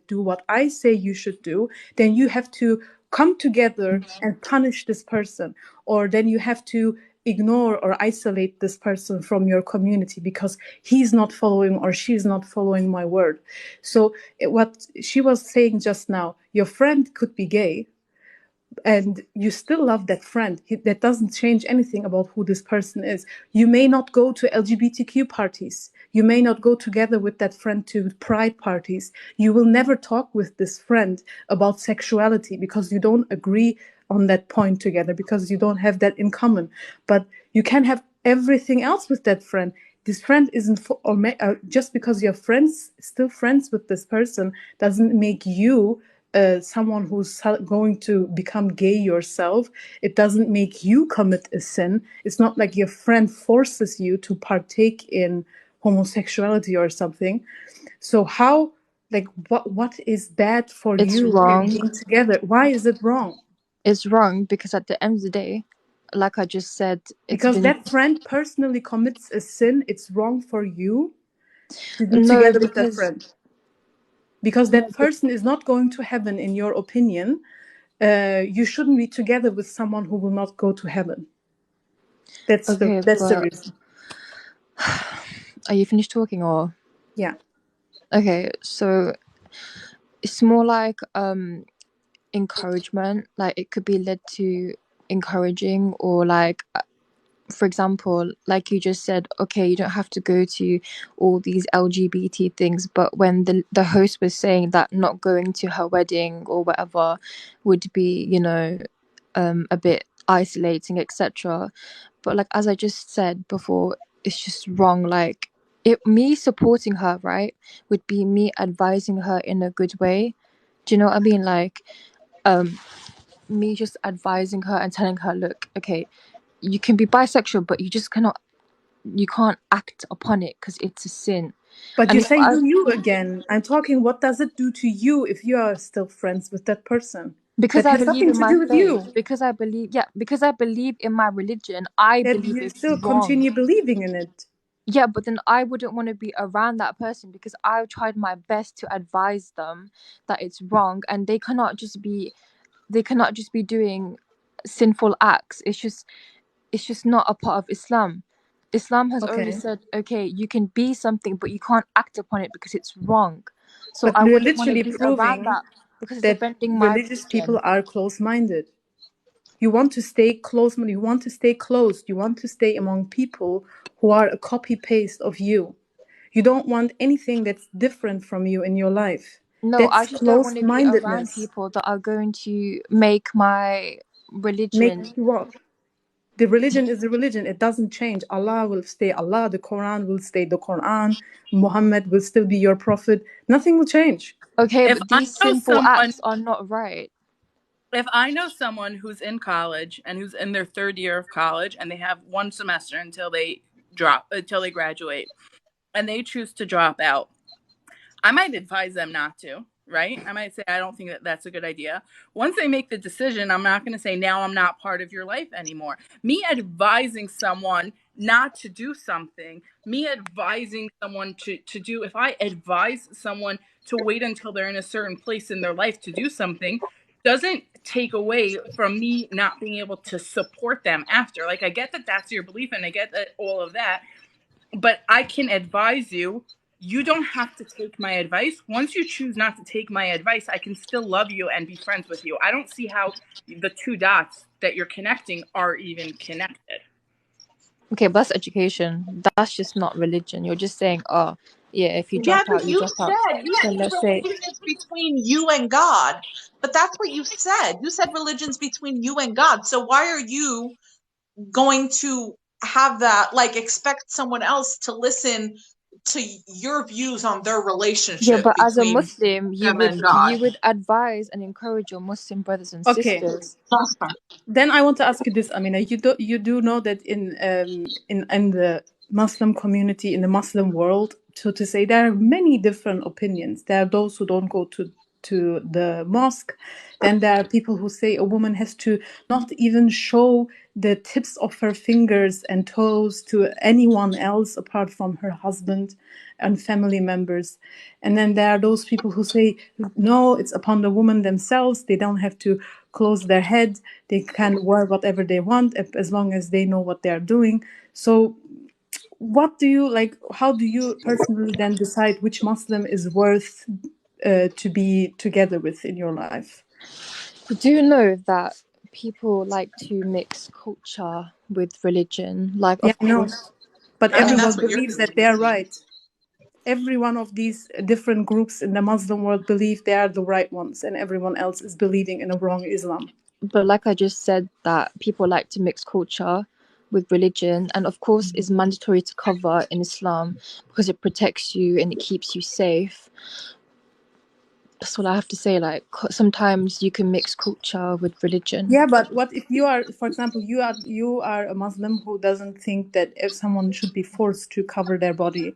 Speaker 13: do what I say you should do, then you have to come together and punish this person, or then you have to ignore or isolate this person from your community because he's not following or she's not following my word. So what she was saying just now, your friend could be gay and you still love that friend. That doesn't change anything about who this person is. You may not go to LGBTQ parties. You may not go together with that friend to pride parties. You will never talk with this friend about sexuality because you don't agree on that point together, because you don't have that in common. But you can have everything else with that friend. This friend isn't just because you're friends, still friends with this person, doesn't make you someone who's going to become gay yourself. It doesn't make you commit a sin. It's not like your friend forces you to partake in homosexuality or something. So how, like, what is bad for
Speaker 12: It's
Speaker 13: you in
Speaker 12: wrong.
Speaker 13: being together? Why is it wrong?
Speaker 12: It's wrong because at the end of the day, like I just said, it's
Speaker 13: Because
Speaker 12: been
Speaker 13: that friend personally commits a sin, it's wrong for you to be
Speaker 12: no
Speaker 13: together with that
Speaker 12: because
Speaker 13: friend. Because
Speaker 12: no,
Speaker 13: that person is not going to heaven, in your opinion. You shouldn't be together with someone who will not go to heaven. That's
Speaker 12: okay,
Speaker 13: the
Speaker 12: but
Speaker 13: reason.
Speaker 12: are you finished talking or?
Speaker 13: Yeah.
Speaker 12: Okay, so it's more like encouragement. Like it could be led to encouraging, or like for example, like you just said, okay, you don't have to go to all these LGBT things, but when the host was saying that not going to her wedding or whatever would be, a bit isolating, etc. But like as I just said before, it's just wrong. Like me supporting her, right, would be me advising her in a good way. Do you know what I mean? Like me just advising her and telling her, look, okay, you can be bisexual, but you can't act upon it because it's a sin.
Speaker 13: But
Speaker 12: And
Speaker 13: you
Speaker 12: if
Speaker 13: say you again. I'm talking, what does it do to you if you are still friends with that person?
Speaker 12: because
Speaker 13: That
Speaker 12: I
Speaker 13: has
Speaker 12: believe
Speaker 13: nothing
Speaker 12: in
Speaker 13: to
Speaker 12: my
Speaker 13: do with
Speaker 12: faith,
Speaker 13: you.
Speaker 12: because I believe in my religion, I
Speaker 13: That
Speaker 12: believe
Speaker 13: you
Speaker 12: it's
Speaker 13: still
Speaker 12: wrong.
Speaker 13: continue believing in it.
Speaker 12: Yeah, but then I wouldn't want to be around that person because I tried my best to advise them that it's wrong, and they cannot just be doing sinful acts. It's just not a part of Islam. Islam has already
Speaker 13: Okay.
Speaker 12: said, okay, you can be something, but you can't act upon it because it's wrong. So
Speaker 13: But
Speaker 12: I
Speaker 13: you're
Speaker 12: wouldn't want to
Speaker 13: literally
Speaker 12: be around
Speaker 13: proving
Speaker 12: that because it's
Speaker 13: that
Speaker 12: offending my
Speaker 13: religious people
Speaker 12: religion.
Speaker 13: are close-minded. You want to stay close, you want to stay close, you want to stay among people who are a copy-paste of you. You don't want anything that's different from you in your life.
Speaker 12: No, I
Speaker 13: That's
Speaker 12: just don't want to be around
Speaker 13: close-mindedness.
Speaker 12: people that are going to make my
Speaker 13: Make
Speaker 12: religion.
Speaker 13: you what? The religion is the religion. It doesn't change. Allah will stay Allah. The Quran will stay the Quran. Muhammad will still be your prophet. Nothing will change.
Speaker 12: Okay,
Speaker 13: If
Speaker 12: but
Speaker 13: I
Speaker 12: these
Speaker 13: know
Speaker 12: sinful
Speaker 13: someone,
Speaker 12: acts are not right.
Speaker 4: if I know someone who's in college and who's in their third year of college and they have one semester until they graduate, and they choose to drop out, I might advise them not to, right? I might say, I don't think that that's a good idea. Once they make the decision, I'm not going to say, now I'm not part of your life anymore. Me advising someone not to do something, me advising someone to do, if I advise someone to wait until they're in a certain place in their life to do something, doesn't take away from me not being able to support them after. Like, I get that that's your belief and I get that all of that, but I can advise you. You don't have to take my advice. Once you choose not to take my advice, I can still love you and be friends with you. I don't see how the two dots that you're connecting are even connected.
Speaker 12: Okay, but that's education. That's just not religion. You're just saying, oh, yeah, if you
Speaker 8: Yeah,
Speaker 12: drop
Speaker 8: but
Speaker 12: out, you
Speaker 8: you
Speaker 12: drop out.
Speaker 8: said
Speaker 12: So let's say,
Speaker 8: religion's between you and God. But that's what you said. You said religion's between you and God. So why are you going to have that, like, expect someone else to listen to your views on their
Speaker 12: yeah,
Speaker 8: relationship
Speaker 12: but as a
Speaker 8: between
Speaker 12: Muslim,
Speaker 8: them and God?
Speaker 12: you would advise and encourage your Muslim brothers and
Speaker 13: Okay.
Speaker 12: sisters.
Speaker 8: That's fine.
Speaker 13: Then I want to ask you this, Amina. You do know that in the Muslim community, in the Muslim world, so to say, there are many different opinions. There are those who don't go to the mosque. Then there are people who say a woman has to not even show the tips of her fingers and toes to anyone else apart from her husband and family members. And then there are those people who say, no, it's upon the woman themselves. They don't have to close their head. They can wear whatever they want as long as they know what they're doing. So what do you like? How do you personally then decide which Muslim is worth to be together with in your life?
Speaker 12: Do you know that people like to mix culture with religion? Like,
Speaker 13: Yeah,
Speaker 12: of
Speaker 13: I know.
Speaker 12: course,
Speaker 13: But
Speaker 8: I mean, that's
Speaker 13: everyone
Speaker 8: what you're
Speaker 13: believes
Speaker 8: doing.
Speaker 13: that they're right. Every one of these different groups in the Muslim world believe they are the right ones, and everyone else is believing in a wrong Islam.
Speaker 12: but like I just said, that people like to mix culture with religion, and of course, it's mandatory to cover in Islam because it protects you and it keeps you safe. That's all I have to say. Like, sometimes you can mix culture with religion.
Speaker 13: Yeah, but what if you are, for example, you are a Muslim who doesn't think that if someone should be forced to cover their body,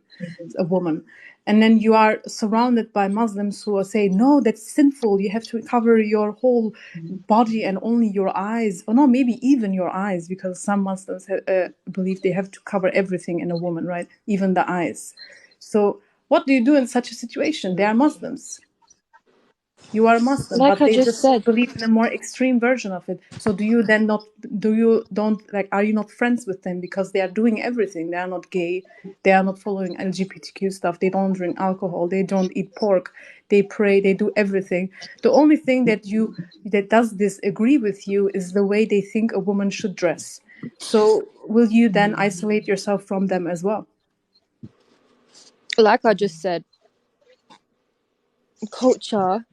Speaker 13: a woman, and then you are surrounded by Muslims who are saying, no, that's sinful. You have to cover your whole body and only your eyes, or no, maybe even your eyes, because some Muslims believe they have to cover everything in a woman, right? Even the eyes. So what do you do in such a situation? They are Muslims. You are Muslim,
Speaker 12: Like
Speaker 13: but
Speaker 12: I
Speaker 13: they
Speaker 12: just
Speaker 13: just
Speaker 12: said,
Speaker 13: believe in a more extreme version of it. So do you then not, do you don't like, are you not friends with them because they are doing everything? They are not gay, they are not following LGBTQ stuff, they don't drink alcohol, they don't eat pork, they pray, they do everything. The only thing that does this agree with you is the way they think a woman should dress. So will you then isolate yourself from them as well?
Speaker 12: culture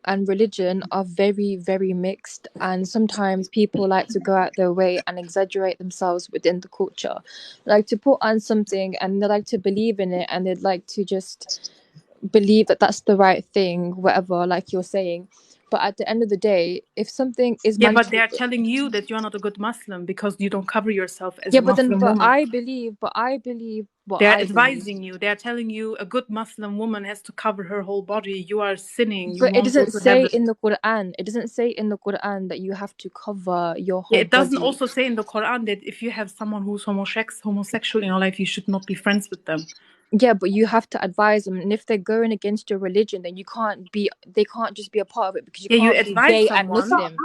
Speaker 12: and religion are very, very mixed, and sometimes people like to go out their way and exaggerate themselves within the culture, like to put on something and they like to believe in it, and they'd like to just believe that that's the right thing, whatever, like you're saying. But at the end of the day, if something is
Speaker 13: Yeah, but they
Speaker 12: mandatory,
Speaker 13: are telling you that you're not a good Muslim because you don't cover yourself as
Speaker 12: yeah,
Speaker 13: a
Speaker 12: but then,
Speaker 13: Muslim woman.
Speaker 12: but I believe what
Speaker 13: They're
Speaker 12: I believe.
Speaker 13: advising you. They're telling you a good Muslim woman has to cover her whole body. You are sinning. You
Speaker 12: But it
Speaker 13: won't go
Speaker 12: doesn't
Speaker 13: to
Speaker 12: say
Speaker 13: heaven.
Speaker 12: in the Quran. It doesn't say in the Quran that you have to cover your
Speaker 13: Yeah,
Speaker 12: whole
Speaker 13: it doesn't
Speaker 12: body.
Speaker 13: also say in the Quran that if you have someone who's homosexual in your life, you should not be friends with them.
Speaker 12: Yeah, but you have to advise them, and if they're going against your religion, then you can't be. They can't just be a part of it, because you
Speaker 13: Yeah, you
Speaker 12: can't be
Speaker 13: advise
Speaker 12: gay and
Speaker 8: So
Speaker 13: someone.
Speaker 12: Muslim.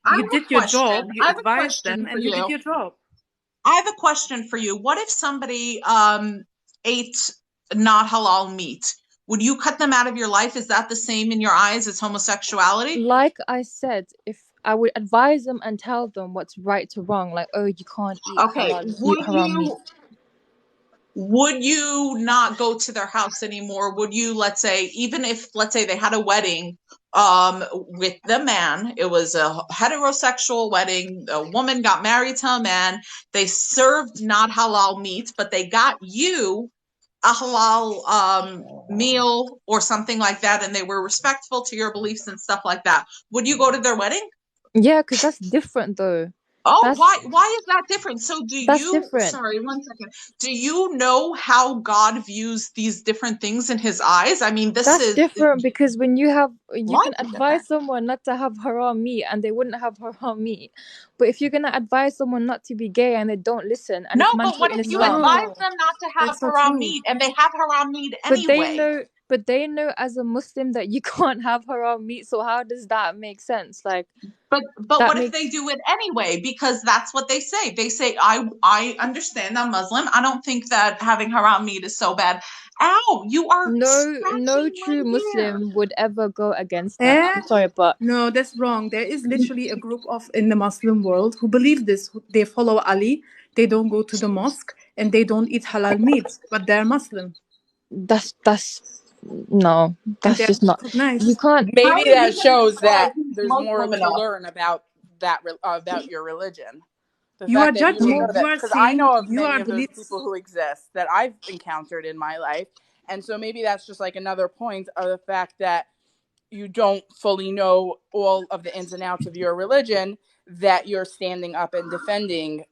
Speaker 8: I
Speaker 13: You
Speaker 8: have
Speaker 13: did
Speaker 8: a
Speaker 13: your
Speaker 8: question.
Speaker 13: job. You
Speaker 8: I have a
Speaker 13: advised them,
Speaker 8: question for
Speaker 13: and you did
Speaker 8: you.
Speaker 13: your job.
Speaker 8: I have a question for you. What if somebody ate not halal meat? Would you cut them out of your life? Is that the same in your eyes as homosexuality?
Speaker 12: Like I said, if I would advise them and tell them what's right to wrong, like, oh, you can't eat
Speaker 8: Okay.
Speaker 12: haram meat.
Speaker 8: Would you not go to their house anymore? Would you, let's say, even if, let's say, they had a wedding with the man, it was a heterosexual wedding, a woman got married to a man, they served not halal meat, but they got you a halal meal or something like that, and they were respectful to your beliefs and stuff like that, would you go to their wedding?
Speaker 12: Yeah, because that's different though.
Speaker 8: Oh,
Speaker 12: That's
Speaker 8: why is that different? So
Speaker 12: that's different.
Speaker 8: sorry, one second. Do you know how God views these different things in his eyes? I mean,
Speaker 12: That's different because when you
Speaker 8: What?
Speaker 12: can advise someone not to have haram meat and they wouldn't have haram meat. But if you're gonna advise someone not to be gay and they don't listen and
Speaker 8: No,
Speaker 12: it's
Speaker 8: but what
Speaker 12: mandatory in
Speaker 8: if you
Speaker 12: Islam,
Speaker 8: advise
Speaker 13: No,
Speaker 8: them not to have
Speaker 13: that's not
Speaker 8: haram
Speaker 13: true.
Speaker 8: meat and they have haram meat anyway?
Speaker 12: but they know as a Muslim that you can't have haram meat, so how does that make sense? Like
Speaker 8: But
Speaker 12: that
Speaker 8: what if they
Speaker 12: makes
Speaker 8: do it anyway? Because that's what they say. They say, I understand I'm Muslim. I don't think that having haram meat is so bad. Ow, you are
Speaker 12: no
Speaker 8: scratching my
Speaker 12: true
Speaker 8: ear.
Speaker 12: Muslim would ever go against that.
Speaker 13: Eh?
Speaker 12: I'm sorry, but
Speaker 13: No, that's wrong. There is literally a group of in the Muslim world who believe this. They follow Ali. They don't go to the mosque and they don't eat halal meat, but they're Muslim
Speaker 12: that's no,
Speaker 13: and
Speaker 12: that's
Speaker 13: they're
Speaker 12: just not. You
Speaker 13: recognized.
Speaker 12: can't.
Speaker 8: How
Speaker 4: Maybe
Speaker 8: are you
Speaker 4: that
Speaker 8: going to
Speaker 4: shows
Speaker 8: decide
Speaker 4: that
Speaker 8: who's
Speaker 4: there's more
Speaker 8: Muslim
Speaker 4: to
Speaker 8: enough?
Speaker 4: learn about about your religion. The
Speaker 13: You are
Speaker 4: fact that you don't
Speaker 13: judging.
Speaker 4: know
Speaker 12: Mo-
Speaker 13: You
Speaker 4: that,
Speaker 13: are
Speaker 4: because I
Speaker 13: saying
Speaker 4: know of
Speaker 13: you
Speaker 4: many
Speaker 13: are
Speaker 4: of those
Speaker 13: beliefs.
Speaker 4: people who exist that I've encountered in my life, and so maybe that's just like another point of the fact that you don't fully know all of the ins and outs of your religion that you're standing up and defending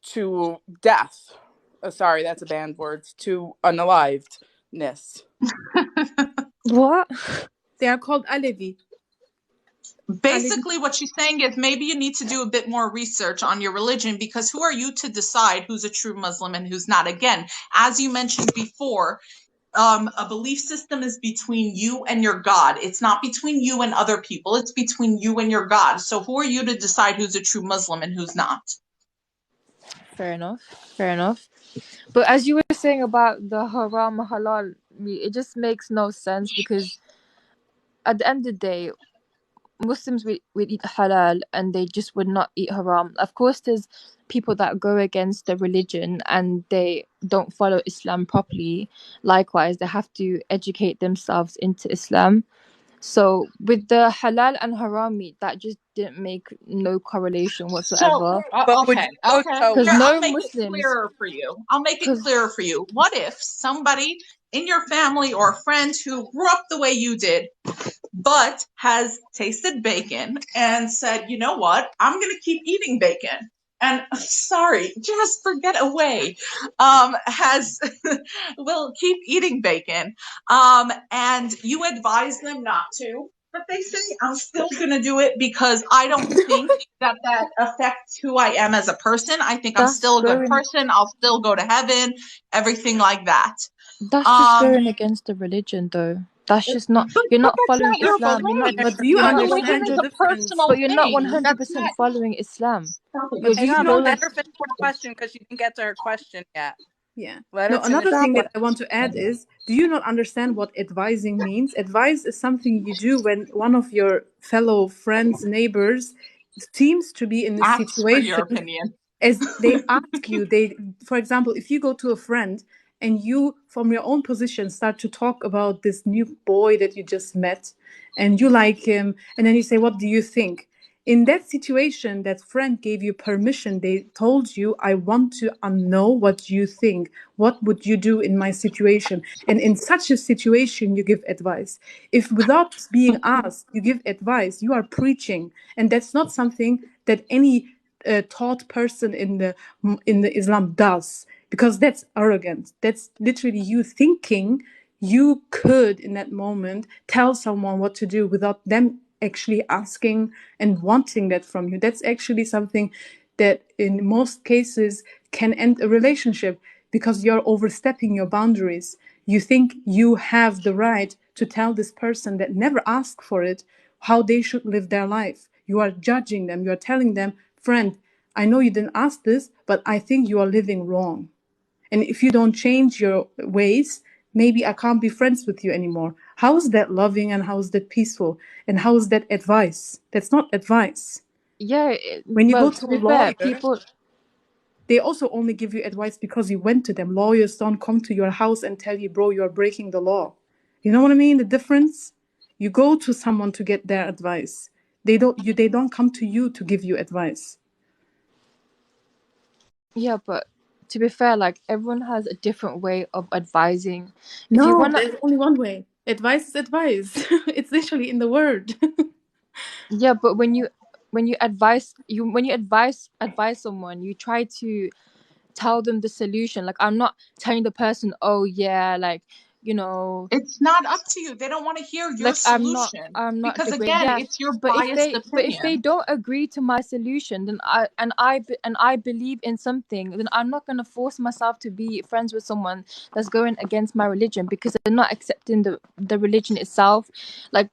Speaker 4: to death. Sorry, that's a banned word. To unalivedness.
Speaker 12: what?
Speaker 13: They are called Alevi. Alevi.
Speaker 8: Basically, what she's saying is maybe you need to do a bit more research on your religion, because who are you to decide who's a true Muslim and who's not? Again, as you mentioned before, a belief system is between you and your God. It's not between you and other people. It's between you and your God. So who are you to decide who's a true Muslim and who's not?
Speaker 12: Fair enough. Fair enough. But as you were saying about the haram halal meat, it just makes no sense because at the end of the day, Muslims would eat halal and they just would not eat haram. Of course, there's people that go against the religion and they don't follow Islam properly. Likewise, they have to educate themselves into Islam. So with the halal and haram meat, that just didn't make no correlation
Speaker 8: So,
Speaker 12: whatsoever.
Speaker 4: But would
Speaker 8: okay,
Speaker 4: you go
Speaker 8: okay.
Speaker 4: to
Speaker 12: Because
Speaker 8: Here, I'll
Speaker 12: no
Speaker 8: make it
Speaker 12: Muslims,
Speaker 8: clearer for you. I'll make it
Speaker 12: because
Speaker 8: clearer for you. What if somebody in your family or a friend who grew up the way you did, but has tasted bacon and said, you know what, I'm going to keep eating bacon. And sorry, just forget away. Has will keep eating bacon. And you advise them not to, but they say, I'm still going to do it because I don't think that affects who I am as a person. I think I'm
Speaker 12: that's
Speaker 8: still a good
Speaker 12: going
Speaker 8: person. I'll still go to heaven, everything like that.
Speaker 12: that's just
Speaker 8: Um,
Speaker 12: going against the religion though. That's just not, you're
Speaker 8: but
Speaker 12: not
Speaker 8: that's
Speaker 12: following
Speaker 8: not your
Speaker 13: Yeah,
Speaker 12: Islam.
Speaker 8: belief.
Speaker 13: but do you
Speaker 12: You're not
Speaker 8: Religion
Speaker 13: understand
Speaker 8: is
Speaker 13: the
Speaker 12: 100,
Speaker 8: a
Speaker 13: difference?
Speaker 8: personal
Speaker 12: but you're not
Speaker 8: thing. That's
Speaker 12: 100% following Islam.
Speaker 13: But
Speaker 12: You're
Speaker 13: do
Speaker 4: hang
Speaker 13: you
Speaker 4: on?
Speaker 12: just
Speaker 4: But
Speaker 13: know
Speaker 12: following.
Speaker 4: let
Speaker 13: that?
Speaker 4: her finish her question because she didn't get to her question yet.
Speaker 13: Yeah.
Speaker 4: Let
Speaker 13: No,
Speaker 4: her finish
Speaker 13: another
Speaker 4: her
Speaker 13: thing that
Speaker 12: But
Speaker 13: I
Speaker 4: question.
Speaker 13: want to add is, do you not understand what advising means? Advise is something you do when one of your fellow friends, neighbors, seems to be in a
Speaker 8: Asks for your
Speaker 13: situation
Speaker 8: opinion.
Speaker 13: as they ask you, for example, if you go to a friend and you from your own position start to talk about this new boy that you just met and you like him, and then you say, what do you think? In that situation, that friend gave you permission. They told you, I want to know what you think. What would you do in my situation? And in such a situation, you give advice. If without being asked, you give advice, you are preaching. And that's not something that any taught person in the Islam does, because that's arrogant. That's literally you thinking you could in that moment tell someone what to do without them actually asking and wanting that from you. That's actually something that in most cases can end a relationship because you're overstepping your boundaries. You think you have the right to tell this person that never asked for it how they should live their life. You are judging them. You are telling them, friend, I know you didn't ask this, but I think you are living wrong. And if you don't change your ways, maybe I can't be friends with you anymore. How is that loving and how is that peaceful? And how is that advice? That's not advice.
Speaker 12: yeah,
Speaker 13: When you
Speaker 12: well,
Speaker 13: go
Speaker 12: to
Speaker 13: to a
Speaker 12: be fair,
Speaker 13: lawyer,
Speaker 12: people,
Speaker 13: they also only give you advice because you went to them. Lawyers don't come to your house and tell you, bro, you're breaking the law. You know what I mean? The difference? You go to someone to get their advice. They don't come to you to give you advice.
Speaker 12: yeah, but to be fair, like everyone has a different way of advising. If you
Speaker 13: No,
Speaker 12: wanna,
Speaker 13: there's only one way. Advice is advice. It's literally in the word.
Speaker 12: yeah, but when you advise someone, you try to tell them the solution. Like, I'm not telling the person, oh yeah, like, you know,
Speaker 8: It's not up to you. They don't want to hear your
Speaker 12: like
Speaker 8: solution
Speaker 12: I'm not
Speaker 8: because,
Speaker 12: agreeing.
Speaker 8: again,
Speaker 12: Yeah,
Speaker 8: it's your
Speaker 12: but
Speaker 8: biased
Speaker 12: if they
Speaker 8: opinion.
Speaker 12: don't agree to my solution, then I believe in something, then I'm not gonna force myself to be friends with someone that's going against my religion because they're not accepting the religion itself. Like,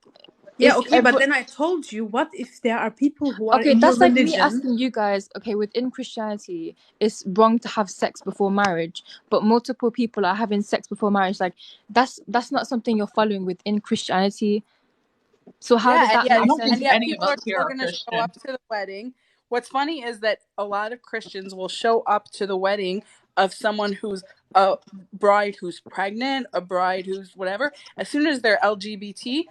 Speaker 13: Yeah,
Speaker 12: if
Speaker 13: okay, but then I told you, what if there are people who are
Speaker 12: okay,
Speaker 13: in your
Speaker 12: that's like me
Speaker 13: religion?
Speaker 12: asking you guys, okay, within Christianity, it's wrong to have sex before marriage, but multiple people are having sex before marriage. Like, that's not something you're following within Christianity. So how does
Speaker 4: Yeah,
Speaker 12: that
Speaker 8: I
Speaker 12: make
Speaker 8: don't
Speaker 12: sense?
Speaker 8: think
Speaker 4: and yet
Speaker 8: any of
Speaker 4: people
Speaker 8: us
Speaker 4: are
Speaker 8: here
Speaker 4: still
Speaker 8: are
Speaker 4: going to show
Speaker 8: Christian.
Speaker 4: up to the wedding. What's funny is that a lot of Christians will show up to the wedding of someone who's a bride who's pregnant, a bride who's whatever. As soon as they're LGBT,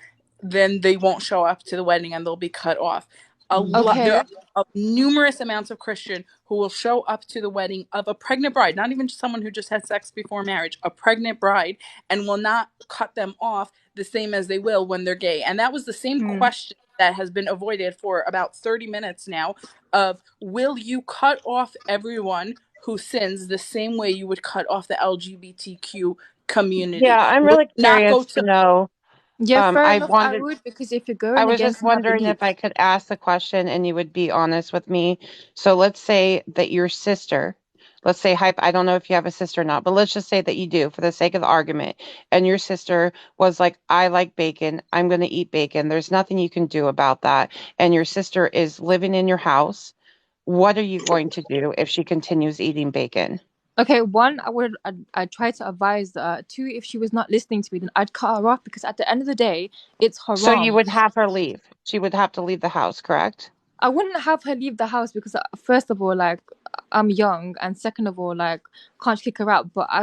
Speaker 4: then they won't show up to the wedding and they'll be cut off. There
Speaker 12: Okay.
Speaker 4: are numerous amounts of Christian who will show up to the wedding of a pregnant bride, not even someone who just had sex before marriage, a pregnant bride, and will not cut them off the same as they will when they're gay. And that was the same question that has been avoided for about 30 minutes now of, will you cut off everyone who sins the same way you would cut off the LGBTQ community?
Speaker 7: Yeah, I'm
Speaker 4: Will
Speaker 7: really
Speaker 4: you not go
Speaker 7: curious to
Speaker 4: to
Speaker 7: know.
Speaker 12: Yeah, fair
Speaker 7: I
Speaker 12: enough. I
Speaker 7: wanted
Speaker 12: would, because if you're
Speaker 7: I
Speaker 12: going
Speaker 7: was just
Speaker 12: against my
Speaker 7: wondering
Speaker 12: belief.
Speaker 7: if I could ask the question and you would be honest with me. So let's say that your sister, let's say I don't know if you have a sister or not, but let's just say that you do for the sake of the argument. And your sister was like, I like bacon. I'm going to eat bacon. There's nothing you can do about that. And your sister is living in your house. What are you going to do if she continues eating bacon?
Speaker 12: Okay, one, I'd try to advise her. Two, if she was not listening to me, then I'd cut her off because at the end of the day, it's
Speaker 7: So you
Speaker 12: haram.
Speaker 7: would have her leave. She would have to leave the house, correct?
Speaker 12: I wouldn't have her leave the house because, first of all, like, I'm young, and second of all, like, can't kick her out. But I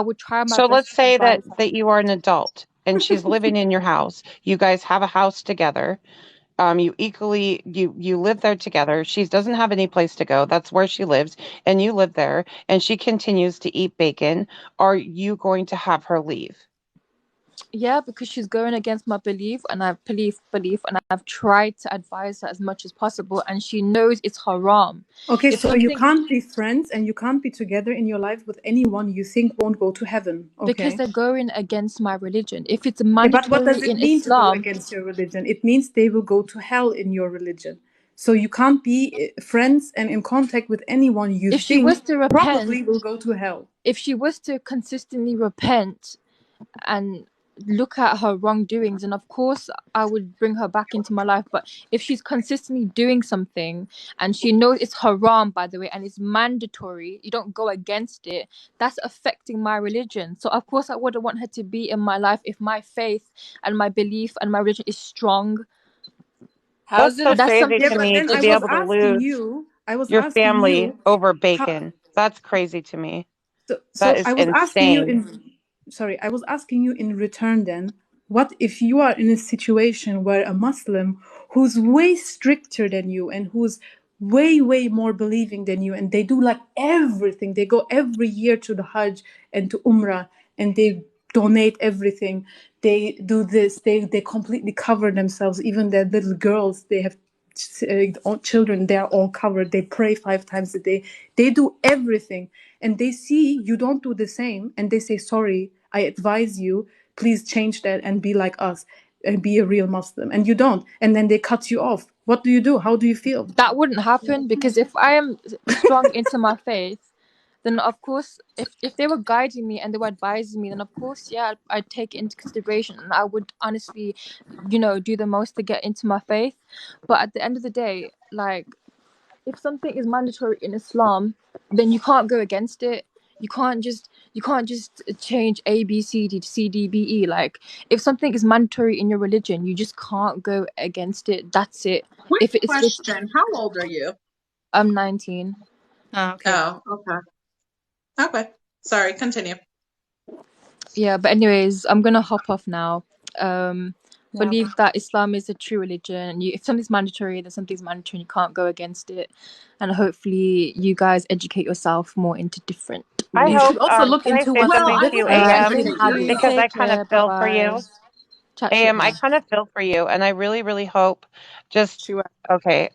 Speaker 12: would try my
Speaker 7: So
Speaker 12: best
Speaker 7: let's
Speaker 12: to
Speaker 7: say that
Speaker 12: advise her.
Speaker 7: that you are an adult and she's living in your house. You guys have a house together. You live there together. She doesn't have any place to go. That's where she lives, and you live there, and she continues to eat bacon. Are you going to have her leave?
Speaker 12: Yeah, because she's going against my belief, and I've belief, and I've tried to advise her as much as possible, and she knows it's haram.
Speaker 13: Okay,
Speaker 12: If
Speaker 13: so you
Speaker 12: something,
Speaker 13: can't be friends and you can't be together in your life with anyone you think won't go to heaven.
Speaker 12: because
Speaker 13: Okay.
Speaker 12: they're going against my religion. If it's
Speaker 13: Yeah, but what
Speaker 12: mandatory
Speaker 13: does it
Speaker 12: in
Speaker 13: mean to go
Speaker 12: Islam,
Speaker 13: against your religion? It means they will go to hell in your religion. So you can't be friends and in contact with anyone you
Speaker 12: if she was
Speaker 13: think
Speaker 12: to repent,
Speaker 13: probably will go to hell.
Speaker 12: if she was to consistently repent and look at her wrongdoings, and of course I would bring her back into my life. But if she's consistently doing something and she knows it's haram, by the way, and it's mandatory, you don't go against it, that's affecting my religion. So of course I wouldn't want her to be in my life if my faith and my belief and my religion is strong.
Speaker 4: how's
Speaker 7: That's
Speaker 4: it
Speaker 7: so
Speaker 12: That's
Speaker 4: affect
Speaker 7: crazy
Speaker 13: Yeah,
Speaker 7: to
Speaker 12: something.
Speaker 13: but
Speaker 7: me
Speaker 13: then
Speaker 7: to
Speaker 13: I
Speaker 7: be
Speaker 13: was
Speaker 7: able to
Speaker 13: asking
Speaker 7: lose
Speaker 13: you, I was
Speaker 7: your
Speaker 13: asking
Speaker 7: family
Speaker 13: you
Speaker 7: over
Speaker 13: how,
Speaker 7: bacon. That's crazy to me. That
Speaker 13: so
Speaker 7: is
Speaker 13: I was asking you
Speaker 7: insane.
Speaker 13: I was asking you in return then, what if you are in a situation where a Muslim who's way stricter than you and who's way more believing than you, and they do like everything, they go every year to the Hajj and to Umrah, and they donate everything, they do this, they completely cover themselves, even their little girls, they have children, they are all covered, they pray 5 times a day, they do everything, and they see you don't do the same, and they say, sorry, I advise you, please change that and be like us and be a real Muslim, and you don't, and then they cut you off. What do you do? How do you feel?
Speaker 12: That wouldn't happen because if I am strong into my faith, then of course, if they were guiding me and they were advising me, then of course, yeah, I'd take it into consideration, and I would honestly, do the most to get into my faith. But at the end of the day, like, if something is mandatory in Islam, then you can't go against it. You can't just change A B C D to C D B E. Like, if something is mandatory in your religion, you just can't go against it. That's it.
Speaker 8: Quick
Speaker 12: If it's
Speaker 8: question. How old are you?
Speaker 12: I'm 19.
Speaker 13: Okay.
Speaker 8: Oh, okay. Okay. Sorry, continue.
Speaker 12: Yeah, but anyways, I'm gonna hop off now.
Speaker 13: Yeah.
Speaker 12: Believe that Islam is a true religion. If something's mandatory, then something's mandatory, and you can't go against it. And hopefully, you guys educate yourself more into different
Speaker 7: I
Speaker 13: You
Speaker 7: hope,
Speaker 13: should
Speaker 12: religions.
Speaker 13: also look
Speaker 7: can I
Speaker 13: into
Speaker 7: say
Speaker 13: what
Speaker 8: Well,
Speaker 7: something
Speaker 8: I
Speaker 7: to you,
Speaker 8: will
Speaker 12: All right,
Speaker 8: answer
Speaker 7: AM?
Speaker 8: to
Speaker 12: thank
Speaker 8: that
Speaker 12: you.
Speaker 8: though.
Speaker 7: Because I
Speaker 12: Take
Speaker 7: kind of
Speaker 12: care. Bye
Speaker 7: feel for you.
Speaker 12: bye. Chat shit,
Speaker 7: Am, I
Speaker 12: man.
Speaker 7: kind of feel for you, and I really, really hope just
Speaker 4: She went.
Speaker 7: okay.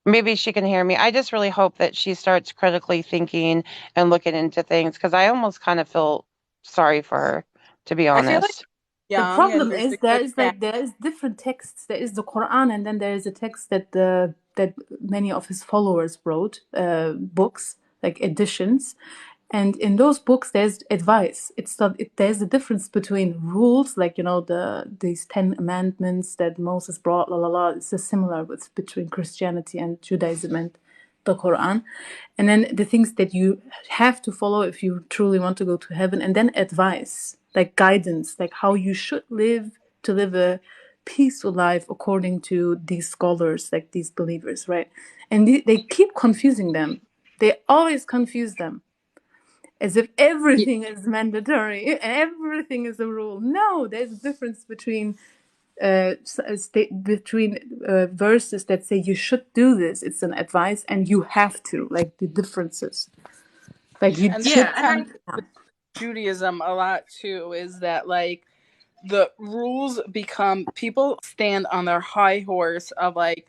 Speaker 7: Maybe she can hear me. I just really hope that she starts critically thinking and looking into things because I almost kind of feel sorry for her, to be
Speaker 4: I feel like
Speaker 7: honest.
Speaker 13: The
Speaker 4: young and
Speaker 13: problem
Speaker 4: there's
Speaker 13: is
Speaker 4: a
Speaker 13: there
Speaker 4: good
Speaker 13: is
Speaker 4: chance.
Speaker 13: like there is different texts. There is the Quran, and then there is a text that that many of his followers wrote, books like editions, and in those books there's advice. It's not there's a difference between rules, like these 10 Amendments that Moses brought, la la la. It's just similar with between Christianity and Judaism and the Quran, and then the things that you have to follow if you truly want to go to heaven, and then advice, like guidance, like how you should live to live a peaceful life according to these scholars, like these believers, right? And they keep confusing them. They always confuse them as if everything is mandatory, everything is a rule. No, there's a difference between verses that say you should do this, it's an advice, and you have to, like the differences, like you
Speaker 4: And this
Speaker 13: should.
Speaker 8: Yeah,
Speaker 4: is
Speaker 8: and
Speaker 4: kind
Speaker 8: I
Speaker 4: of with Judaism a lot too, is that like the rules become people stand on their high horse of like,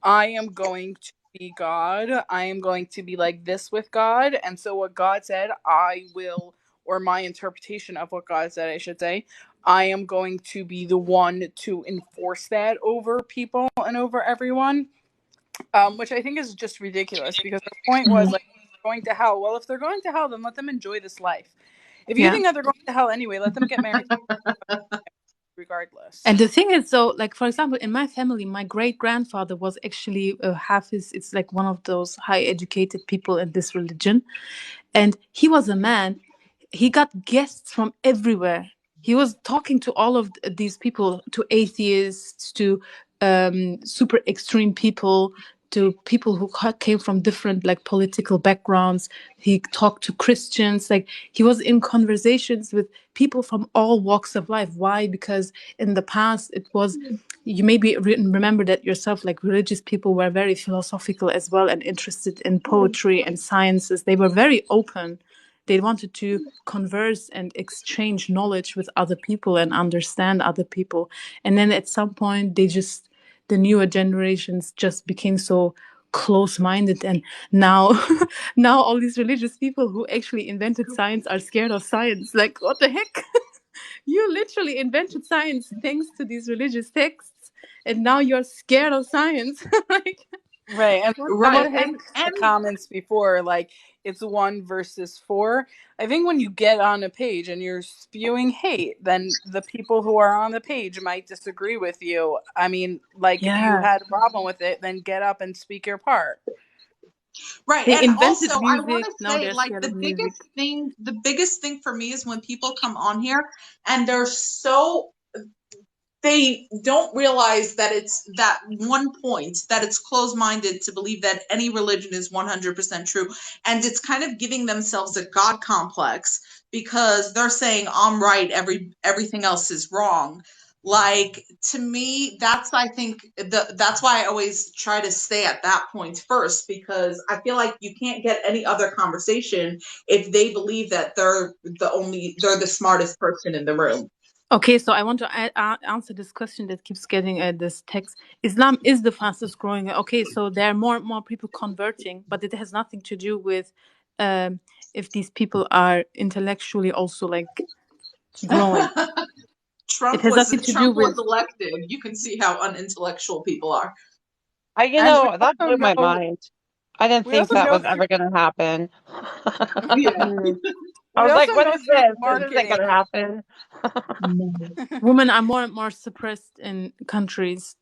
Speaker 4: I am going to be God. I am going to be like this with God. And so what God said, I will, or my interpretation of what God said, I should say, I am going to be the one to enforce that over people and over everyone. Which I think is just ridiculous because the point was like going to hell. Well, if they're going to hell, then let them enjoy this life. If you
Speaker 13: Yeah.
Speaker 4: think that they're going to hell anyway, let them get married regardless.
Speaker 13: And the thing is, though, like for example, in my family, my great grandfather was actually Hafiz. It's like one of those high educated people in this religion, and he was a man. He got guests from everywhere. He was talking to all of these people, to atheists, to super extreme people, to people who came from different like political backgrounds. He talked to Christians. Like he was in conversations with people from all walks of life. Why? Because in the past it was, you maybe remember that yourself, like religious people were very philosophical as well and interested in poetry and sciences. They were very open. They wanted to converse and exchange knowledge with other people and understand other people. And then at some point, the newer generations just became so close-minded. And now, now all these religious people who actually invented science are scared of science. Like, what the heck? You literally invented science thanks to these religious texts, and now you're scared of science. Like,
Speaker 4: Right. And
Speaker 8: right,
Speaker 4: someone
Speaker 13: what?
Speaker 4: has
Speaker 8: and
Speaker 4: in the comments before, like it's 1 versus 4. I think when you get on a page and you're spewing hate, then the people who are on the page might disagree with you. I mean, like if you
Speaker 13: Yeah.
Speaker 4: had a problem with it, then get up and speak your part.
Speaker 8: right,
Speaker 13: They
Speaker 8: and
Speaker 13: invented
Speaker 8: also I want
Speaker 13: music.
Speaker 8: to
Speaker 13: Now
Speaker 8: say
Speaker 13: they're
Speaker 8: like
Speaker 13: scared of music.
Speaker 8: the biggest thing for me is when people come on here and they're so they don't realize that it's that one point that it's closed-minded to believe that any religion is 100% true, and it's kind of giving themselves a god complex because they're saying I'm right, everything else is wrong. Like, to me, that's, I think, that's why I always try to stay at that point first, because I feel like you can't get any other conversation if they believe that they're the smartest person in the room.
Speaker 13: Okay, so I want to answer this question that keeps getting this text. Islam is the fastest growing. Okay, so there are more and more people converting, but it has nothing to do with if these people are intellectually also like growing. It has nothing to do
Speaker 8: Trump was
Speaker 13: with.
Speaker 8: elected. You can see how unintellectual people are.
Speaker 4: And we
Speaker 7: That
Speaker 4: also
Speaker 7: blew my
Speaker 4: know
Speaker 7: mind. I didn't
Speaker 4: we
Speaker 7: think
Speaker 4: also
Speaker 7: that
Speaker 4: know
Speaker 7: was
Speaker 4: through
Speaker 7: ever going to happen.
Speaker 8: Yeah.
Speaker 13: Mm.
Speaker 7: I
Speaker 4: we
Speaker 7: was
Speaker 4: also
Speaker 7: like, what
Speaker 4: know
Speaker 7: is
Speaker 4: through
Speaker 7: this? This isn't
Speaker 4: marketing.
Speaker 7: going to happen.
Speaker 13: Women are more and more suppressed in countries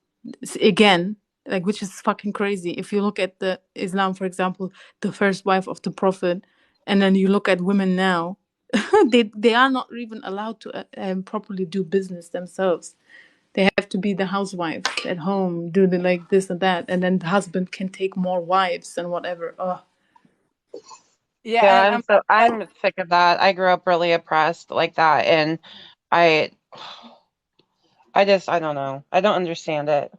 Speaker 13: again, like, which is fucking crazy. If you look at the Islam, for example, the first wife of the prophet, and then you look at women now, they are not even allowed to properly do business themselves. They have to be the housewife at home, do the like this and that, and then the husband can take more wives and whatever. Oh.
Speaker 4: Yeah,
Speaker 7: Yeah,
Speaker 4: and but
Speaker 7: I'm sick of that. I grew up really oppressed like that, and I I don't know. I don't understand it.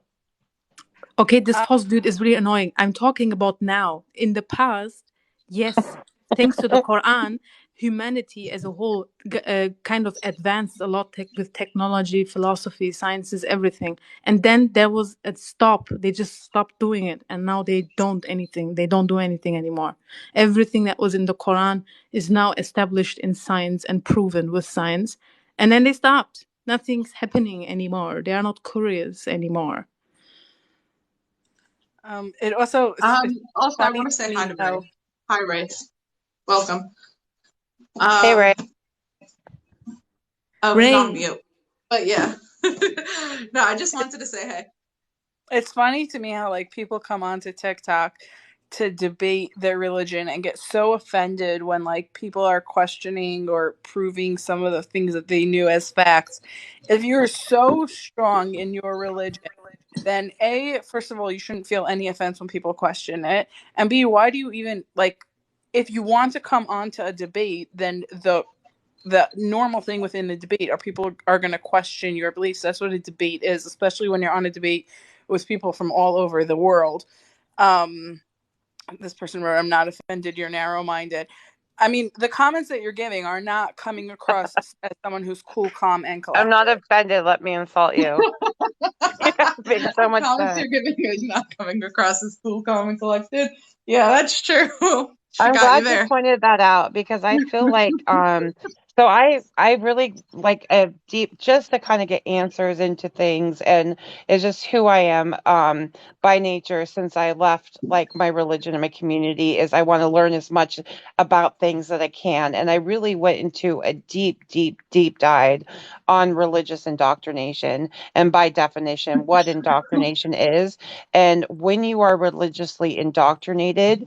Speaker 13: Okay, this false dude is really annoying. I'm talking about now. In the past, yes, thanks to the Quran humanity as a whole kind of advanced a lot with technology, philosophy, sciences, everything. And then there was a stop. They just stopped doing it. And now they don't do anything anymore. Everything that was in the Quran is now established in science and proven with science. And then they stopped. Nothing's happening anymore. They are not curious anymore.
Speaker 4: It also
Speaker 8: Also, I
Speaker 4: funny
Speaker 8: want to say
Speaker 4: to
Speaker 8: hi
Speaker 4: me
Speaker 8: to
Speaker 4: how
Speaker 8: Ray. Hi, Ray. Welcome.
Speaker 7: Hey, Ray.
Speaker 8: Oh, he's on
Speaker 13: Ray,
Speaker 8: mute. But yeah. No, I just wanted to say hey.
Speaker 4: it's funny to me how like people come onto TikTok to debate their religion and get so offended when like people are questioning or proving some of the things that they knew as facts. If you're so strong in your religion, then A, first of all, you shouldn't feel any offense when people question it. And B, why do you even like if you want to come onto a debate, then the normal thing within the debate are people are going to question your beliefs. That's what a debate is, especially when you're on a debate with people from all over the world. This person wrote, I'm not offended, you're narrow-minded. I mean, the comments that you're giving are not coming across as someone who's cool, calm, and
Speaker 7: I'm not
Speaker 4: collected.
Speaker 7: offended. Let me insult you. It makes so much
Speaker 8: Comments
Speaker 7: sense.
Speaker 8: you're giving is not coming across as cool, calm, and collected. Yeah, that's true. She
Speaker 7: I'm
Speaker 8: got you
Speaker 7: glad you
Speaker 8: there.
Speaker 7: pointed that out because I feel like so I really like a deep just to kind of get answers into things, and it's just who I am by nature since I left like my religion and my community is I want to learn as much about things that I can, and I really went into a deep dive on religious indoctrination, and by definition what indoctrination is. And when you are religiously indoctrinated,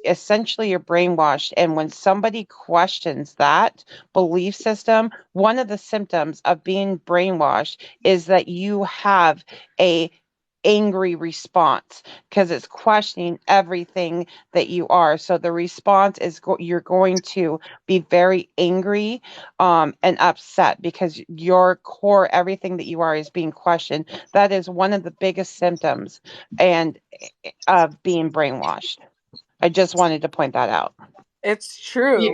Speaker 7: essentially you're brainwashed. And when somebody questions that belief system, one of the symptoms of being brainwashed is that you have a angry response because it's questioning everything that you are. So the response is you're going to be very angry and upset because your core, everything that you are, is being questioned. That is one of the biggest symptoms and of being brainwashed. I just wanted to point that out.
Speaker 4: It's true.
Speaker 8: Yeah.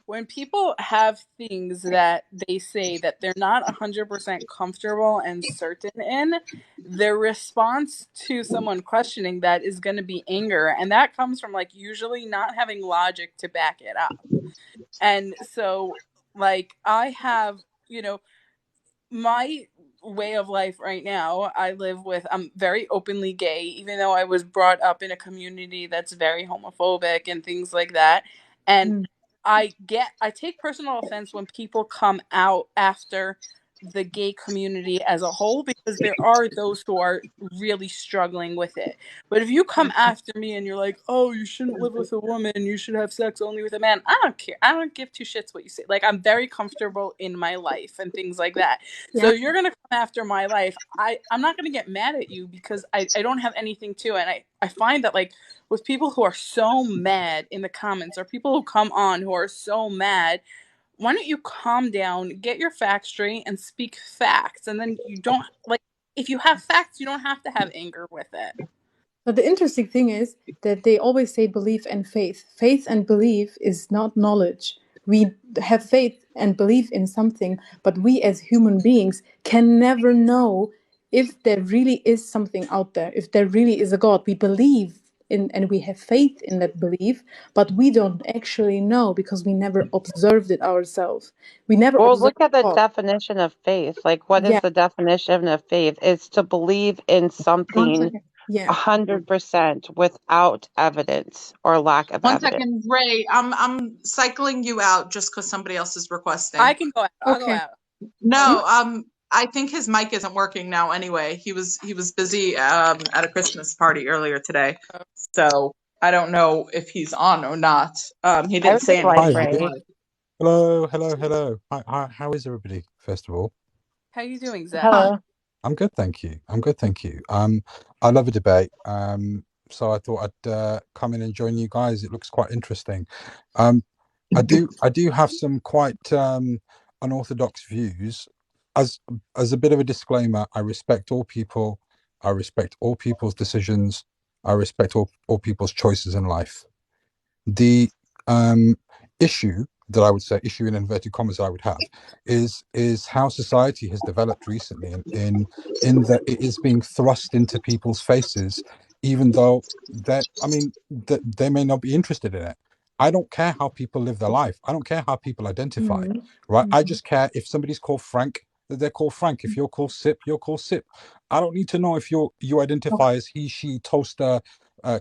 Speaker 4: When people have things that they say that they're not 100% comfortable and certain in, their response to someone questioning that is going to be anger. And that comes from like usually not having logic to back it up. And so, like, I have, my way of life right now, I'm very openly gay, even though I was brought up in a community that's very homophobic and things like that. And I take personal offense when people come out after the gay community as a whole, because there are those who are really struggling with it. But if you come after me and you're like, oh, you shouldn't live with a woman, you should have sex only with a man, I don't care. I don't give two shits what you say. Like, I'm very comfortable in my life and things like that. So you're gonna come after my life. I'm not gonna get mad at you because I don't have anything to. And I find that like with people who are so mad in the comments, or people who come on who are so mad, why don't you calm down, get your facts straight, and speak facts? And then you don't like if you have facts, you don't have to have anger with it.
Speaker 13: But the interesting thing is that they always say belief and faith. Faith and belief is not knowledge. We have faith and belief in something, but we as human beings can never know if there really is something out there, if there really is a God. We believe in and we have faith in that belief, but we don't actually know because we never observed it ourselves. We never
Speaker 7: Well,
Speaker 13: observed
Speaker 7: look at the
Speaker 13: God.
Speaker 7: definition of faith. Like, what is
Speaker 13: Yeah.
Speaker 7: the definition of faith? It's to believe in
Speaker 13: One
Speaker 7: something
Speaker 13: second. Yeah.
Speaker 7: 100% without evidence or lack of
Speaker 8: One
Speaker 7: evidence.
Speaker 8: second, Ray. I'm cycling you out just because somebody else is requesting.
Speaker 4: I can go out. I'll go
Speaker 13: Okay.
Speaker 4: out.
Speaker 8: No, I think his mic isn't working now anyway. He was busy at a Christmas party earlier today. So I don't know if he's on or not. He
Speaker 7: I
Speaker 8: didn't
Speaker 7: would
Speaker 8: say
Speaker 7: just like
Speaker 8: anything
Speaker 14: Hi,
Speaker 8: about
Speaker 7: Ray.
Speaker 8: why.
Speaker 14: hello. Hi, how is everybody? First of all,
Speaker 4: How you doing, Zach?
Speaker 8: Huh.
Speaker 7: Hello.
Speaker 14: I'm good, thank you. I love a debate. So I thought I'd come in and join you guys. It looks quite interesting. Um, I do have some quite unorthodox views. As a bit of a disclaimer, I respect all people. I respect all people's decisions. I respect all people's choices in life. The issue that I would say, issue in inverted commas, I would have is how society has developed recently, in that it is being thrust into people's faces, even though they may not be interested in it. I don't care how people live their life. I don't care how people identify, right? I just care if somebody's called Frank, that they're called Frank. If you're called Sip, you're called Sip. I don't need to know if you identify as he, she, toaster,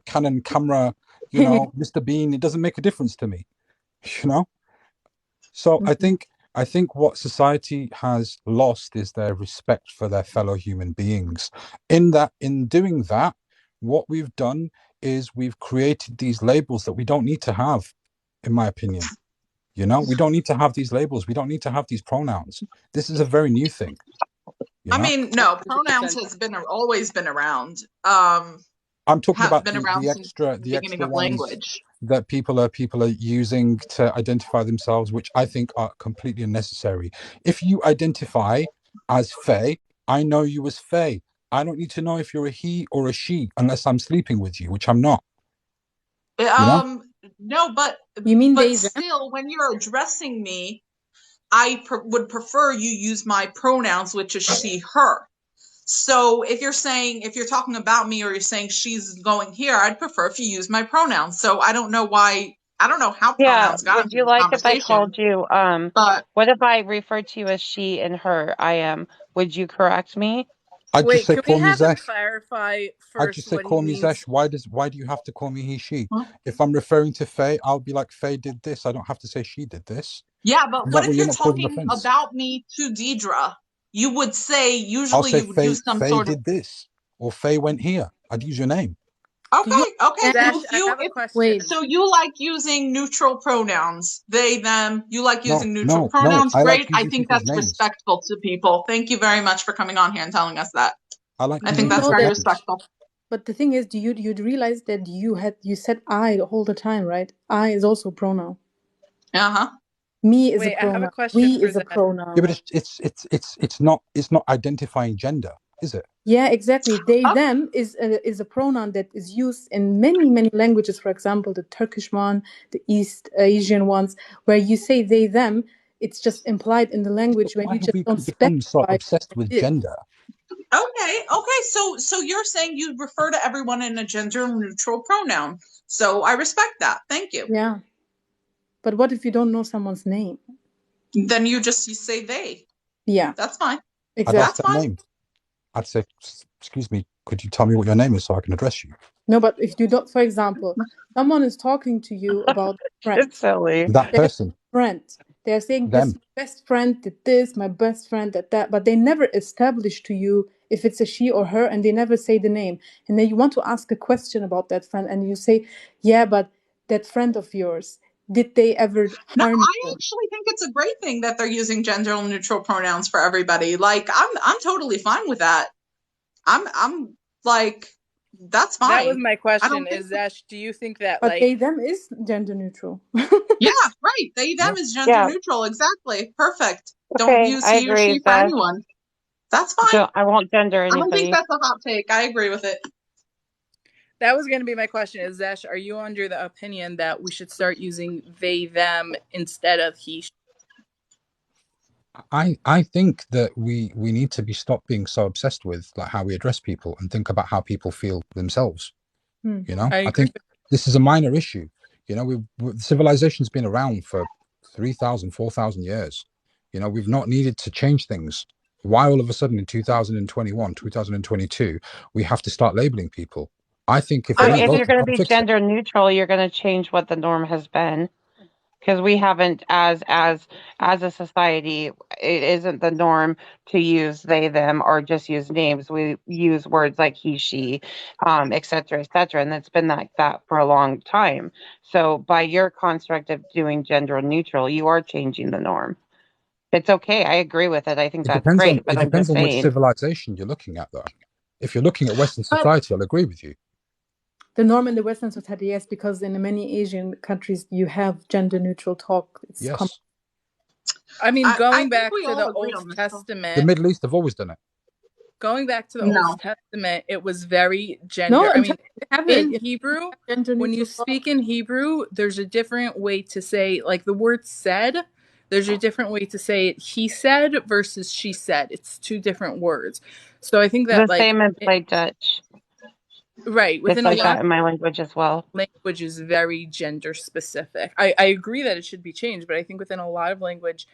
Speaker 14: Canon camera, Mr. Bean. It doesn't make a difference to me, you know. So I think what society has lost is their respect for their fellow human beings. In doing that, what we've done is we've created these labels that we don't need to have, in my opinion. We don't need to have these labels. We don't need to have these pronouns. This is a very new thing.
Speaker 8: I mean, no, pronouns has always been around.
Speaker 14: I'm talking about
Speaker 8: been around
Speaker 14: the
Speaker 8: since the beginning
Speaker 14: extra
Speaker 8: of
Speaker 14: ones
Speaker 8: language.
Speaker 14: that people are using to identify themselves, which I think are completely unnecessary. If you identify as Faye, I know you as Faye. I don't need to know if you're a he or a she unless I'm sleeping with you, which I'm not.
Speaker 8: No, but
Speaker 13: you mean
Speaker 8: but still, when you're addressing me, I would prefer you use my pronouns, which is she, her. So if you're talking about me, or you're saying she's going here, I'd prefer if you use my pronouns. So I don't know how pronouns got
Speaker 7: Would
Speaker 8: into
Speaker 7: you
Speaker 8: this
Speaker 7: like if I
Speaker 8: conversation.
Speaker 7: called you,
Speaker 8: But
Speaker 7: what if I referred to you as she and her, I am? Would you correct me?
Speaker 14: I'd just
Speaker 4: Wait,
Speaker 14: say
Speaker 4: can we
Speaker 14: call me
Speaker 4: have him
Speaker 14: Zesh.
Speaker 4: clarify
Speaker 14: I'd
Speaker 4: first
Speaker 14: just say
Speaker 4: what he
Speaker 14: call me
Speaker 4: means?
Speaker 14: Zesh. Why do you have to call me he, she? If I'm referring to Faye, I'll be like, Faye did this. I don't have to say she did this.
Speaker 8: yeah, but
Speaker 14: And
Speaker 8: what
Speaker 14: that way
Speaker 8: if
Speaker 14: you're
Speaker 8: you're
Speaker 14: not causing
Speaker 8: talking
Speaker 14: offense.
Speaker 8: about me to Deidre? You would say,
Speaker 14: I'll
Speaker 8: usually
Speaker 14: say
Speaker 8: you would use some
Speaker 14: Faye
Speaker 8: sort of,
Speaker 14: did this, or Faye went here. I'd use your name.
Speaker 13: do you
Speaker 8: okay.
Speaker 4: Dash,
Speaker 8: So
Speaker 4: I have a question.
Speaker 13: wait
Speaker 8: so you like using neutral pronouns, they, them. You like using neutral
Speaker 14: No.
Speaker 8: pronouns.
Speaker 14: I like
Speaker 8: Great. I
Speaker 14: using
Speaker 8: think
Speaker 14: people's
Speaker 8: that's
Speaker 14: names.
Speaker 8: respectful to people. Thank you very much for coming on here and telling us that.
Speaker 14: I like
Speaker 8: I
Speaker 13: do
Speaker 8: think
Speaker 13: you
Speaker 14: using
Speaker 8: that's
Speaker 13: know
Speaker 14: people's
Speaker 8: very
Speaker 13: that?
Speaker 14: names.
Speaker 8: respectful.
Speaker 13: But the thing is, you'd realize that you said I all the time, right? I is also a pronoun.
Speaker 8: Uh-huh.
Speaker 13: Me is a
Speaker 4: Wait, I have a
Speaker 13: pronoun.
Speaker 4: question
Speaker 13: We
Speaker 4: for
Speaker 13: is a
Speaker 4: Zach.
Speaker 13: pronoun.
Speaker 14: Yeah, but it's not identifying gender, is it?
Speaker 13: Yeah, exactly. They, them is a pronoun that is used in many, many languages. For example, the Turkish one, the East Asian ones, where you say they, them, it's just implied in the language when
Speaker 14: Why
Speaker 13: you
Speaker 14: have
Speaker 13: just
Speaker 14: we
Speaker 13: don't
Speaker 14: become so
Speaker 13: specify
Speaker 14: obsessed with
Speaker 13: it.
Speaker 14: gender?
Speaker 8: Okay. So you're saying you refer to everyone in a gender neutral pronoun. So I respect that. Thank you.
Speaker 13: Yeah. But what if you don't know someone's name?
Speaker 8: Then you say they.
Speaker 13: Yeah,
Speaker 8: That's fine.
Speaker 14: I'd ask
Speaker 8: That's
Speaker 13: exactly.
Speaker 14: their
Speaker 8: fine.
Speaker 14: name. I'd say, excuse me, could you tell me what your name is so I can address you?
Speaker 13: No, but if you don't, for example, someone is talking to you about a friend.
Speaker 7: It's silly.
Speaker 14: That
Speaker 13: They're
Speaker 14: person,
Speaker 13: friend. They're saying this
Speaker 14: them.
Speaker 13: best friend did this, my best friend did that, but they never establish to you if it's a she or her, and they never say the name. And then you want to ask a question about that friend, and you say, "Yeah, but that friend of yours, did they ever
Speaker 8: No,
Speaker 13: harm
Speaker 8: I
Speaker 13: you?"
Speaker 8: actually think it's a great thing that they're using gender neutral pronouns for everybody. Like I'm totally fine with that. I'm like, that's
Speaker 4: That was
Speaker 8: fine.
Speaker 4: my
Speaker 8: I
Speaker 4: question.
Speaker 8: don't think
Speaker 4: Is Zash, do you think that
Speaker 13: But
Speaker 4: like
Speaker 13: they them is gender neutral.
Speaker 8: yeah, right. They them
Speaker 14: Yeah.
Speaker 8: is gender
Speaker 7: Yeah.
Speaker 8: neutral. Exactly. Perfect. Don't
Speaker 7: Okay,
Speaker 8: use
Speaker 7: I
Speaker 8: he or she
Speaker 7: agree,
Speaker 8: for
Speaker 7: Zach.
Speaker 8: anyone. That's fine.
Speaker 7: I won't gender
Speaker 8: I don't think
Speaker 7: anybody.
Speaker 8: that's a hot take. I agree with it.
Speaker 4: that was going to be my question? Is Zash, are you under the opinion that we should start using they them instead of he?
Speaker 14: I think that we need to stop being so obsessed with like how we address people and think about how people feel themselves.
Speaker 4: I
Speaker 14: I
Speaker 4: agree.
Speaker 14: think this is a minor issue. Civilization's been around for 3,000, 4,000 years. We've not needed to change things. Why all of a sudden in 2021, 2022, we have to start labeling people? I think if
Speaker 7: So
Speaker 14: we don't
Speaker 7: if
Speaker 14: go
Speaker 7: you're
Speaker 14: to
Speaker 7: going to
Speaker 14: don't
Speaker 7: be
Speaker 14: fix it.
Speaker 7: gender neutral, you're going to change what the norm has been. Because we haven't, as a society, it isn't the norm to use they them or just use names. We use words like he she, et cetera, and it's been like that for a long time. So by your construct of doing gender neutral, you are changing the norm. It's okay. I agree with it. I think that's great. But
Speaker 14: It
Speaker 7: I'm
Speaker 14: depends
Speaker 7: just
Speaker 14: on which
Speaker 7: saying.
Speaker 14: civilization you're looking at, though. If you're looking at Western
Speaker 8: But
Speaker 14: society, I'll agree with you.
Speaker 13: The norm in the Western society, yes, because in many Asian countries you have gender neutral talk. It's common.
Speaker 14: Yes,
Speaker 4: I mean,
Speaker 8: I
Speaker 4: going
Speaker 8: think
Speaker 4: back
Speaker 8: we
Speaker 4: to
Speaker 8: all
Speaker 4: the
Speaker 8: agree
Speaker 4: Old
Speaker 8: on this.
Speaker 14: the
Speaker 4: Testament,
Speaker 14: Middle East have always done it.
Speaker 4: going back to the Old
Speaker 8: No.
Speaker 4: Testament, it was very gender.
Speaker 12: No,
Speaker 4: I
Speaker 12: I'm
Speaker 4: mean,
Speaker 12: trying to have
Speaker 4: in
Speaker 12: it.
Speaker 4: Hebrew,
Speaker 12: Gender
Speaker 4: when you
Speaker 12: neutral.
Speaker 4: speak in Hebrew, there's a different way to say, like the word said, there's a different way to say it. He said versus she said. It's two different words. So I think
Speaker 7: The
Speaker 4: that, like,
Speaker 7: same in Play Dutch.
Speaker 4: right,
Speaker 7: It's
Speaker 4: within a
Speaker 7: like
Speaker 4: lot
Speaker 7: that in my language as well.
Speaker 4: language is very gender specific. I agree that it should be changed, but I think within a lot of languages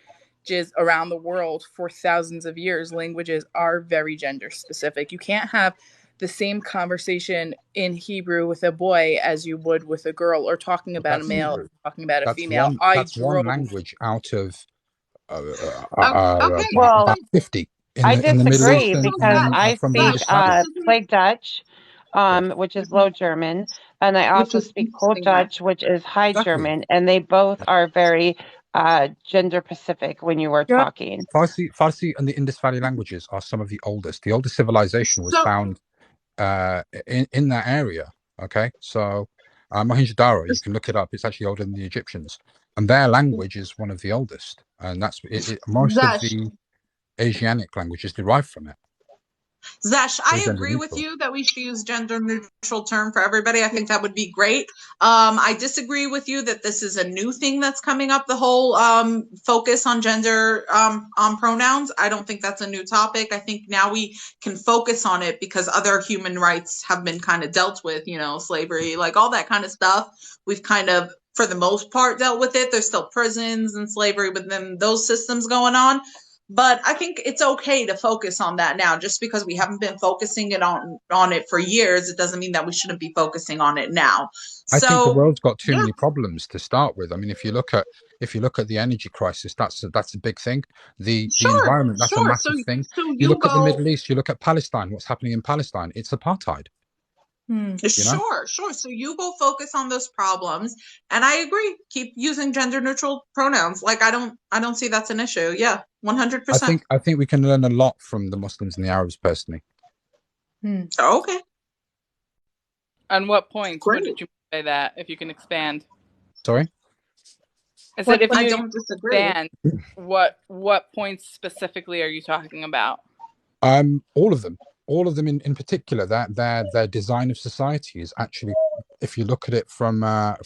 Speaker 4: around the world for thousands of years, languages are very gender specific. You can't have the same conversation in Hebrew with a boy as you would with a girl, or talking
Speaker 14: But
Speaker 4: about a
Speaker 14: that's
Speaker 4: male,
Speaker 14: Hebrew.
Speaker 4: talking about a
Speaker 14: That's
Speaker 4: female.
Speaker 14: one.
Speaker 4: I
Speaker 14: That's one
Speaker 4: drove.
Speaker 14: language out of
Speaker 8: Okay.
Speaker 7: Well,
Speaker 14: about 50
Speaker 7: I
Speaker 14: in the Middle
Speaker 8: So,
Speaker 14: East
Speaker 7: disagree
Speaker 14: and,
Speaker 8: so
Speaker 7: because I
Speaker 14: from
Speaker 7: speak
Speaker 14: British
Speaker 8: Zash,
Speaker 14: Studies.
Speaker 8: this isn't,
Speaker 7: Play Dutch,
Speaker 14: Yeah,
Speaker 7: which is Low German, and I
Speaker 8: which
Speaker 7: also
Speaker 8: is
Speaker 7: speak Code
Speaker 8: interesting, Zash.
Speaker 7: Dutch, which is High
Speaker 14: exactly.
Speaker 7: German, and they both are very gender specific when you are
Speaker 12: Yeah.
Speaker 7: talking.
Speaker 14: Farsi and the Indus Valley languages are some of the oldest. The oldest civilization was
Speaker 8: So,
Speaker 14: found in that area. Okay, so Mohenjo-daro, you can look it up. It's actually older than the Egyptians, and their language is one of the oldest. And that's most of
Speaker 8: Zash,
Speaker 14: the Asianic languages derive from it.
Speaker 8: Zash,
Speaker 14: They're
Speaker 8: I
Speaker 14: gender
Speaker 8: agree with
Speaker 14: neutral.
Speaker 8: you that we should use gender neutral term for everybody. I think that would be great. I disagree with you that this is a new thing that's coming up, the whole focus on gender on pronouns. I don't think that's a new topic. I think now we can focus on it because other human rights have been kind of dealt with, you know, slavery, like all that kind of stuff. We've kind of, for the most part, dealt with it. There's still prisons and slavery within those systems going on. But I think it's okay to focus on that now. Just because we haven't been focusing it on it for years, it doesn't mean that we shouldn't be focusing on it now.
Speaker 14: I think the
Speaker 8: So
Speaker 14: world's got too
Speaker 8: yeah,
Speaker 14: many problems to start with. I mean, if you look at the energy crisis, that's a big thing. The
Speaker 8: sure,
Speaker 14: environment, that's a
Speaker 8: sure. So
Speaker 14: massive thing.
Speaker 8: so
Speaker 14: You
Speaker 8: you
Speaker 14: look at the
Speaker 8: go
Speaker 14: Middle East, you look at Palestine. What's happening in Palestine? It's apartheid. You know,
Speaker 8: sure, sure. So you go focus on those problems. And I agree. Keep using gender neutral pronouns. Like I don't see that's an issue. Yeah, 100%.
Speaker 14: I think we can learn a lot from the Muslims and the Arabs personally.
Speaker 8: Okay,
Speaker 4: On what points? What
Speaker 8: great.
Speaker 4: did you say that? If you can expand.
Speaker 14: Sorry.
Speaker 4: I said, if
Speaker 8: I
Speaker 4: you
Speaker 8: don't disagree.
Speaker 4: expand, what points specifically are you talking about?
Speaker 14: All of them. All of them in particular. That their design of society is actually, if you look at it from a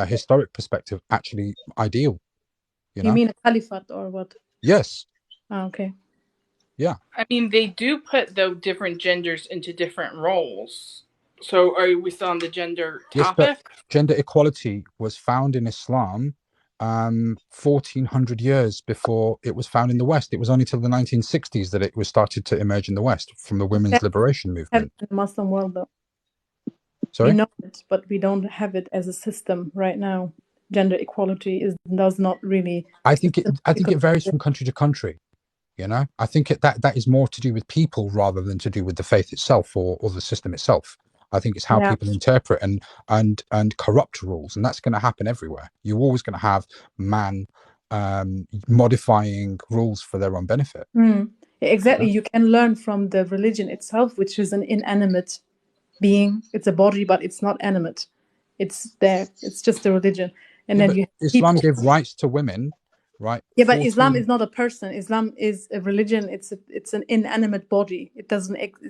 Speaker 14: historic perspective, actually ideal. You
Speaker 13: You
Speaker 14: know.
Speaker 13: mean a caliphate or what?
Speaker 14: Yes.
Speaker 13: Okay.
Speaker 14: Yeah.
Speaker 4: I mean, they do put the different genders into different roles. So are we still on the gender
Speaker 14: Yes, but
Speaker 4: topic?
Speaker 14: gender equality was found in Islam 1400 years before it was found in the West. It was only till the 1960s that it was started to emerge in the West from the women's liberation
Speaker 13: Have
Speaker 14: movement.
Speaker 13: it in the Muslim world though. We
Speaker 14: Sorry.
Speaker 13: know it, but we don't have it as a system right now. Gender equality does not really.
Speaker 14: I think it varies from country to country. You know, I think that is more to do with people rather than to do with the faith itself or the system itself. I think it's how
Speaker 13: Yeah.
Speaker 14: people interpret and corrupt rules, and that's going to happen everywhere. You're always going to have man modifying rules for their own benefit.
Speaker 13: Exactly.
Speaker 14: You know?
Speaker 13: You can learn from the religion itself, which is an inanimate being. It's a body, but it's not animate. It's there. It's just a religion. And
Speaker 14: Yeah,
Speaker 13: then
Speaker 14: but
Speaker 13: you have
Speaker 14: Islam
Speaker 13: people.
Speaker 14: gave rights to women, right?
Speaker 13: Yeah, but Islam is not a person. Islam is a religion. It's an inanimate body. It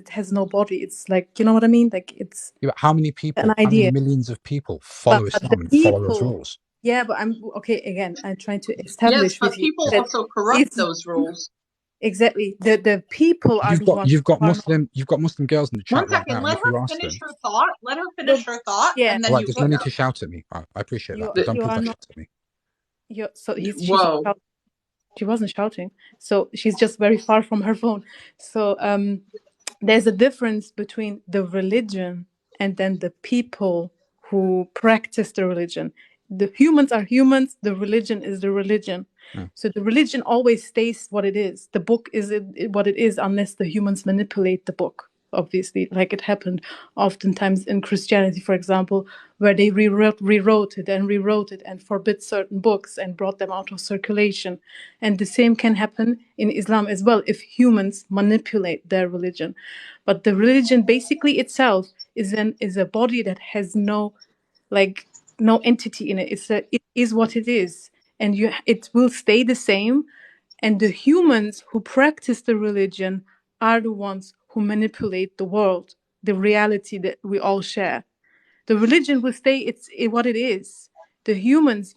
Speaker 13: has no body. It's like, you know what I mean? Like it's
Speaker 14: Yeah, but how many
Speaker 13: an
Speaker 14: people, how many
Speaker 13: idea.
Speaker 14: millions of people follow
Speaker 13: But the
Speaker 14: Islam and follow those
Speaker 13: people,
Speaker 14: rules?
Speaker 13: yeah, but I'm okay. Again, I'm trying to
Speaker 8: Yes,
Speaker 13: establish
Speaker 8: but
Speaker 13: with you
Speaker 8: people
Speaker 13: that
Speaker 8: also corrupt
Speaker 13: it's
Speaker 8: those rules.
Speaker 13: exactly the people are the ones
Speaker 14: You've got
Speaker 13: who are not.
Speaker 14: Muslim girls in the
Speaker 8: One
Speaker 14: chat right
Speaker 8: second,
Speaker 14: now, and
Speaker 8: let
Speaker 14: if
Speaker 8: her
Speaker 14: you ask
Speaker 8: finish
Speaker 14: them,
Speaker 8: her thought. Let her
Speaker 13: Look,
Speaker 8: finish her thought,
Speaker 13: yeah,
Speaker 8: and then
Speaker 14: all right,
Speaker 8: you
Speaker 14: there's
Speaker 8: can
Speaker 14: no need
Speaker 8: go.
Speaker 14: to shout at me. I appreciate
Speaker 13: you
Speaker 14: that. Don't
Speaker 13: you
Speaker 14: please
Speaker 13: are
Speaker 14: don't
Speaker 13: not.
Speaker 14: shout at me.
Speaker 13: She's not
Speaker 8: Whoa.
Speaker 13: shouting. She wasn't shouting, so she's just very far from her phone. So there's a difference between the religion and then the people who practice the religion. The humans are humans, the religion is the religion. So the religion always stays what it is. The book is what it is unless the humans manipulate the book, obviously, like it happened oftentimes in Christianity, for example, where they rewrote it and forbid certain books and brought them out of circulation. And the same can happen in Islam as well if humans manipulate their religion. But the religion basically itself is a body that has no entity in it. It is what it is, and it will stay the same. And the humans who practice the religion are the ones who manipulate the world, the reality that we all share. The religion will stay what it is. The humans